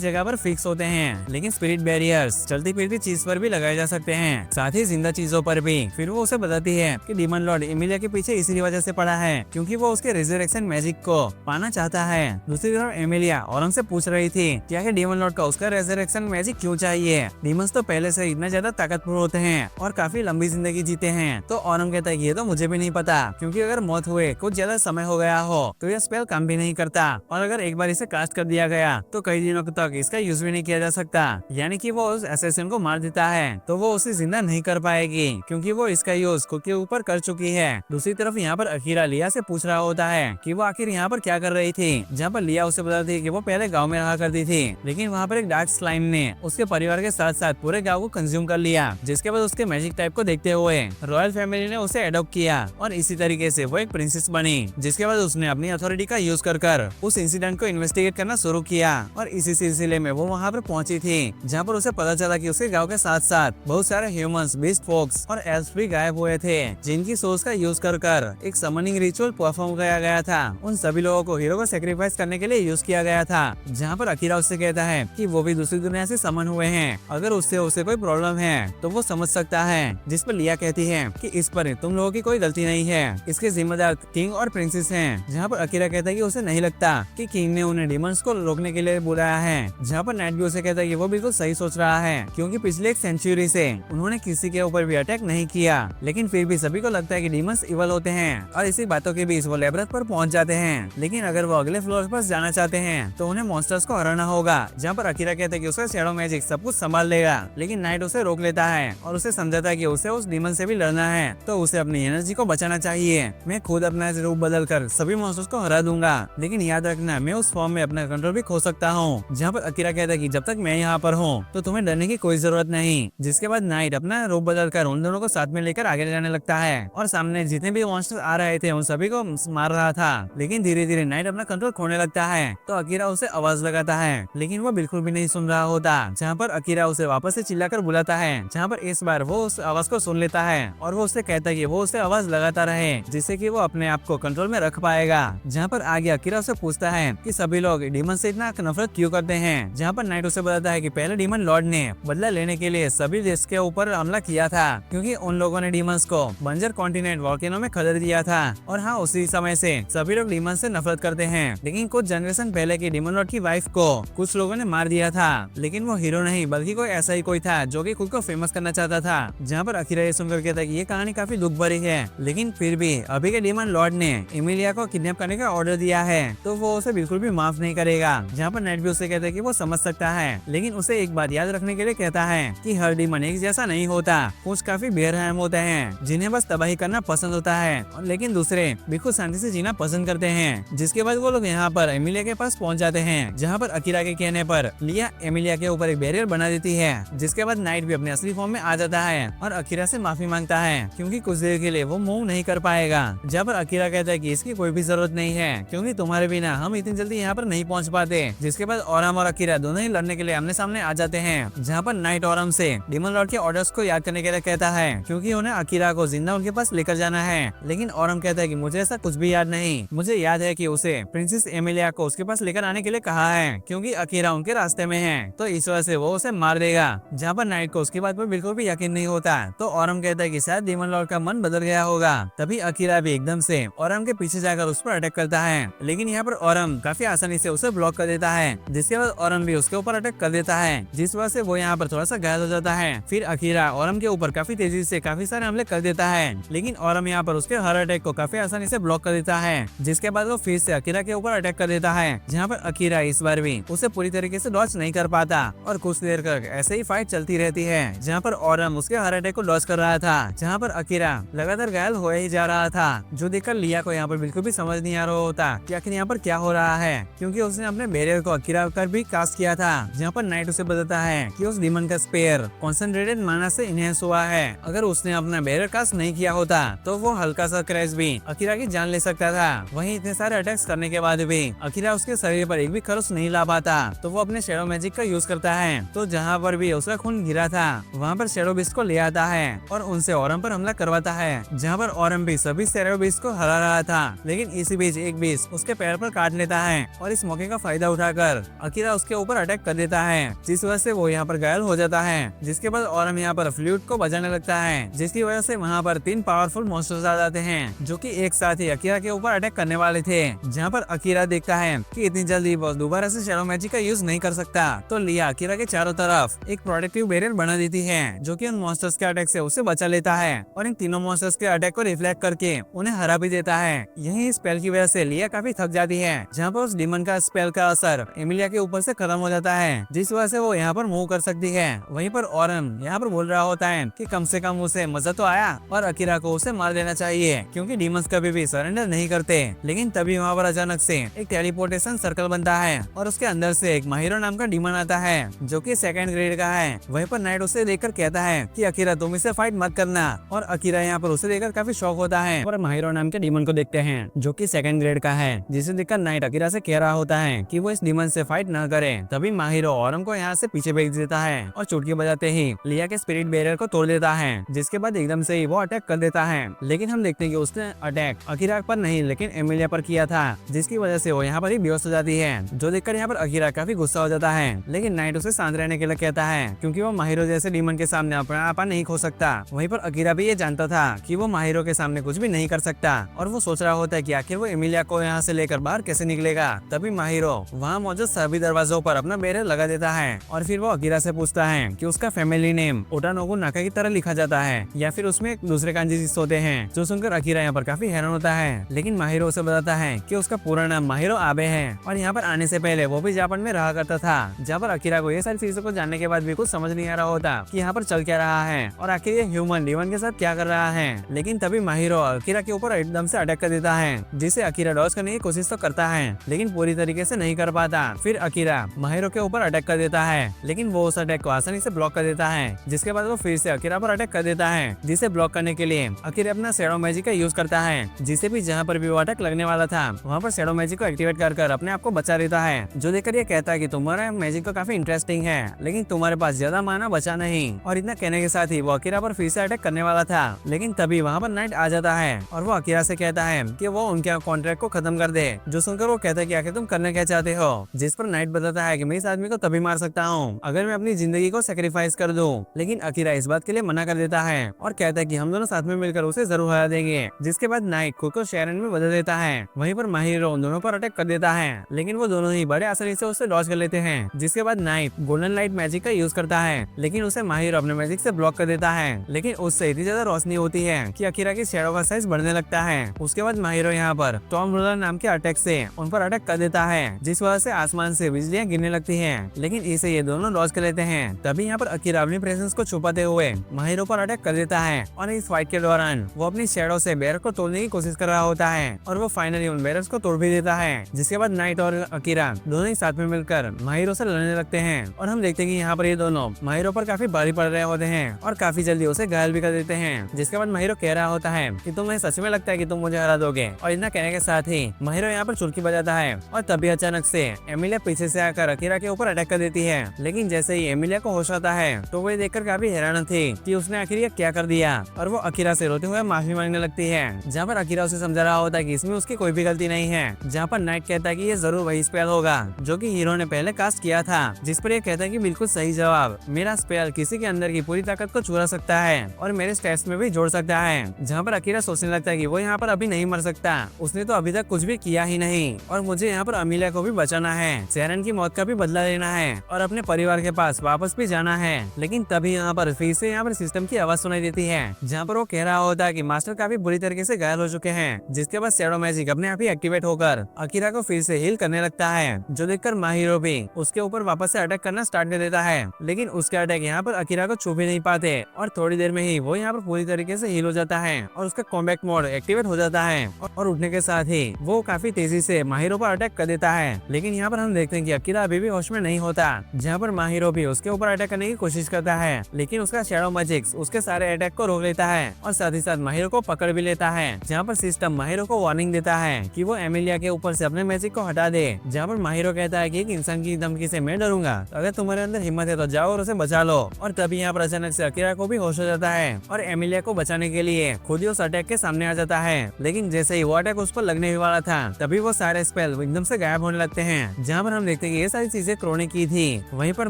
जगह पर फिक्स होते हैं, लेकिन स्पिरिट बैरियर्स चलती फिरती चीज पर भी लगाए जा सकते हैं, साथ ही जिंदा चीजों पर भी। फिर वो उसे बताती है कि डीमन लॉर्ड एमिलिया के पीछे इसी वजह से पड़ा है क्योंकि वो उसके रिजरेक्शन मैजिक को पाना चाहता है। दूसरी तरफ एमिलिया औरंग से पूछ रही थी कि आखिर डीमन लॉर्ड का उसका रिजरेक्शन मैजिक क्यों चाहिए। डीमंस तो पहले से इतना ज्यादा ताकतवर होते हैं और काफी लंबी जिंदगी जीते हैं। तो औरंग कहता है ये तो मुझे भी नहीं पता, क्योंकि अगर मौत हुए कुछ ज्यादा समय हो गया हो तो यह स्पेल काम भी नहीं करता, और अगर एक बार इसे कास्ट कर दिया गया तो कई दिनों तक इसका यूज भी नहीं किया जा सकता। यानी कि वो उस असैसिन को मार देता है तो वो उसे जिंदा नहीं कर पाएगी, क्योंकि वो इसका यूज खुद के ऊपर कर चुकी है। दूसरी तरफ यहाँ पर अकीरा लिया से पूछ रहा होता है कि वो आखिर यहाँ पर क्या कर रही थी, जहाँ पर लिया उसे बताती है कि वो पहले गाँव में रहा करती थी, लेकिन वहाँ पर एक डार्क स्लाइम ने उसके परिवार के साथ साथ पूरे गाँव को कंज्यूम कर लिया, जिसके बाद उसके मैजिक टाइप को देखते हुए रॉयल फैमिली ने उसे एडॉप्ट किया और इसी तरीके से वो एक प्रिंसेस बनी। जिसके बाद उसने अपनी अथॉरिटी का यूज कर उस इंसिडेंट को इन्वेस्टिगेट करना शुरू किया और इसी सिलसिले में वो वहाँ पर पहुंची थी, जहाँ पर उसे पता चला कि उसके गांव के साथ साथ बहुत सारे ह्यूमंस, बीस्ट फोक्स और एल्फ्स भी गायब हुए थे, जिनकी सोर्स का यूज कर एक समनिंग रिचुअल परफॉर्म किया गया था। उन सभी लोगों को हीरो को सेक्रीफाइस करने के लिए यूज किया गया था, जहाँ पर अकीरा उससे कहता है कि वो भी दूसरी दुनिया से समन हुए हैं, अगर उससे उसे कोई प्रॉब्लम है तो वो समझ सकता है। जिस पर लिया कहती है कि इस पर तुम लोगों की कोई गलती नहीं है, इसके जिम्मेदार किंग और प्रिंसेस हैं। जहाँ पर अकीरा कहता है कि उसे नहीं लगता कि किंग ने उन्हें डिमंस को रोकने के लिए बुलाया है, जहाँ पर नाइट भी उसे कहता है कि वो बिल्कुल सही सोच रहा है, क्योंकि पिछले एक सेंचुरी से उन्होंने किसी के ऊपर भी अटैक नहीं किया, लेकिन फिर भी सभी को लगता है कि डिमंस इवल होते हैं और इसी बातों के बीच वो लेब्रथ पर पहुंच जाते हैं। लेकिन अगर वो अगले फ्लोर पर जाना चाहते हैं तो उन्हें मॉन्स्टर्स को हराना होगा, जहाँ पर अकीरा कहता है कि उसका शैडो मैजिक सब कुछ संभाल लेगा, लेकिन नाइट उसे रोक लेता है और उसे समझाता है कि उसे उस डिमन से भी लड़ना है, तो उसे अपनी एनर्जी को बचाना चाहिए। मैं खुद अपना रूप बदल कर सभी मॉन्स्टर्स को हरा दूंगा, लेकिन याद रखना मैं उस फॉर्म में अपना कंट्रोल भी खो सकता हूँ। जहाँ पर अकीरा कहता है कि जब तक मैं यहाँ पर हूँ तो तुम्हें डरने की कोई जरूरत नहीं। जिसके बाद नाइट अपना रूप बदल कर उन दोनों को साथ में लेकर आगे जाने लगता है और सामने जितने भी मॉन्स्टर्स आ रहे थे उन सभी को मार रहा था, लेकिन धीरे धीरे नाइट अपना कंट्रोल खोने लगता है। तो अकीरा उसे आवाज लगाता है, लेकिन वो बिल्कुल भी नहीं सुन रहा होता, जहाँ पर अकीरा उसे वापस से चिल्लाकर बुलाता है, जहाँ पर इस बार वो उस आवाज को सुन लेता है और वो उससे कहता है कि वो उसे आवाज लगाता रहे, जिससे कि वो अपने आप को कंट्रोल में रख पाएगा। जहाँ पर आगे अकीरा उसे पूछता है कि सभी लोग डीमन से इतना नफरत क्यों करते हैं, जहाँ पर नाइट उसे बताता है कि पहले डीमन लॉर्ड ने बदला लेने के लिए सभी देश के ऊपर हमला किया था, क्योंकि उन लोगों ने डीमंस को बंजर कॉन्टिनेंट वॉल्केनो में खदेड़ दिया था। और हाँ, उसी समय से सभी लोग डीमन से नफरत करते हैं, लेकिन कुछ जनरेशन पहले की डीमन लॉर्ड की वाइफ को कुछ लोगों ने मार दिया था, लेकिन वो हीरो नहीं बल्कि कोई ऐसा ही कोई था जो कि खुद को फेमस करना चाहता था। जहाँ पर अकीरा ये सुनकर कहता है कि ये कहानी काफी दुख भरी है, लेकिन फिर भी अभी के डीमन लॉर्ड ने एमिलिया को किडनैप करने का ऑर्डर दिया है तो वो उसे बिल्कुल भी माफ नहीं करेगा। जहाँ पर नाइट भी उसे कहता है कि वो समझ सकता है, लेकिन उसे एक बात याद रखने के लिए कहता है कि हर डीमन एक जैसा नहीं होता, कुछ काफी बेरहम होते हैं जिन्हें बस तबाही करना पसंद होता है, लेकिन दूसरे बिल्कुल शांति से जीना पसंद करते हैं। जिसके बाद वो लोग यहाँ पर एमिलिया के पास पहुँच जाते हैं, जहाँ पर अकीरा के कहने पर लिया एमिलिया के ऊपर एक बैरियर बना देती है। जिसके बाद नाइट भी अपने असली फॉर्म में आ जाता है और अकीरा से माफी मांगता है, क्योंकि कुछ देर के लिए वो मूव नहीं कर पाएगा। जहाँ पर अकीरा कहता है कि इसकी कोई भी जरूरत नहीं है, क्योंकि तुम्हारे बिना हम इतनी जल्दी यहाँ पर नहीं पहुँच पाते। जिसके बाद औरम और अकीरा दोनों ही लड़ने के लिए आमने सामने आ जाते हैं, जहाँ पर नाइट औरम से डीमन लॉर्ड के ऑर्डर्स को याद करने के लिए कहता है, क्योंकि उन्हें अकीरा को जिंदा उनके पास लेकर जाना है। लेकिन औरम कहता है कि मुझे ऐसा कुछ भी याद नहीं, मुझे याद है कि उसे प्रिंसेस एमिलिया को उसके पास लेकर आने के लिए कहा है, क्योंकि अकीरा उनके रास्ते में है, तो इस वजह से वो उसे मार देगा। जहाँ पर नाइट को उसकी बात पर बिल्कुल भी यकीन नहीं होता, तो औरम कहता है कि शायद डीमन लॉर्ड का मन बदल गया होगा। तभी अकीरा भी एकदम से औरम के पीछे जाकर उस पर अटैक करता है, लेकिन यहाँ पर औरम काफी आसानी से उसे ब्लॉक कर देता है। जिसके बाद औरम भी उसके ऊपर अटैक कर देता है, जिस वजह से वो यहाँ पर थोड़ा सा घायल हो जाता है। फिर अकीरा औरम के ऊपर काफी तेजी से काफी सारे हमले कर देता है, लेकिन औरम यहाँ पर उसके हर अटैक को काफी आसानी से ब्लॉक कर देता है। जिसके बाद वो फिर से अकीरा के ऊपर अटैक कर देता है, जहाँ पर अकीरा इस बार भी उसे पूरी तरीके से डॉज नहीं कर पाता और कुछ देर तक ऐसे ही फाइट चलती रहती है, जहाँ पर औरम उसके हर अटैक को डॉज कर रहा था, जहाँ पर अकीरा लगातार घायल हो ही जा रहा था, जो देखकर लिया को यहाँ पर बिल्कुल भी समझ नहीं आ रहा होता कि आखिर यहाँ पर क्या हो रहा है, क्योंकि उसने अपने बैरियर को अकीरा कर भी कास्ट किया था। जहाँ पर नाइट उसे बताता है कि उस डीमन का स्पेयर कॉन्सेंट्रेटेड माना से इनहेंस हुआ है, अगर उसने अपना बैरियर कास्ट नहीं किया होता तो वो हल्का सा क्रैश भी अकीरा की जान ले सकता था। वहीं इतने सारे अटैक्स करने के बाद भी अकीरा उसके शरीर पर एक भी खरोच नहीं ला पाता, तो वो अपने शैडो मैजिक का यूज करता है। तो जहाँ पर भी उसका खून गिरा था वहाँ पर शैडो शैडो बीस्ट को ले आता है और उनसे ऑरम पर हमला करवाता है, जहाँ पर ऑरम भी सभी शैडो बीस्ट को हरा रहा था। लेकिन इसी बीच एक बीस्ट उसके पैर पर काट लेता है और इस मौके का फायदा उठाकर अकीरा उसके ऊपर अटैक कर देता है, जिस वजह से वो यहाँ पर घायल हो जाता है। जिसके बाद ऑरम यहाँ पर फ्लूट को बजाने लगता है, जिसकी वजह से वहाँ पर 3 पावरफुल मॉन्स्टर्स आ जाते हैं जो कि एक साथ ही अकीरा के ऊपर अटैक करने वाले थे। जहाँ पर अकीरा देखता है कि इतनी जल्दी वो दोबारा से शैडो मैजिक का यूज नहीं कर सकता, तो लिया अकीरा के चारों तरफ एक प्रोटेक्टिव बैरियर बना देती है जो कि उन मॉन्स्टर्स के अटैक से उसे बचा लेता है और इन तीनों मॉन्स्टर्स के अटैक को रिफ्लेक्ट करके उन्हें हरा भी देता है। यही स्पेल की वजह से लिया काफी थक जाती है, जहाँ पर उस डीमन का स्पेल का असर एमिलिया के ऊपर से खत्म हो जाता है, जिस वजह से वो यहाँ पर मूव कर सकती है। वहीं पर ऑरम यहाँ पर बोल रहा होता है कि कम से कम उसे मजा तो आया और अकीरा को उसे मार देना चाहिए, क्योंकि डीमंस कभी भी सरेंडर नहीं करते। लेकिन तभी वहाँ पर अचानक से एक टेलीपोर्टेशन सर्कल बनता है और उसके अंदर से एक माहिरो नाम का डीमन आता है जो कि 2nd ग्रेड का है। वहीं पर नाइट उसे देखकर कहता है कि अकीरा तुम इसे फाइट मत करना, और अकीरा यहाँ पर उसे देखकर काफी शॉक होता है और माहिरो नाम के डीमन को देखते हैं जो कि 2nd ग्रेड का है, जिसे देखकर नाइट अकीरा से कह रहा होता है कि वो इस डीमन से फाइट न करे। तभी माहिरो ऑरम को यहाँ से पीछे भेज देता है और चुटकी बजाते ही लिया के स्पिरिट बैरियर को तोड़ देता है, जिसके बाद एकदम से ही वो अटैक कर देता है। लेकिन हम देखते हैं कि उसने अटैक अकीरा पर नहीं लेकिन एमिलिया पर किया था, जिसकी वजह से वो यहाँ पर ही बेहोश हो जाती है, जो देखकर यहाँ पर अकीरा काफी गुस्सा हो जाता है। लेकिन नाइट उसे शांत रहने के लिए कहता है क्योंकि वो माहिरो जैसे डीमन के सामने अपना आपा नहीं खो सकता। वहीं पर अकीरा भी ये जानता था कि वो माहिरो के सामने कुछ भी नहीं कर सकता और वो सोच रहा होता है कि आखिर वो एमिलिया को यहाँ से लेकर बाहर कैसे निकलेगा। तभी माहिरो वहाँ मौजूद सभी दरवाजों पर अपना बैरियर लगा देता है और फिर वो अकीरा से पूछता है कि उसका फैमिली नेम ओटानोगु नाका की तरह लिखा जाता है या फिर उसमें एक दूसरे कांजी होते हैं, जो सुनकर अकीरा यहाँ पर काफी हैरान होता है। लेकिन माहिरो उसे बताता है कि उसका पूरा नाम माहिरो आबे है और यहाँ पर आने से पहले वो भी जापान में रहा करता था। जहाँ पर अकीरा को ये सारी चीजों को जानने के बाद भी कुछ समझ नहीं आ रहा होता कि यहाँ पर चल क्या रहा है और आखिर ये ह्यूमन डीमन के साथ क्या कर रहा है। लेकिन तभी माहिरो अकीरा के ऊपर एकदम से अटैक कर देता है, जिसे अकीरा डॉज करने की कोशिश तो करता है लेकिन पूरी तरीके से नहीं कर पाता। फिर अकीरा माहिरो के ऊपर अटैक कर देता है, लेकिन वो उस अटैक को आसानी से ब्लॉक कर देता है, जिसके बाद वो फिर से अकीरा पर अटैक कर देता है, जिसे ब्लॉक करने के लिए अकीरा अपना शैडो मैजिक का यूज करता है, जिसे भी जहाँ पर भी वो अटैक लगने वाला था वहाँ पर शैडो मैजिक को एक्टिवेट कर अपने आप को बचा देता है, जो देखकर ये कहता है कि तुम्हारा मैजिक तो काफी इंटरेस्टिंग है लेकिन तुम्हारे पास ज्यादा माना बचा नहीं। और इतना कहने के साथ ही वो अकीरा पर फिर से अटैक करने वाला था, लेकिन तभी वहाँ पर नाइट आ जाता है और वो अकीरा से कहता है कि वो उनके कॉन्ट्रैक्ट को खत्म कर दे, जो सुनकर वो कहता है कि आखिर तुम करना क्या चाहते हो। जिस पर नाइट बताता है कि मैं इस आदमी को तभी मार सकता हूँ अगर मैं अपनी जिंदगी को सेक्रीफाइस कर दूं। लेकिन अकीरा इस बात के लिए मना कर देता है और कहता है कि हम दोनों साथ में मिलकर उसे जरूर हरा देंगे। जिसके बाद नाइट खुद को शेरन में बदल देता है। वहीं पर माहिरो उन दोनों पर अटैक कर देता है, लेकिन वो दोनों ही बड़े आसानी से उससे डॉज कर लेते हैं। जिसके बाद नाइट गोल्डन लाइट मैजिक का यूज करता है, लेकिन उसे माहिरो अपने मैजिक से ब्लॉक कर देता है। लेकिन उससे इतनी ज्यादा रोशनी होती है कि अकीरा की शैडो का साइज बढ़ने लगता है। उसके बाद माहिरो यहाँ पर टॉम रोलर नाम के अटैक से उन पर अटैक कर देता है, जिस वजह से आसमान से बिजलियां गिरने लगती हैं। लेकिन इसे ये दोनों डॉज कर लेते हैं। तभी यहाँ पर अकीरा अपनी प्रेजेंस को छुपाते हुए माहिरो पर अटैक कर देता है और इस फाइट के दौरान वो अपनी शैडो से बैरर को तोड़ने की कोशिश कर रहा होता है और वो फाइनली उन बैरर्स को तोड़ भी देता है। जिसके बाद नाइट और अकीरा दोनों ही साथ में मिलकर माहिरो से लड़ने लगते हैं और हम देखते हैं कि यहाँ पर ये दोनों माहिरो पर काफी भारी पड़ रहे होते हैं और काफी जल्दी उसे घायल भी कर देते हैं। जिसके बाद माहिरो कह रहा होता है कि तुम्हें सच में लगता है कि तुम मुझे हरा दोगे, और इतना कहने के साथ ही माहिरो यहाँ पर चुटकी बजाता है और तभी अचानक से एमिलिया पीछे से आकर अकीरा के ऊपर अटैक कर देती है। लेकिन जैसे ही एमिलिया को होश आता है तो वो देखकर काफी हैरान थी कि उसने आखिर ये क्या कर दिया और वो अकीरा से रोते हुए माफी मांगने लगती है। जहाँ पर अकीरा उसे समझा रहा होता है कि इसमें उसकी कोई भी गलती नहीं है। जहाँ पर नाइट कहता है कि ये जरूर वही स्पेल होगा जो कि हीरो ने पहले कास्ट किया था, जिस पर ये कहता है कि बिल्कुल सही जवाब, मेरा स्पेल किसी के अंदर की पूरी ताकत को चुरा सकता है और मेरे स्टेट्स में भी जोड़ सकता है। जहाँ पर अकीरा सोचने लगता है कि वो यहाँ पर अभी नहीं मर सकता, उसने तो अभी तक कुछ भी किया ही नहीं और मुझे यहाँ पर अमीलिया को भी बचाना है, शेरन की मौत का भी बदला लेना है और अपने परिवार के पास वापस भी जाना है। लेकिन तभी यहाँ पर फिर से यहाँ पर सिस्टम की आवाज सुनाई देती है, जहाँ पर वो कह रहा होता है कि मास्टर काफी बुरी तरीके से घायल हो चुके हैं। जिसके बाद शैडो मैजिक अपने आप ही एक्टिवेट होकर अकीरा को फिर से हील करने लगता है, जो देखकर माहिरो भी उसके ऊपर वापस से अटैक करना स्टार्ट कर देता है। लेकिन उसके अटैक यहाँ पर अकीरा को छू भी नहीं पाते और थोड़ी देर में ही वो यहाँ पर पूरी तरीके से हील हो जाता है और उसका कॉम्बैट मोड एक्टिवेट हो जाता है और उठने के साथ ही वो काफी तेजी से माहिरो पर अटैक कर देता है। लेकिन यहाँ पर हम देखते हैं कि अकीरा अभी भी होश में नहीं होता, जहाँ पर माहिरो भी उसके ऊपर अटैक करने की कोशिश करता है, लेकिन उसका शैडो मैजिक उसके सारे अटैक को रोक लेता है और साथ ही साथ माहिरो को पकड़ भी लेता है। जहाँ पर सिस्टम माहिरो को वार्निंग देता है कि वो एमिलिया के ऊपर से अपने मैजिक को हटा दे। जहाँ पर माहिरो कहता है कि एक इंसान की धमकी से मैं डरूंगा, अगर तुम्हारे अंदर हिम्मत है तो जाओ और उसे बचा लो। और तभी यहाँ पर अचानक से अकीरा को भी होश हो जाता है और एमिलिया को बचाने के लिए खुद ही उस अटैक के सामने आ जाता है। लेकिन जैसे ही वो अटैक उस पर लगने ही वाला था तभी वो सारे स्पेल एकदम से गायब होने लगते हैं। जहाँ पर हम देखते हैं कि ये सारी चीजें क्रो ने की थी। वहीं पर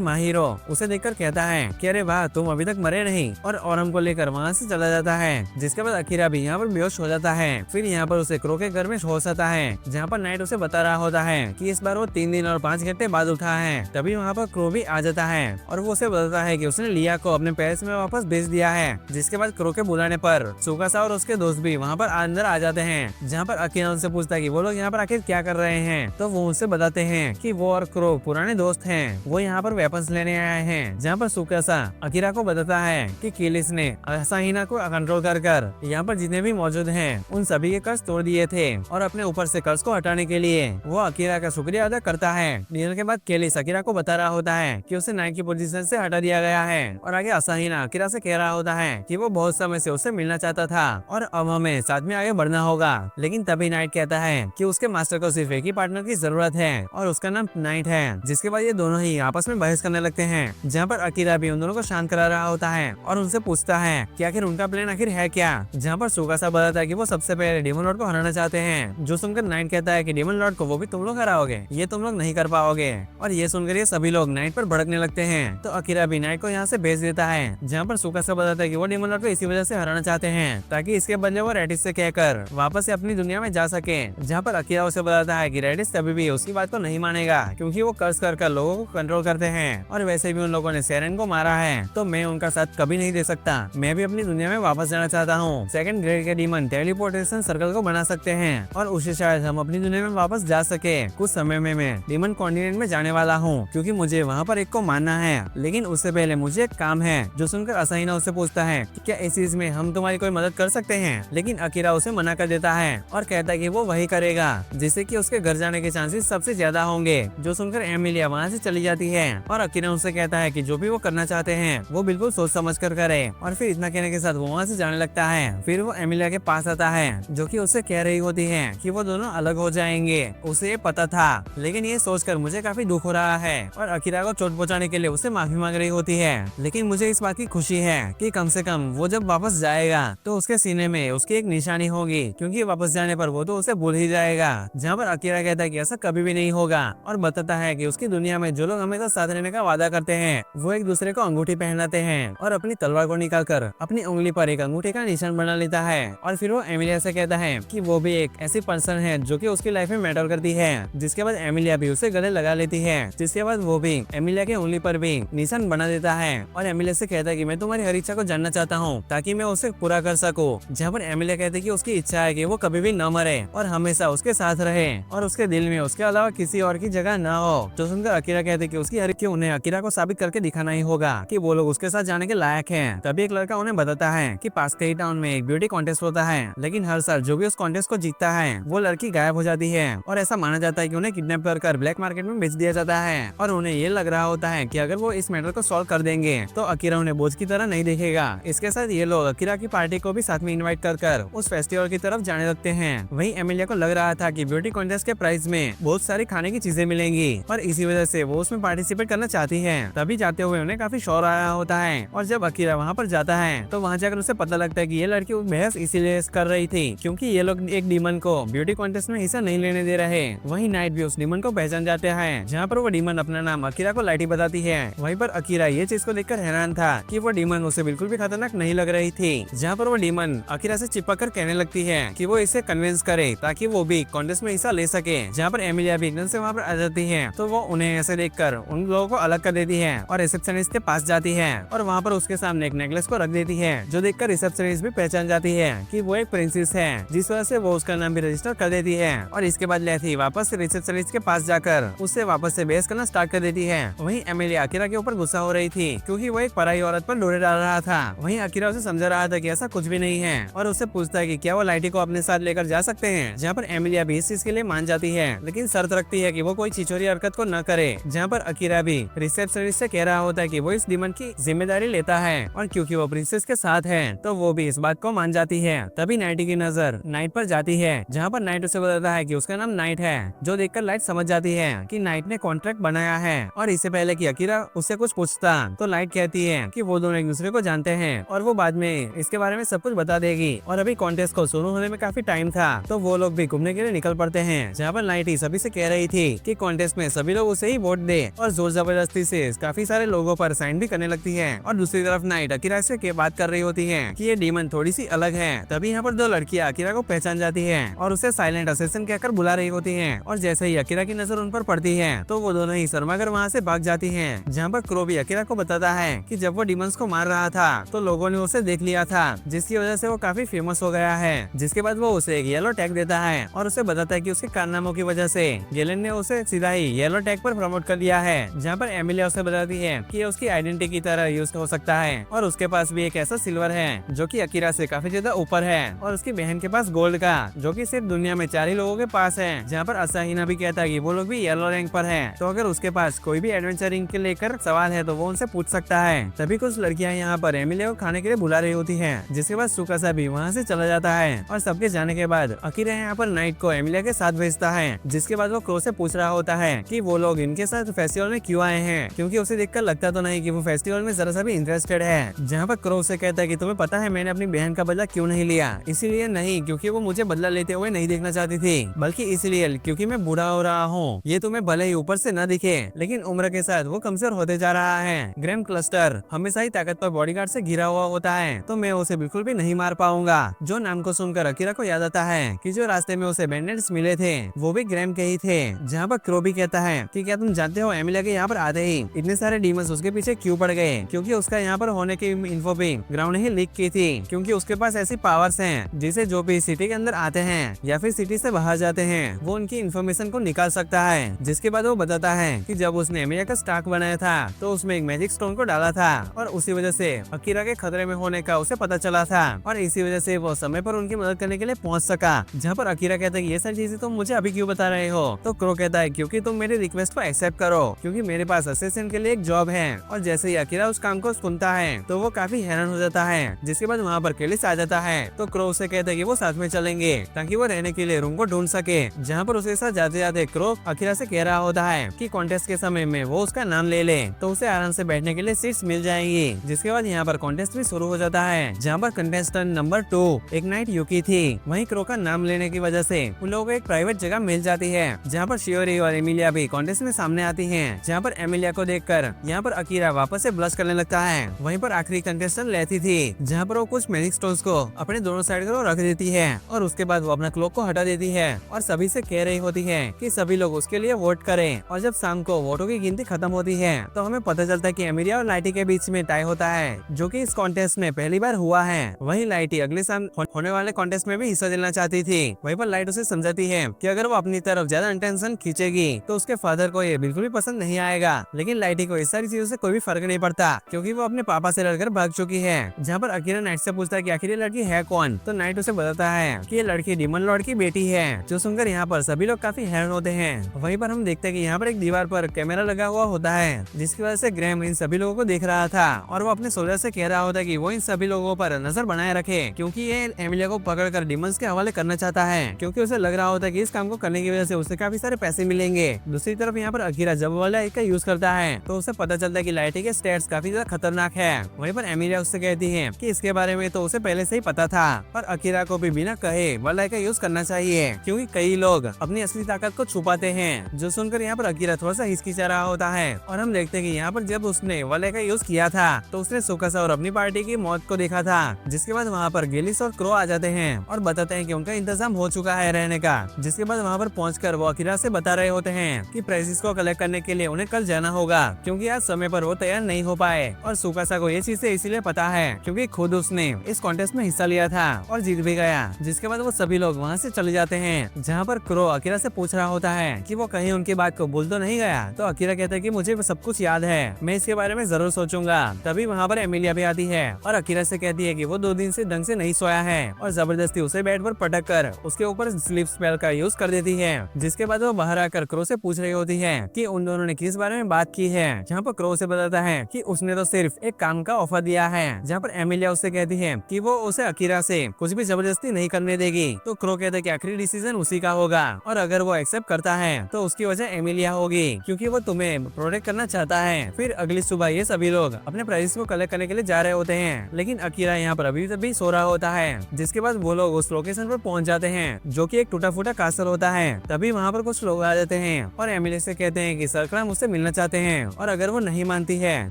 माहिरो उसे देखकर कहता है कि अरे वाह, तुम अभी तक मरे नहीं, और औरम को लेकर वहाँ से चला जाता है। जिसके बाद अकीरा भी यहाँ पर बेहोश हो जाता है। फिर यहाँ पर उसे क्रो के घर में होश आता है, जहाँ पर नाइट उसे बता रहा होता है कि इस बार वो 3 दिन और 5 घंटे बाद उठा है। तभी वहाँ पर क्रो भी आ जाता है और वो उसे बताता है कि उसने लिया को अपने पेरिस में वापस भेज दिया है। जिसके बाद क्रो के बुलाने पर सुकासा और उसके दोस्त भी वहाँ पर अंदर आ जाते हैं। जहाँ पर अकीरा उनसे पूछता है कि वो लोग यहाँ पर आखिर क्या कर रहे हैं, तो वो उनसे बताते हैं कि वो और क्रो पुराने दोस्त हैं, वो यहाँ पर वेपन्स लेने आए हैं। जहाँ पर सुकासा अकीरा को बताता है कि किलिस ने असाहिना को कंट्रोल कर यहाँ पर जितने भी मौजूद हैं उन सभी के कर्ज तोड़ दिए थे, और अपने ऊपर से कर्ज को हटाने के लिए वो अकीरा का शुक्रिया अदा करता है। डिनर के बाद किलिस अकीरा को बता रहा होता है कि उसे नाइट की पोजीशन से हटा दिया गया है, और आगे असाहिना अकीरा से कह रहा होता है कि वो बहुत समय से उससे मिलना चाहता था और अब हमें साथ में आगे बढ़ना होगा। लेकिन तभी नाइट कहता है कि उसके मास्टर को सिर्फ एक ही पार्टनर की जरूरत है और उसका नाम नाइट है। जिसके बाद ये दोनों ही आपस में बहस करने लगते हैं, जहाँ पर अकीरा भी उन दोनों को शांत करा रहा होता है और उनसे पूछता है कि आखिर उनका प्लान आखिर है क्या। जहाँ पर सुकासा बताता है कि वो सबसे पहले डेमन लॉर्ड को हराना चाहते हैं, जो सुनकर नाइट कहता है कि डेमन लॉर्ड को वो भी तुम लोग हराओगे, ये तुम लोग नहीं कर पाओगे। और ये सुनकर ये सभी लोग नाइट पर भड़कने लगते हैं, तो अकीरा भी नाइट को यहाँ से भेज देता है। जहाँ पर सुकासा बताता है कि वो डेमन लॉर्ड को इसी वजह से हराना चाहते हैं ताकि इसके बदले वो रेडिस से कहकर वापस से अपनी दुनिया में जा सके। जहाँ पर अकीरा उसे बताता है कि रेडिस कभी भी उसकी बात को नहीं मानेगा, क्योंकि वो कर्ज कर लोगों को कंट्रोल करते हैं, और वैसे भी उन लोगों ने सेरेन को मारा है, तो मैं उनका साथ कभी नहीं दे सकता। मैं भी अपनी दुनिया में वापस जाना चाहता हूँ। सेकंड ग्रेड के डीमन टेलीपोर्टेशन सर्कल को बना सकते हैं और उससे शायद हम अपनी दुनिया में वापस जा सके। कुछ समय में मैं डीमन कॉन्टिनेंट में जाने वाला हूँ, क्योंकि मुझे वहाँ पर एक को मानना है, लेकिन उससे पहले मुझे एक काम है। जो सुनकर असाहिना उससे पूछता है कि क्या इस चीज में हम तुम्हारी कोई मदद कर सकते हैं, लेकिन अकीरा उसे मना कर देता है और कहता है कि वो वही करेगा जिससे कि उसके घर जाने के चांसेस सबसे ज्यादा होंगे। जो सुनकर एमिलिया वहाँ से चली जाती है और अकीरा उनसे कहता है कि जो भी वो करना चाहते हैं वो बिल्कुल सोच समझ कर करे, और फिर इतना कहने के साथ वो वहाँ से जाने लगता है। फिर वो एमिलिया के पास आता है, जो कि उससे कह रही होती है कि वो दोनों अलग हो जाएंगे। उसे ये पता था, लेकिन ये सोचकर मुझे काफी दुख हो रहा है, और अकीरा को चोट पहुंचाने के लिए उसे माफी मांग रही होती है। लेकिन मुझे इस बात की खुशी है कि कम से कम वो जब वापस जाएगा तो उसके सीने में उसकी एक निशानी होगी, क्योंकि वापस जाने पर वो तो उसे भूल ही जाएगा। जहाँ पर अकीरा कहता है कि ऐसा कभी भी नहीं होगा, और बताता है कि उसकी दुनिया में जो लोग हमेशा साथ रहने का वादा करते हैं वो एक दूसरे को अंगूठी पहनाते हैं, और अपनी तलवार को निकालकर अपनी उंगली पर एक अंगूठी का निशान बना लेता है। और फिर वो एमिलिया से कहता है कि वो भी एक ऐसी पर्सन है जो कि उसकी लाइफ में मैटर करती है। जिसके बाद एमिलिया भी उसे गले लगा लेती है, जिसके बाद वो भी एमिलिया की उंगली पर भी निशान बना देता है, और एमिलिया से कहता है कि मैं तुम्हारी हर इच्छा को जानना चाहता हूँ ताकि मैं उसे पूरा कर सकूं। जहाँ पर एमिलिया कहती है कि उसकी इच्छा है कि वो कभी भी न मरे और हमेशा उसके साथ रहे, और उसके दिल में उसके अलावा किसी और की जगह न हो। जो सुनकर अकीरा कहते हैं कि उसकी हर इच्छा उन्हें अकीरा को साबित करके दिखाना ही होगा कि वो लोग उसके साथ जाने के लायक हैं। तभी एक लड़का उन्हें बताता है कि पास के ही टाउन में एक ब्यूटी कॉन्टेस्ट होता है, लेकिन हर साल जो भी उस कॉन्टेस्ट को जीतता है वो लड़की गायब हो जाती है, और ऐसा माना जाता है कि उन्हें किडनैप कर ब्लैक मार्केट में बेच दिया जाता है। और उन्हें ये लग रहा होता है कि अगर वो इस मैटर को सॉल्व कर देंगे तो अकीरा उन्हें बोझ की तरह नहीं देखेगा। इसके साथ ये लोग अकीरा की पार्टी को भी साथ में इनवाइट कर उस फेस्टिवल की तरफ जाने लगते हैं। वहीं एमिलिया को लग रहा था कि ब्यूटी कॉन्टेस्ट के प्राइज में बहुत सारी खाने की चीजें मिलेंगी, और इसी वजह से वो उसमें पार्टिसिपेट करना चाहती है। तभी जाते हुए उन्हें काफी शोर आया होता है, और जब अकीरा वहाँ पर जाता है तो वहाँ जाकर उसे पता लगता है कि ये लड़की बहस इसीलिए कर रही थी क्योंकि ये लोग एक डीमन को ब्यूटी कॉन्टेस्ट में हिस्सा नहीं लेने दे रहे। वहीं नाइट भी उस डीमन को पहचान जाते हैं, जहाँ पर वो डीमन अपना नाम अकीरा को लाइटी बताती है। वहीं पर अकीरा ये चीज को देखकर हैरान था कि वो डीमन उसे बिल्कुल भी खतरनाक नहीं लग रही थी। जहाँ पर वो डीमन अकीरा से चिपक कर कहने लगती है कि वो इसे कन्विंस करे ताकि वो भी कॉन्टेस्ट में हिस्सा ले सके। जहाँ पर एमिलिया भी एकदम से वहाँ पर आ जाती है, तो वो उन्हें ऐसे देखकर उन लोगों को अलग कर देती है और रिसेप्शनिस्ट के पास जाती है, और वहाँ पर उसके सामने एक नेकलेस को रख देती है, जो देखकर रिसेप्शनिस्ट भी पहचान जाती है कि वो एक प्रिंसेस है, जिस वजह से वो उसका नाम भी रजिस्टर कर देती है। और इसके बाद लेथी वापस रिसेप्शनिस्ट के पास जाकर उससे वापस से बहस करना स्टार्ट कर देती है। वहीं एमिलिया अकीरा के ऊपर गुस्सा हो रही थी क्योंकि वो एक पराई औरत पर डोरे डाल रहा था। वहीं अकीरा उसे समझा रहा था कि ऐसा कुछ भी नहीं है, और उससे पूछता है कि क्या वो लाइटी को अपने साथ लेकर जा सकते हैं। जहाँ पर एमिलिया भी इस चीज के लिए मान जाती है, लेकिन शर्त रखती है कि वो कोई छिछोरी हरकत को न करे। जहाँ पर अकीरा भी रिसेप्शनिस्ट से कह रहा होता है कि वो इस डीमन की जिम्मेदारी लेता है, और क्योंकि वो प्रिंसेस के साथ है तो वो भी इस बात को मान जाती है। तभी नाइटी की नजर नाइट पर जाती है, जहाँ पर नाइट उसे बताता है कि उसका नाम नाइट है, जो देखकर लाइट समझ जाती है कि नाइट ने कॉन्ट्रैक्ट बनाया है। और इससे पहले कि अकीरा उससे कुछ पूछता तो लाइट कहती कहती है कि वो दोनों एक दूसरे को जानते हैं और वो बाद में इसके बारे में सब कुछ बता देगी। और अभी कॉन्टेस्ट को शुरू होने में काफी टाइम था, तो वो लोग भी घूमने के लिए निकल पड़ते हैं, जहाँ पर नाइटी सभी से कह रही थी कि कॉन्टेस्ट में सभी लोग उसे ही वोट दे, और जोर जबरदस्ती से काफी सारे लोगों पर साइन भी करने लगती है। और दूसरी तरफ नाइट अकीरा से के बात कर रही होती है कि ये डीमन थोड़ी सी अलग है। तभी यहाँ पर दो लड़कियां अकीरा को पहचान जाती है और उसे साइलेंट असेसन कहकर बुला रही होती है। और जैसे ही अकीरा की नजर उन पर पड़ती है तो वो दोनों ही शर्माकर वहाँ से भाग जाती है, जहाँ पर क्रो भी अकीरा को बताता है कि जब वो डीमंस को मार रहा था तो लोगों ने उसे देख लिया था, जिसकी वजह से वो काफी फेमस हो गया है। जिसके बाद वो उसे एक येलो टैग देता है और उसे बताता है कि उसके कारनामों की वजह से गेलेन ने उसे सीधा ही येलो टैग पर प्रमोट कर दिया है, जहाँ पर एमिलिया उसे बताती है कि ये उसकी आइडेंटिटी की तरह यूज हो सकता है और उसके पास भी एक ऐसा सिल्वर है जो कि अकीरा से काफी ज्यादा ऊपर है, और उसकी बहन के पास गोल्ड का, जो कि सिर्फ दुनिया में 4 ही लोगों के पास है। जहाँ पर असाहिना भी कहता है कि वो लोग भी येलो रैंक पर है, तो अगर उसके पास कोई भी एडवेंचरिंग के लेकर सवाल है तो वो उनसे पूछ सकता है। तभी कुछ लड़कियां यहाँ पर एमिलिया को खाने के लिए बुला रही होती है, जिसके बाद सुकासा भी वहाँ से चला जाता है। और सबके जाने के बाद अकीरा यहाँ पर नाइट को एमिलिया के साथ भेजता है, जिसके बाद वो क्रो से पूछ रहा होता है कि वो लोग इनके साथ फेस्टिवल में क्यों आए हैं, क्योंकि उसे देखकर लगता तो नहीं कि वो फेस्टिवल में जरा सा भी इंटरेस्टेड है। जहाँ पर क्रो से कहता है कि तुम्हें पता है मैंने अपनी बहन का बदला क्यों नहीं लिया, इसीलिए नहीं क्योंकि वो मुझे बदला लेते हुए नहीं देखना चाहती थी, बल्कि इसलिए क्योंकि मैं बूढ़ा हो रहा हूँ। ये तुम्हें भले ही ऊपर से न दिखे, लेकिन उम्र के साथ वो कमजोर होते जा रहा है। ग्रैम क्लस्टर हमेशा ही ताकत पर बॉडीगार्ड से घिरा हुआ होता है, तो मैं उसे बिल्कुल भी नहीं मार पाऊंगा। जो नाम को सुनकर अकीरा को याद आता है कि जो रास्ते में उसे बैंडेड्स मिले थे वो भी ग्रैम के ही थे। जहाँ पर क्रो भी कहता है कि क्या तुम जानते हो एमिलिया के यहाँ पर आते ही इतने सारे डीमंस उसके पीछे क्यों पड़ गए, क्योंकि उसका यहाँ पर होने की इन्फो भी ग्राउंड ने ही लीक की थी, क्योंकि उसके पास ऐसी पावर्स हैं जिसे जो भी सिटी के अंदर आते हैं या फिर सिटी से बाहर जाते हैं वो उनकी इन्फॉर्मेशन को निकाल सकता है। जिसके बाद वो बताता है कि जब उसने एमिलिया का स्टाक बनाया था तो उसमें एक मैजिक स्टोन को डाला था और उसी वजह से अकीरा के खतरे में होने का उसे पता चला था, और इसी वजह से वो समय पर उनकी मदद करने के लिए पहुंच सका। जहाँ पर अकीरा कहता है कि ये सारी चीजें तुम मुझे अभी क्यों बता रहे हो, तो क्रो कहता है क्योंकि तुम मेरी रिक्वेस्ट को एक्सेप्ट करो, क्योंकि मेरे पास असिस्टेंट के लिए एक जॉब है। और जैसे ही अकीरा उस काम को सुनता है तो वो काफी हैरान हो जाता है। जिसके बाद वहाँ पर केलिस आ जाता है, तो क्रो उसे कहता है कि वो साथ में चलेंगे ताकि वो रहने के लिए रूम को ढूंढ सके। जहाँ पर उसके साथ जाते जाते क्रो अकीरा से कह रहा होता है कि कॉन्टेस्ट के समय में वो उसका नाम ले ले तो उसे आराम से बैठने के लिए सीट्स मिल जाएंगी। जिसके बाद यहाँ पर कॉन्टेस्ट भी शुरू हो जाता है, जहाँ पर कंटेस्टेंट नंबर 2 एक नाइट यूकी थी। वहीं क्रो का नाम लेने की वजह से उन लोगों को एक प्राइवेट जगह मिल जाती है, जहाँ पर शियोरी और एमिलिया भी कॉन्टेस्ट में सामने आती हैं। जहाँ पर एमिलिया को देखकर यहाँ पर अकीरा वापस से ब्लश करने लगता है। वहीं पर आखिरी कंटेस्टेंट लेती थी, जहाँ पर वो कुछ मैजिक स्टोन्स को अपने दोनों साइड को रख देती है और उसके बाद वो अपना क्लोक को हटा देती है और सभी से कह रही होती है कि सभी लोग उसके लिए वोट करें। और जब शाम को वोटों की गिनती खत्म होती है तो हमें पता चलता है कि एमिलिया और लाइटी के बीच में टाई होता है, जो कि इस कॉन्टेस्ट में पहली बार हुआ है। वहीं लाइटी अगले साल होने वाले कॉन्टेस्ट में भी हिस्सा लेना चाहती थी। वहीं पर लाइट उसे समझाती है कि अगर वो अपनी तरफ ज्यादा अटेंशन खींचेगी तो उसके फादर को ये बिल्कुल भी पसंद नहीं आएगा। लेकिन लाइटी को इस सारी चीजों से कोई भी फर्क नहीं पड़ता, क्योंकि वो अपने पापा से लड़कर भाग चुकी है। जहाँ पर अकीरा नाइट से पूछता है कि आखिर ये लड़की है कौन, तो नाइट उसे बताता है कि ये लड़की डीमन लॉर्ड की बेटी है। जो सुनकर यहाँ पर सभी लोग काफी हैरान होते हैं। वहीं पर हम देखते हैं कि यहाँ पर एक दीवार पर कैमरा लगा हुआ होता है, जिसकी वजह से ग्रैम इन सभी लोगों को देख रहा था और वो अपने सोल्जर से कह रहा होता है कि वो इन सभी लोगों पर नजर बनाए रखे, क्योंकि ये एमिलिया को पकड़कर डीमंस के हवाले करना चाहता है, क्योंकि उसे लग रहा होता है कि इस काम को करने की वजह से उसे काफी सारे पैसे मिलेंगे। दूसरी तरफ यहाँ पर अकीरा जब वाला एक का यूज करता है तो उसे पता चलता है कि लाइटी के स्टेट्स काफी ज्यादा खतरनाक है। वहीं पर एमिलिया उससे कहती है कि इसके बारे में तो उसे पहले से ही पता था, और अकीरा को भी बिना कहे वाला का यूज करना चाहिए, क्योंकि कई लोग अपनी असली ताकत को छुपाते हैं। जो सुनकर यहाँ पर अकीरा थोड़ा सा हिचकिचा रहा होता है और हम देखते हैं कि यहाँ पर जब उसने वाले का यूज किया था तो उसने सुकासा और अपनी पार्टी की मौत को देखा था। जिसके बाद वहाँ पर गेलिस और क्रो आ जाते हैं और बताते हैं कि उनका इंतजाम हो चुका है रहने का। जिसके बाद वहाँ पर पहुंचकर वो अकीरा से बता रहे होते हैं कि प्राइजेस को कलेक्ट करने के लिए उन्हें कल जाना होगा, क्योंकि आज समय पर वो तैयार नहीं हो पाए। और सुकासा को ये चीज इसीलिए पता है क्योंकि खुद उसने इस कॉन्टेस्ट में हिस्सा लिया था और जीत भी गया। जिसके बाद वो सभी लोग वहाँ से चले जाते हैं। जहाँ पर क्रो अकीरा से पूछ रहा होता है कि वो कहीं उनकी बात को भूल तो नहीं गया, तो अकीरा कहता है कि मुझे सब कुछ याद है, मैं इसके बारे में जरूर सोचूंगा। तभी वहाँ पर एमिलिया भी आती है और अकीरा से कहती है कि वो 2 दिन से ढंग से नहीं सोया है और जबरदस्ती उसे बेड पर पटक कर उसके ऊपर स्लीप स्पेल का यूज कर देती है। जिसके बाद वो बाहर आकर क्रो से पूछ रही होती है कि उन दोनों ने किस बारे में बात की है। जहाँ पर क्रो से बताता है कि उसने तो सिर्फ एक काम का ऑफर दिया है। जहाँ पर एमिलिया उससे कहती है कि वो उसे अकीरा से कुछ भी जबरदस्ती नहीं करने देगी, तो क्रो कहता है कि आखिरी डिसीजन उसी का होगा और अगर वो एक्सेप्ट करता है तो उसकी वजह एमिलिया होगी, क्योंकि वो तुम्हें प्रोटेक्ट करना चाहता है। फिर अगली सुबह ये सभी सभी लोग अपने प्राइस को कलेक्ट करने के लिए जा रहे होते हैं, लेकिन अकीरा यहाँ पर अभी तभी सो रहा होता है। जिसके बाद वो लोग उस लोकेशन पर पहुंच जाते हैं जो कि एक टूटा फूटा कासल होता है। तभी वहाँ पर कुछ लोग आ जाते हैं और एमिली से कहते हैं कि सरकार मुझसे मिलना चाहते हैं और अगर वो नहीं मानती है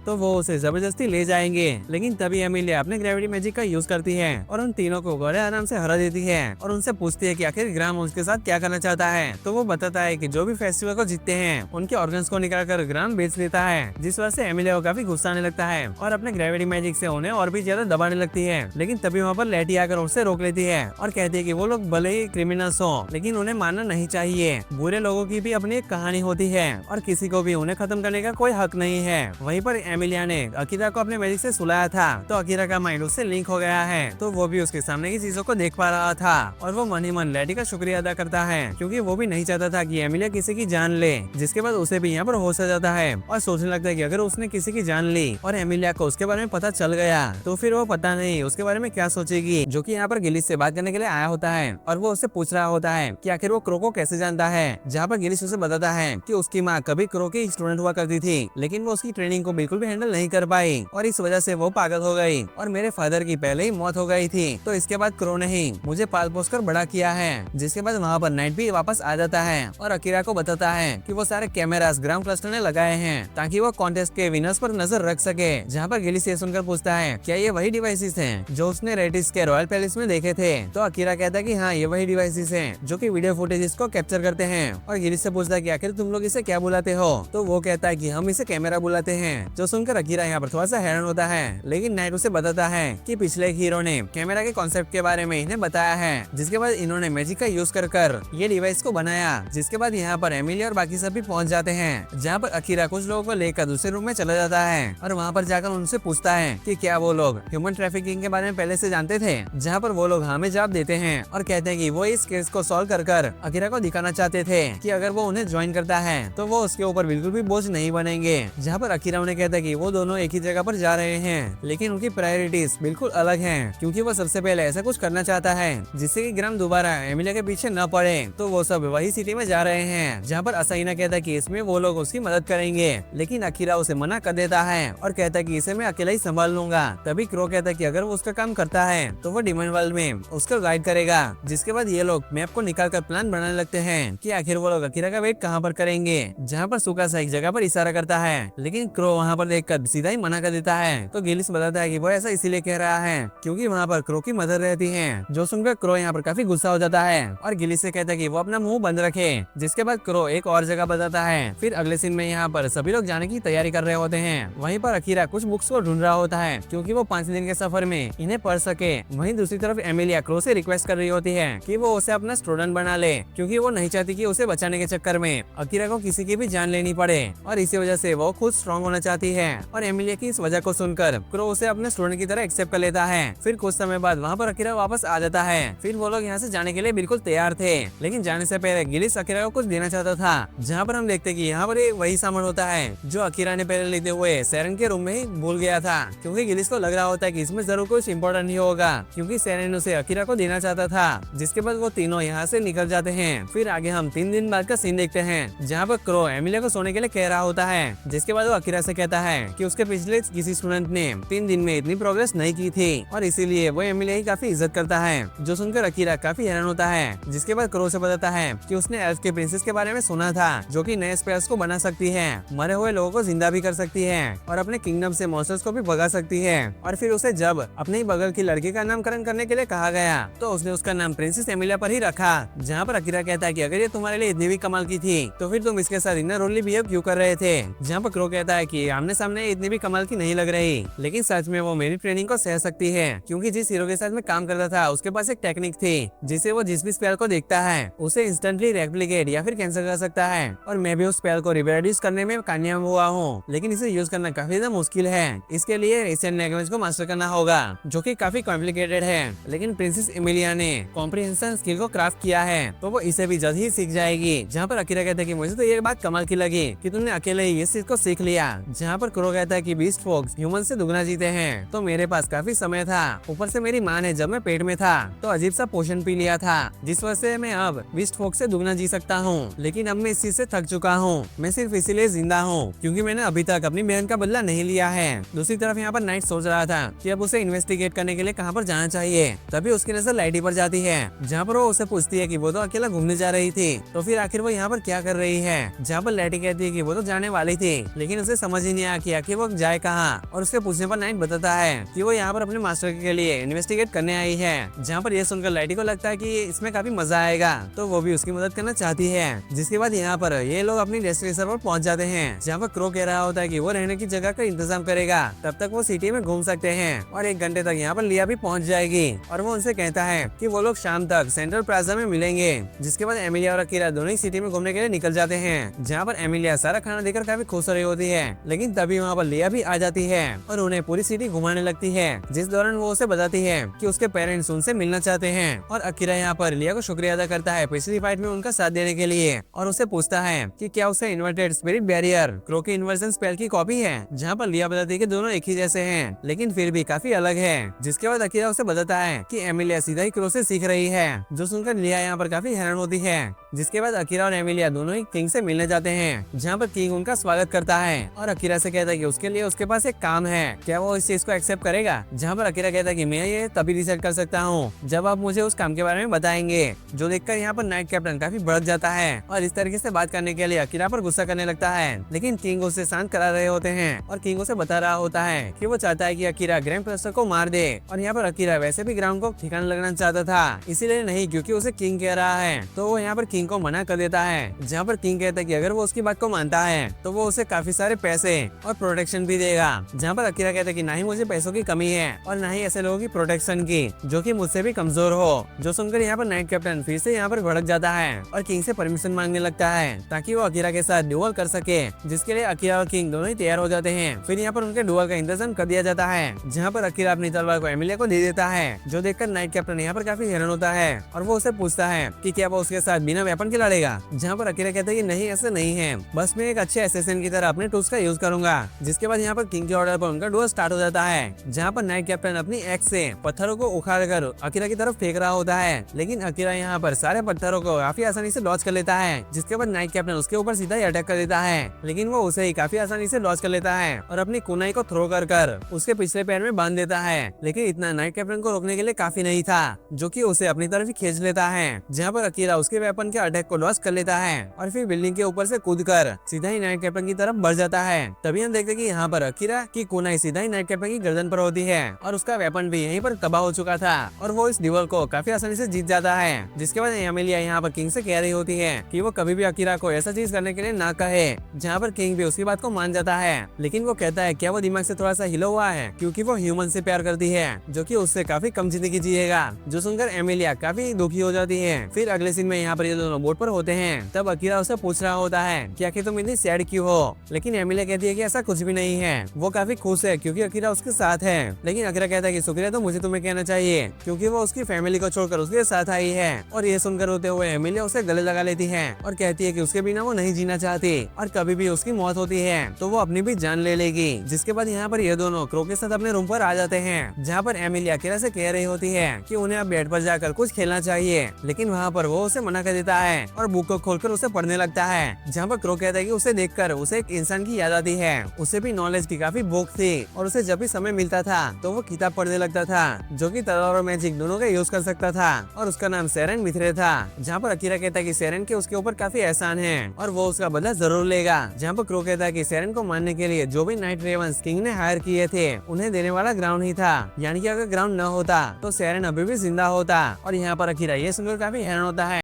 तो वो उसे जबरदस्ती ले जाएंगे। लेकिन तभी एमिली अपने ग्रेविटी मैजिक का यूज करती है और उन तीनों को बड़े आराम से हरा देती है और उनसे पूछती है कि आखिर ग्राम उसके साथ क्या करना चाहता है। तो वो बताता है कि जो भी फेस्टिवल को जीतते हैं उनके ऑर्गन्स को निकाल कर ग्राम बेच देता है, जिस वजह से एमिली को काफी गुस्सा आने लगता है और अपने ग्रेविटी मैजिक से उन्हें और भी ज्यादा दबाने लगती है। लेकिन तभी वहाँ पर लेटी आकर उससे रोक लेती है और कहती है कि वो लोग भले ही क्रिमिनल्स हो लेकिन उन्हें मानना नहीं चाहिए। बुरे लोगों की भी अपनी एक कहानी होती है और किसी को भी उन्हें खत्म करने का कोई हक नहीं है। वहीं पर एमिलिया ने अकीरा को अपने मैजिक से सुलाया था तो अकीरा का माइंड उससे लिंक हो गया है, तो वो भी उसके सामने की चीजों को देख पा रहा था और वो मन ही मन लेटी का शुक्रिया अदा करता है क्योंकि वो भी नहीं चाहता था कि एमिलिया किसी की जान ले। जिसके बाद उसे भी यहाँ पर होश आ जाता है और सोचने लगता है कि अगर उसने किसी की जान ली और एमिलिया को उसके बारे में पता चल गया तो फिर वो पता नहीं उसके बारे में क्या सोचेगी। जो कि यहाँ पर गिलिस से बात करने के लिए आया होता है और वो उससे पूछ रहा होता है कि आखिर वो क्रो को कैसे जानता है। जहाँ पर गिलिस उसे बताता है कि उसकी माँ कभी क्रो की स्टूडेंट हुआ करती थी लेकिन वो उसकी ट्रेनिंग को बिल्कुल भी हैंडल नहीं कर पाई और इस वजह से वो पागल हो गई और मेरे फादर की पहले ही मौत हो गई थी। तो इसके बाद क्रो ने ही मुझे पाल पोस कर बड़ा किया है। जिसके बाद वहाँ पर नाइट भी वापस आ जाता है और अकीरा को बताता है कि वो सारे कैमरास ग्राउंड क्लस्टर ने लगाए हैं ताकि वो कॉन्टेस्ट के विनर्स पर नजर रख सके। जहाँ पर गिलिस ये सुनकर पूछता है क्या ये वही डिवाइसेस हैं जो उसने रेटिस के रॉयल पैलेस में देखे थे। तो अकीरा कहता है कि हाँ ये वही डिवाइसेस हैं जो कि वीडियो फुटेज को कैप्चर करते हैं और गिलिस से पूछता है कि आखिर तुम लोग इसे क्या बुलाते हो। तो वो कहता है कि हम इसे कैमरा बुलाते हैं। जो सुनकर अकीरा यहाँ पर थोड़ा सा हैरान होता है लेकिन नाइट उसे बताता है कि पिछले हीरो ने कैमरा के कॉन्सेप्ट के बारे में इन्हें बताया है। जिसके बाद इन्होंने मैजिक का यूज कर ये डिवाइस को बनाया। जिसके बाद यहाँ पर एमिली और बाकी सब भी पहुंच जाते हैं जहाँ पर अकीरा कुछ लोगों को लेकर दूसरे रूम में चला जाता है और वहाँ पर जाकर उनसे पूछता है कि क्या वो लोग ह्यूमन ट्रैफिकिंग के बारे में पहले से जानते थे। जहाँ पर वो लोग हमें जवाब देते हैं और कहते हैं कि वो इस केस को सॉल्व कर अकीरा को दिखाना चाहते थे कि अगर वो उन्हें ज्वाइन करता है तो वो उसके ऊपर बिल्कुल भी बोझ नहीं बनेंगे। जहाँ पर अकीरा उन्हें कहता है कि वो दोनों एक ही जगह पर जा रहे हैं लेकिन उनकी प्रायोरिटीज बिल्कुल अलग हैं क्योंकि वो सबसे पहले ऐसा कुछ करना चाहता है जिससे कि ग्राम दोबारा एमिलिया के पीछे न पड़े। तो वो सब वही सिटी में जा रहे हैं जहाँ पर असाइना कहता है कि इसमें वो लोग उसकी मदद करेंगे लेकिन अकीरा उसे मना कर देता है और कहता है कि इसे मैं अकेला ही संभाल लूंगा। तभी क्रो कहता है कि अगर वो उसका काम करता है तो वो डिमन वर्ल्ड में उसको गाइड करेगा। जिसके बाद ये लोग मैप को निकाल कर प्लान बनाने लगते हैं कि आखिर वो लोग अकीरा का वेट कहाँ पर करेंगे। जहाँ पर सुकासा एक जगह पर इशारा करता है लेकिन क्रो वहाँ पर देखकर सीधा ही मना कर देता है। तो गिलिस बताता है कि वो ऐसा इसीलिए कह रहा है क्योंकि वहाँ पर क्रो की मदर रहती है। जो सुनकर क्रो यहाँ पर काफी गुस्सा हो जाता है और गिलिस से कहता है कि वो अपना मुंह बंद रखे। जिसके बाद क्रो एक और जगह बताता है। फिर अगले सीन में यहाँ पर सभी लोग जाने की तैयारी कर रहे होते हैं। वहीं पर अकीरा कुछ बुक्स को ढूंढ रहा होता है क्योंकि वो 5 दिन के सफर में इन्हें पढ़ सके। वहीं दूसरी तरफ एमिलिया क्रो से रिक्वेस्ट कर रही होती है कि वो उसे अपना स्टूडेंट बना ले क्योंकि वो नहीं चाहती कि उसे बचाने के चक्कर में अकीरा को किसी की भी जान लेनी पड़े और इसी वजह से वो खुद स्ट्रॉन्ग होना चाहती है। और एमिलिया की इस वजह को सुनकर क्रो उसे अपने स्टूडेंट की तरह एक्सेप्ट कर लेता है। फिर कुछ समय बाद वहाँ पर अकीरा वापस आ जाता है। फिर वो लोग यहाँ से जाने के लिए बिल्कुल तैयार थे लेकिन जाने से पहले गिलिस अकीरा को कुछ देना चाहता था। जहाँ पर हम देखते कि यहाँ पर एक वही सामान होता है जो अकीरा ने पहले लेते हुए सेरेन के रूम में ही भूल गया था क्योंकि गिलिस को लग रहा होता है कि इसमें जरूर कुछ इम्पोर्टेंट ही होगा क्योंकि सेरेन उसे अकीरा को देना चाहता था। जिसके बाद वो तीनों यहाँ से निकल जाते हैं। फिर आगे हम 3 दिन बाद का सीन देखते हैं जहाँ पर क्रो एमिलिया को सोने के लिए कह रहा होता है। जिसके बाद वो अकीरा से कहता है कि उसके पिछले किसी स्टूडेंट ने 3 दिन में इतनी प्रोग्रेस नहीं की थी और इसीलिए वो एमिलिया की काफी इज्जत करता है। जो सुनकर अकीरा काफी हैरान होता है। जिसके बाद क्रो से बताता है कि उसने एल्फ के प्रिंसेस के बारे में सुना था जो कि नए स्पेल्स को बना सकती है, मरे हुए लोगों को जिंदा भी कर सकती है और अपने किंगडम से मॉन्स्टर्स को भी भगा सकती है। और फिर उसे जब अपने ही बगल की लड़की का नामकरण करने के लिए कहा गया तो उसने उसका नाम प्रिंसेस एमिलिया पर ही रखा। जहाँ पर अकीरा कहता है कि अगर ये तुम्हारे लिए इतनी भी कमाल की थी तो फिर तुम इसके साथ इतना रोली बिहेव क्यों कर रहे थे। जहाँ पर क्रो कहता है कि आमने सामने इतनी भी कमाल की नहीं लग रही लेकिन सच में वो मेरी ट्रेनिंग को सह सकती है क्योंकि जिस हीरो के साथ मैं काम करता था उसके पास एक टेक्निक थी जिसे वो जिस भी स्पेल को देखता है उसे इंस्टेंटली रेप्लिकेट या फिर कैंसिल कर सकता है और मैं भी उस स्पेल को रिप्रोड्यूस करने में कामयाब हुआ हूँ लेकिन इसे यूज करना काफी ज्यादा मुश्किल है। इसके लिए एशियन लैंग्वेज को मास्टर करना होगा जो कि काफी कॉम्प्लिकेटेड है लेकिन प्रिंसेस एमिलिया ने कॉम्प्रिहेंशन स्किल को क्राफ्ट किया है तो वो इसे भी जल्द ही सीख जाएगी। जहाँ पर अकीरा कहता है कि मुझे तो ये बात कमाल की लगी कि तुमने अकेले ही इस चीज को सीख लिया। जहाँ पर क्रो कहता है कि बीस्ट फोक्स ह्यूमन से दुगना जीते हैं तो मेरे पास काफी समय था, ऊपर से मेरी माँ ने जब मैं पेट में था तो अजीब सा पोषण पी लिया था जिस वजह से मैं अब बीस्ट फोक्स से दुगना जी सकता हूँ। लेकिन अब मैं इस चीज से थक चुका हूँ। मैं सिर्फ इसीलिए जिंदा हूँ क्योंकि मैंने अभी तक अपनी बहन का का बदला नहीं लिया है। दूसरी तरफ यहाँ पर नाइट सोच रहा था कि अब उसे इन्वेस्टिगेट करने के लिए कहाँ पर जाना चाहिए। तभी उसकी नजर लाइटी पर जाती है, जहाँ पर वो उसे पूछती है कि वो तो अकेला घूमने जा रही थी, तो फिर आखिर वो यहाँ पर क्या कर रही है। जहाँ पर लाइटी कहती है कि वो तो जाने वाली थी, लेकिन उसे समझ ही नहीं आया कि आखिर वो जाए कहाँ। और उसके पूछने पर नाइट बताता है कि वो यहाँ पर अपने मास्टर के लिए इन्वेस्टिगेट करने आई है। जहाँ पर यह सुनकर लाइटी को लगता है कि इसमें काफी मजा आएगा, तो वो भी उसकी मदद करना चाहती है। जिसके बाद यहाँ पर ये लोग अपनी डेस्टिनेशन पर पहुंच जाते हैं, जहाँ पर क्रो कह रहा होता है कि वो रहने की जगह का इंतजाम करेगा, तब तक वो सिटी में घूम सकते हैं और 1 घंटे तक यहाँ पर लिया भी पहुंच जाएगी। और वो उनसे कहता है कि वो लोग शाम तक सेंट्रल प्लाजा में मिलेंगे। जिसके बाद एमिलिया और अकीरा दोनों ही सिटी में घूमने के लिए निकल जाते हैं, जहाँ पर एमिलिया सारा खाना देकर काफी खुश हो रही होती है। लेकिन तभी वहाँ पर लिया भी आ जाती है और उन्हें पूरी सिटी घुमाने लगती है, जिस दौरान वो उसे बताती है कि उसके पेरेंट्स उनसे मिलना चाहते हैं। और अकीरा यहाँ पर लिया को शुक्रिया अदा करता है पिछली फाइट में उनका साथ देने के लिए, और उसे पूछता है कि क्या उसे इन्वर्टेड स्पिरिट बैरियर क्रो के इन्वर्जन स्पेल की कॉपी है। जहाँ पर लिया बताती है कि दोनों एक ही जैसे हैं, लेकिन फिर भी काफी अलग है। जिसके बाद अकीरा उसे बताता है कि एमिलिया सीधा ही क्रो से सीख रही है, जो सुनकर लिया यहाँ पर काफी हैरान होती है। जिसके बाद अकीरा और एमिलिया दोनों ही किंग से मिलने जाते हैं, जहाँ पर किंग उनका स्वागत करता है और अकीरा से कहता है कि उसके लिए उसके पास एक काम है, क्या वो इस चीज को एक्सेप्ट करेगा। जहाँ पर अकीरा कहता है कि मैं ये तभी डिसाइड कर सकता हूँ जब आप मुझे उस काम के बारे में बताएंगे। जो देखकर यहाँ पर नाइट कैप्टन काफी भड़क जाता है और इस तरीके से बात करने के लिए अकीरा पर गुस्सा करने लगता है, लेकिन किंग उसे शांत करा रहे होते हैं और किंग उसे बता रहा होता है कि वो चाहता है कि अकीरा ग्रैंड मास्टर को मार दे। और यहाँ पर अकीरा वैसे भी ग्राउंड को ठिकाना लगना चाहता था, इसीलिए नहीं क्योंकि उसे किंग कह रहा है, तो वो यहाँ पर किंग को मना कर देता है। जहाँ पर किंग कहता है कि अगर वो उसकी बात को मानता है तो वो उसे काफी सारे पैसे और प्रोटेक्शन भी देगा। जहाँ पर अकीरा कहता है कि ना ही मुझे पैसों की कमी है और ना ही ऐसे लोगों की प्रोटेक्शन की जो कि मुझसे भी कमजोर हो। जो सुनकर यहाँ पर नाइट कैप्टन फिर से यहाँ पर भड़क जाता है और किंग से परमिशन मांगने लगता है ताकि वो अकीरा के साथ ड्यूअल कर सके, जिसके लिए अकीरा और किंग दोनों ही तैयार हो जाते हैं। फिर यहाँ पर उनके ड्यूअल का इंतजाम कर दिया जाता है, जहाँ पर अकीरा अपनी तलवार को एमिलिया को दे देता है, जो देखकर नाइट कैप्टन यहाँ पर काफी हैरान होता है और वो उसे पूछता है कि क्या वो उसके साथ बिना वेपन के लड़ेगा। जहाँ पर अकीरा कहता है कि नहीं, ऐसा नहीं है, बस मैं एक अच्छे असैसिन की तरह अपने टूल्स का यूज करूंगा। जिसके बाद यहाँ पर किंग के ऑर्डर पर उनका डुअल स्टार्ट हो जाता है, जहाँ पर नाइट कैप्टन अपनी एक्स से पत्थरों को उखाड़ कर अकीरा की तरफ फेंक रहा होता है, लेकिन अकीरा यहाँ पर सारे पत्थरों को काफी आसानी से लॉन्च कर लेता है। जिसके बाद नाइट कैप्टन उसके ऊपर सीधा ही अटैक कर देता है, लेकिन वो उसे ही काफी आसानी से लॉन्च कर लेता है और अपनी कुनाई को थ्रो कर उसके पिछले पैर में बांध देता है। लेकिन इतना नाइट कैप्टन को रोकने के लिए काफी नहीं था, जो कि उसे अपनी तरफ ही खींच लेता है। जहाँ पर अकीरा उसके वेपन के अटैक को लॉन्च कर लेता है और फिर बिल्डिंग के ऊपर से कूदकर सीधा ही नाइट कैप्टन की तरफ बढ़ जाता है। तभी हम देखते हैं कि यहाँ पर अकीरा की कुनाई सीधा ही नाइट कैप्टन की गर्दन पर होती है और उसका वेपन भी यहीं पर तबाह हो चुका था और वो इस ड्यूअल को काफी आसानी से जीत जाता है। जिसके बाद एमिलिया यहाँ पर किंग से कह रही होती है कि वो कभी भी अकीरा को ऐसा चीज करने के लिए ना कहे। जहाँ पर किंग भी उसकी बात को मान जाता है, लेकिन वो कहता है क्या वो दिमाग से थोड़ा सा हिला हुआ है, क्योंकि वो ह्यूमन से प्यार करती है जो कि उससे काफी कम जिंदगी जिएगा। जो सुनकर एमिलिया काफी दुखी हो जाती है। फिर अगले सीन में यहाँ पर ये दोनों बोट पर होते हैं, तब अकीरा उसे पूछ रहा होता है कि आखिर तुम इतनी सैड क्यों हो, लेकिन एमिलिया कहती है कि ऐसा कुछ भी नहीं है, वो काफी खुश है क्योंकि अकीरा उसके साथ है। लेकिन अकीरा कहता है कि शुक्रिया तो मुझे तुम्हें कहना चाहिए क्योंकि वो उसकी फैमिली को छोड़कर उसके साथ आई है। और ये सुनकर होते हुए एमिलिया उसे गले लगा लेती है और कहती है कि उसके बिना वो नहीं जीना चाहती और कभी भी उसकी मौत होती है तो वो अपनी भी जान ले लेगी। जिसके बाद यहाँ पर ये दोनों क्रो के साथ अपने रूम पर आ जाते हैं, जहाँ पर एमिलिया अकीरा से कह रही होती है कि उन्हें अब बेड पर जाकर कुछ खेलना चाहिए, लेकिन वहाँ पर वो उसे मना कर देता है और बुक को खोलकर उसे पढ़ने लगता है। जहाँ पर क्रो कहता है कि उसे देखकर उसे एक इंसान की याद आती है, उसे भी नॉलेज की काफी भूख थी और उसे जब भी समय मिलता था तो वो किताब पढ़ने लगता था, जो कि तलवार और मैजिक दोनों का यूज कर सकता था और उसका नाम सेरेन मिथरे था। जहाँ पर अकीरा कहता है कि सेरेन के उसके ऊपर काफी एहसान है और वो उसका बदला जरूर लेगा। जहाँ पर क्रो कहता है कि सेरेन को मारने के लिए जो भी नाइट रेवंस किंग ने हायर किए थे उन्हें देने वाला ग्राउंड ही था, यानी कि अगर ग्राउंड न होता तो सेरेन अभी भी जिंदा होता। और यहाँ पर अकीरा ये सुनकर काफी हैरान होता है।